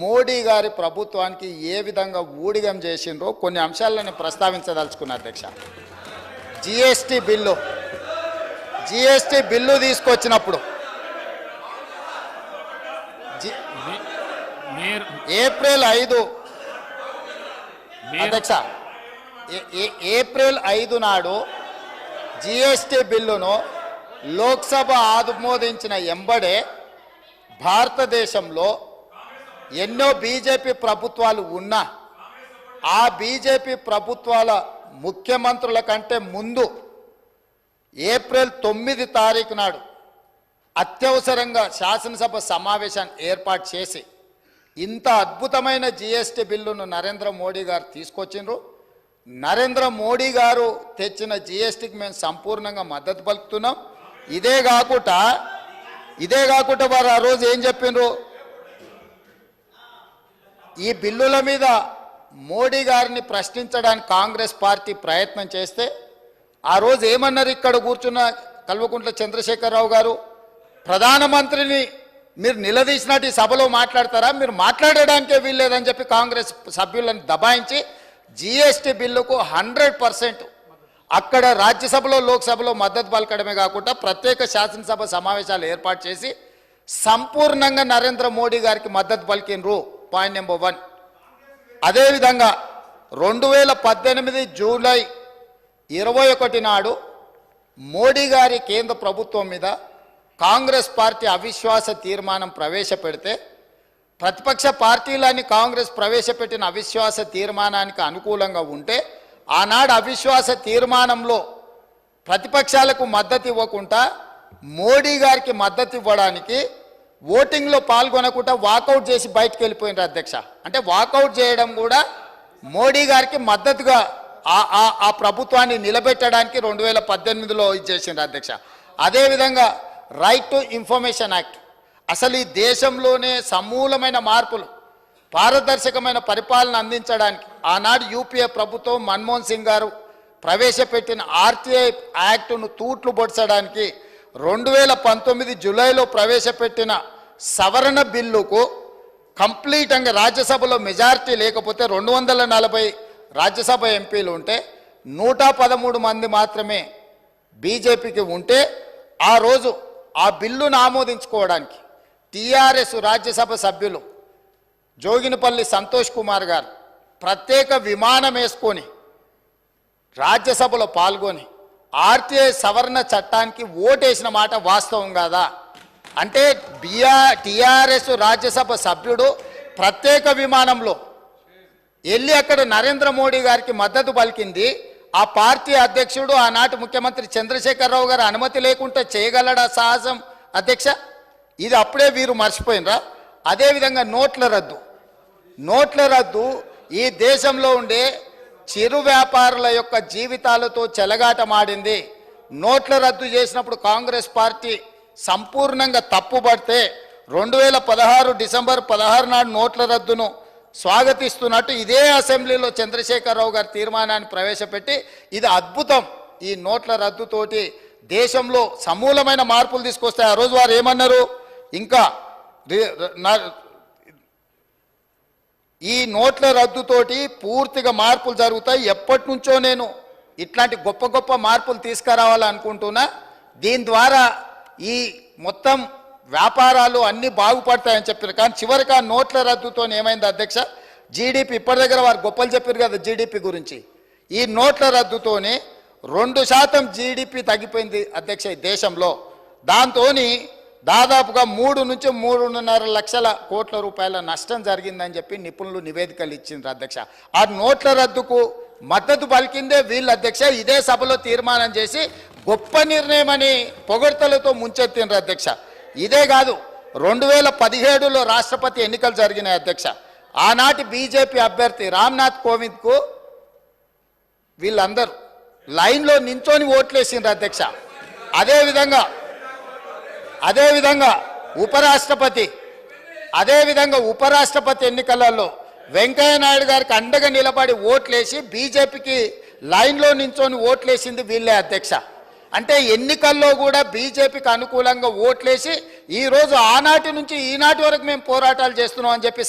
మోడీ గారి ప్రభుత్వానికి ఏ విధంగా ఊడిగం చేసిండ్రో కొన్ని అంశాలను ప్రస్తావించదలుచుకున్న అధ్యక్ష. జిఎస్టీ బిల్లు తీసుకొచ్చినప్పుడు ఏప్రిల్ 5 అధ్యక్ష, ఏప్రిల్ 5 నాడు జిఎస్టీ బిల్లును లోక్సభ ఆమోదించిన ఎంబడే భారతదేశంలో ఎన్నో బీజేపీ ప్రభుత్వాలు ఉన్నా ఆ బీజేపీ ప్రభుత్వాల ముఖ్యమంత్రుల కంటే ముందు ఏప్రిల్ 9 తారీఖు నాడు అత్యవసరంగా శాసనసభ సమావేశాన్ని ఏర్పాటు చేసి ఇంత అద్భుతమైన జిఎస్టీ బిల్లును నరేంద్ర మోడీ గారు తీసుకొచ్చిండ్రు. నరేంద్ర మోడీ గారు తెచ్చిన జిఎస్టీకి మేము సంపూర్ణంగా మద్దతు పలుకుతున్నాం. ఇదే కాకుండా వారు ఆ రోజు ఏం చెప్పిండ్రు, ఈ బిల్లుల మీద మోడీ గారిని ప్రశ్నించడానికి కాంగ్రెస్ పార్టీ ప్రయత్నం చేస్తే ఆ రోజు ఏమన్నారు ఇక్కడ కూర్చున్న కల్వకుంట్ల చంద్రశేఖరరావు గారు, ప్రధానమంత్రిని మీరు నిలదీసినట్టు ఈ సభలో మాట్లాడతారా, మీరు మాట్లాడడానికే వీల్లేదని చెప్పి కాంగ్రెస్ సభ్యులను దబాయించి జిఎస్టీ బిల్లుకు 100% అక్కడ రాజ్యసభలో లోక్సభలో మద్దతు పలకడమే కాకుండా ప్రత్యేక శాసనసభ సమావేశాలు ఏర్పాటు చేసి సంపూర్ణంగా నరేంద్ర మోడీ గారికి మద్దతు పలికినరు. Point number 1. అదేవిధంగా 2018 జూలై 21 నాడు మోడీ గారి కేంద్ర ప్రభుత్వం మీద కాంగ్రెస్ పార్టీ అవిశ్వాస తీర్మానం ప్రవేశపెడితే ప్రతిపక్ష పార్టీలని కాంగ్రెస్ ప్రవేశపెట్టిన అవిశ్వాస తీర్మానానికి అనుకూలంగా ఉంటే ఆనాడు అవిశ్వాస తీర్మానంలో ప్రతిపక్షాలకు మద్దతు ఇవ్వకుండా మోడీ గారికి మద్దతు ఇవ్వడానికి ఓటింగ్లో పాల్గొనకుండా వాకౌట్ చేసి బయటకు వెళ్ళిపోయినారు అధ్యక్ష. అంటే వాకౌట్ చేయడం కూడా మోడీ గారికి మద్దతుగా ఆ ప్రభుత్వాన్ని నిలబెట్టడానికి 2018లో ఇచ్చేసిండ్రు అధ్యక్ష. అదేవిధంగా రైట్ టు ఇన్ఫర్మేషన్ యాక్ట్, అసలు ఈ దేశంలోనే సమూలమైన మార్పులు, పారదర్శకమైన పరిపాలన అందించడానికి ఆనాడు యూపీఏ ప్రభుత్వం మన్మోహన్ సింగ్ గారు ప్రవేశపెట్టిన ఆర్టీఐ యాక్టును తూట్లు పొడచడానికి 2019 జూలైలో ప్రవేశపెట్టిన సవరణ బిల్లుకు కంప్లీట్గా రాజ్యసభలో మెజారిటీ లేకపోతే 240 రాజ్యసభ ఎంపీలు ఉంటే 113 మంది మాత్రమే బీజేపీకి ఉంటే ఆ రోజు ఆ బిల్లును ఆమోదించుకోవడానికి టీఆర్ఎస్ రాజ్యసభ సభ్యులు జోగినపల్లి సంతోష్ కుమార్ గారు ప్రత్యేక విమానం వేసుకొని రాజ్యసభలో పాల్గొని ఆర్టీఐ సవరణ చట్టానికి ఓటేసిన మాట వాస్తవం కాదా? అంటే టీఆర్ఎస్ రాజ్యసభ సభ్యుడు ప్రత్యేక విమానంలో వెళ్ళి అక్కడ నరేంద్ర మోడీ గారికి మద్దతు పలికింది. ఆ పార్టీ అధ్యక్షుడు ఆనాటి ముఖ్యమంత్రి చంద్రశేఖరరావు గారు అనుమతి లేకుండా చేయగలడా సాహసం అధ్యక్ష? ఇది అప్పుడే వీరు మర్చిపోయినరా? అదేవిధంగా నోట్ల రద్దు ఈ దేశంలో ఉండే చిరు వ్యాపారుల యొక్క జీవితాలతో చెలగాటమాడింది. నోట్ల రద్దు చేసినప్పుడు కాంగ్రెస్ పార్టీ సంపూర్ణంగా తప్పుపడితే 2016 డిసెంబర్ 16 నాడు నోట్ల రద్దును స్వాగతిస్తున్నట్టు ఇదే అసెంబ్లీలో చంద్రశేఖరరావు గారి తీర్మానాన్ని ప్రవేశపెట్టి ఇది అద్భుతం, ఈ నోట్ల రద్దుతోటి దేశంలో సమూలమైన మార్పులు తీసుకొస్తాయి. ఆ రోజు వారు ఏమన్నారు, ఇంకా ఈ నోట్ల రద్దుతోటి పూర్తిగా మార్పులు జరుగుతాయి, ఎప్పటి నుంచో నేను ఇట్లాంటి గొప్ప గొప్ప మార్పులు తీసుకురావాలనుకుంటున్నా, దీని ద్వారా ఈ మొత్తం వ్యాపారాలు అన్నీ బాగుపడతాయని చెప్పారు. కానీ చివరికి ఆ నోట్ల రద్దుతో ఏమైంది అధ్యక్ష? జీడిపి ఇప్పటి దగ్గర వారు గొప్పలు చెప్పారు కదా జీడిపి గురించి, ఈ నోట్ల రద్దుతోనే 2% జీడిపి తగ్గిపోయింది అధ్యక్ష ఈ దేశంలో. దాంతో దాదాపుగా 3 నుంచి 3.5 లక్షల కోట్ల రూపాయల నష్టం జరిగిందని చెప్పి నిపుణులు నివేదికలు ఇచ్చిండ్రు అధ్యక్ష. ఆ నోట్ల రద్దుకు మద్దతు పలికిందే వీళ్ళు అధ్యక్ష. ఇదే సభలో తీర్మానం చేసి గొప్ప నిర్ణయం అని పొగడ్తలతో ముంచెత్తిండ్రు అధ్యక్ష. ఇదే కాదు, 2017లో రాష్ట్రపతి ఎన్నికలు జరిగినాయి అధ్యక్ష. ఆనాటి బీజేపీ అభ్యర్థి రామ్నాథ్ కోవింద్కు వీళ్ళందరూ లైన్లో నించొని ఓట్లేసిండ్రు అధ్యక్ష. అదేవిధంగా ఉపరాష్ట్రపతి ఎన్నికలలో వెంకయ్య నాయుడు గారికి అండగా నిలబడి ఓట్లేసి బీజేపీకి లైన్లో నించొని ఓట్లేసింది వీళ్ళే అధ్యక్ష. అంటే ఎన్నికల్లో కూడా బీజేపీకి అనుకూలంగా ఓట్లేసి ఈరోజు ఆనాటి నుంచి ఈనాటి వరకు మేము పోరాటాలు చేస్తున్నాం అని చెప్పి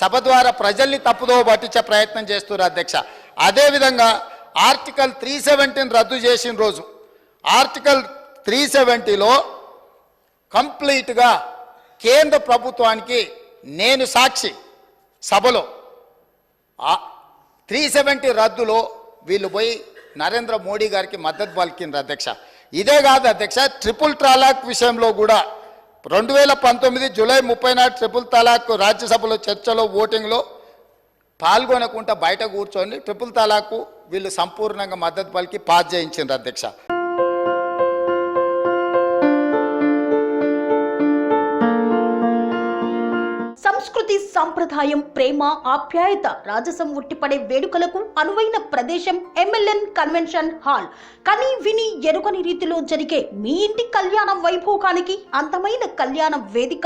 సభ ద్వారా ప్రజల్ని తప్పుదోవ పట్టించే ప్రయత్నం చేస్తున్నారు అధ్యక్ష. అదేవిధంగా ఆర్టికల్ 370 రద్దు చేసిన రోజు ఆర్టికల్ 370లో కంప్లీట్గా కేంద్ర ప్రభుత్వానికి నేను సాక్షి, సభలో 370 రద్దులో వీళ్ళు పోయి నరేంద్ర మోడీ గారికి మద్దతు పలికిండ్రు అధ్యక్ష. ఇదే కాదు అధ్యక్ష, ట్రిపుల్ తలాక్ విషయంలో కూడా 2019 జూలై 30 నాడు ట్రిపుల్ తలాక్ రాజ్యసభలో చర్చలో ఓటింగ్లో పాల్గొనకుండా బయట కూర్చొని ట్రిపుల్ తలాక్ వీళ్ళు సంపూర్ణంగా మద్దతు పలికి పాస్ చేయించిండ్రు అధ్యక్ష. సంస్కృతి, సంప్రదాయం, ప్రేమ, ఆప్యాయత, రాజసం ఉట్టిపడే వేడుకలకు అనువైన ప్రదేశం ఎంఎల్ఎన్ కన్వెన్షన్ హాల్. కని విని ఎరుగని రీతిలో జరిగే మీ ఇంటి కళ్యాణ వైభోగానికి అందమైన కళ్యాణ వేదిక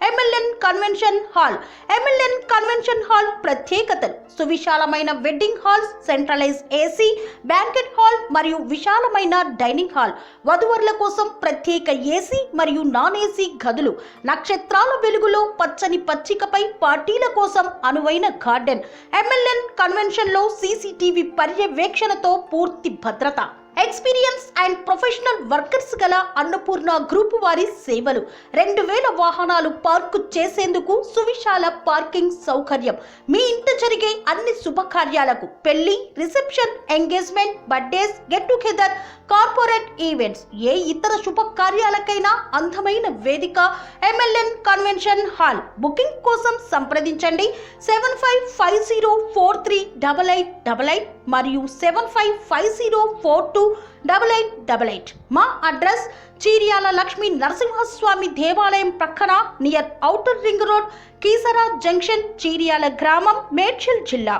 MLN convention hall. MLN convention hall ప్రత్యేకతలు: సువిశాలమైన wedding halls, centralize AC banquet hall మరియు విశాలమైన డైనింగ్ హాల్, వధువరుల కోసం ప్రత్యేక ఏసీ మరియు నాన్ ఏసీ గదులు, నక్షత్రాల వెలుగులో పచ్చని పచ్చికపై పార్టీల కోసం అనువైన గార్డెన్. ఎంఎల్ఎన్ కన్వెన్షన్ లో సీసీటీవీ పర్యవేక్షణతో పూర్తి భద్రత. ఎక్స్పీరియన్స్ అండ్ ప్రొఫెషనల్ వర్కర్స్ గల అన్నపూర్ణ గ్రూప్ వారి సేవలు. 2000 వాహనాలు పార్కు చేసేందుకు సువిశాల పార్కింగ్ సౌకర్యం. మీ ఇంట జరిగే అన్ని శుభకార్యాలకు, పెళ్లి, reception, engagement, birthdays, get together, corporate events, ఏ ఇతర శుభకార్యాలకైనా అందమైన వేదిక ఎంఎల్ఎన్ కన్వెన్షన్ హాల్. బుకింగ్ కోసం సంప్రదించండి 7550438888 మరియు 7550428888. మా అడ్రస్ చీర్యాల లక్ష్మీ నరసింహస్వామి దేవాలయం ప్రక్కన near outer ring road, Keesara junction, Cheeryal గ్రామం, మేడ్చల్ జిల్లా.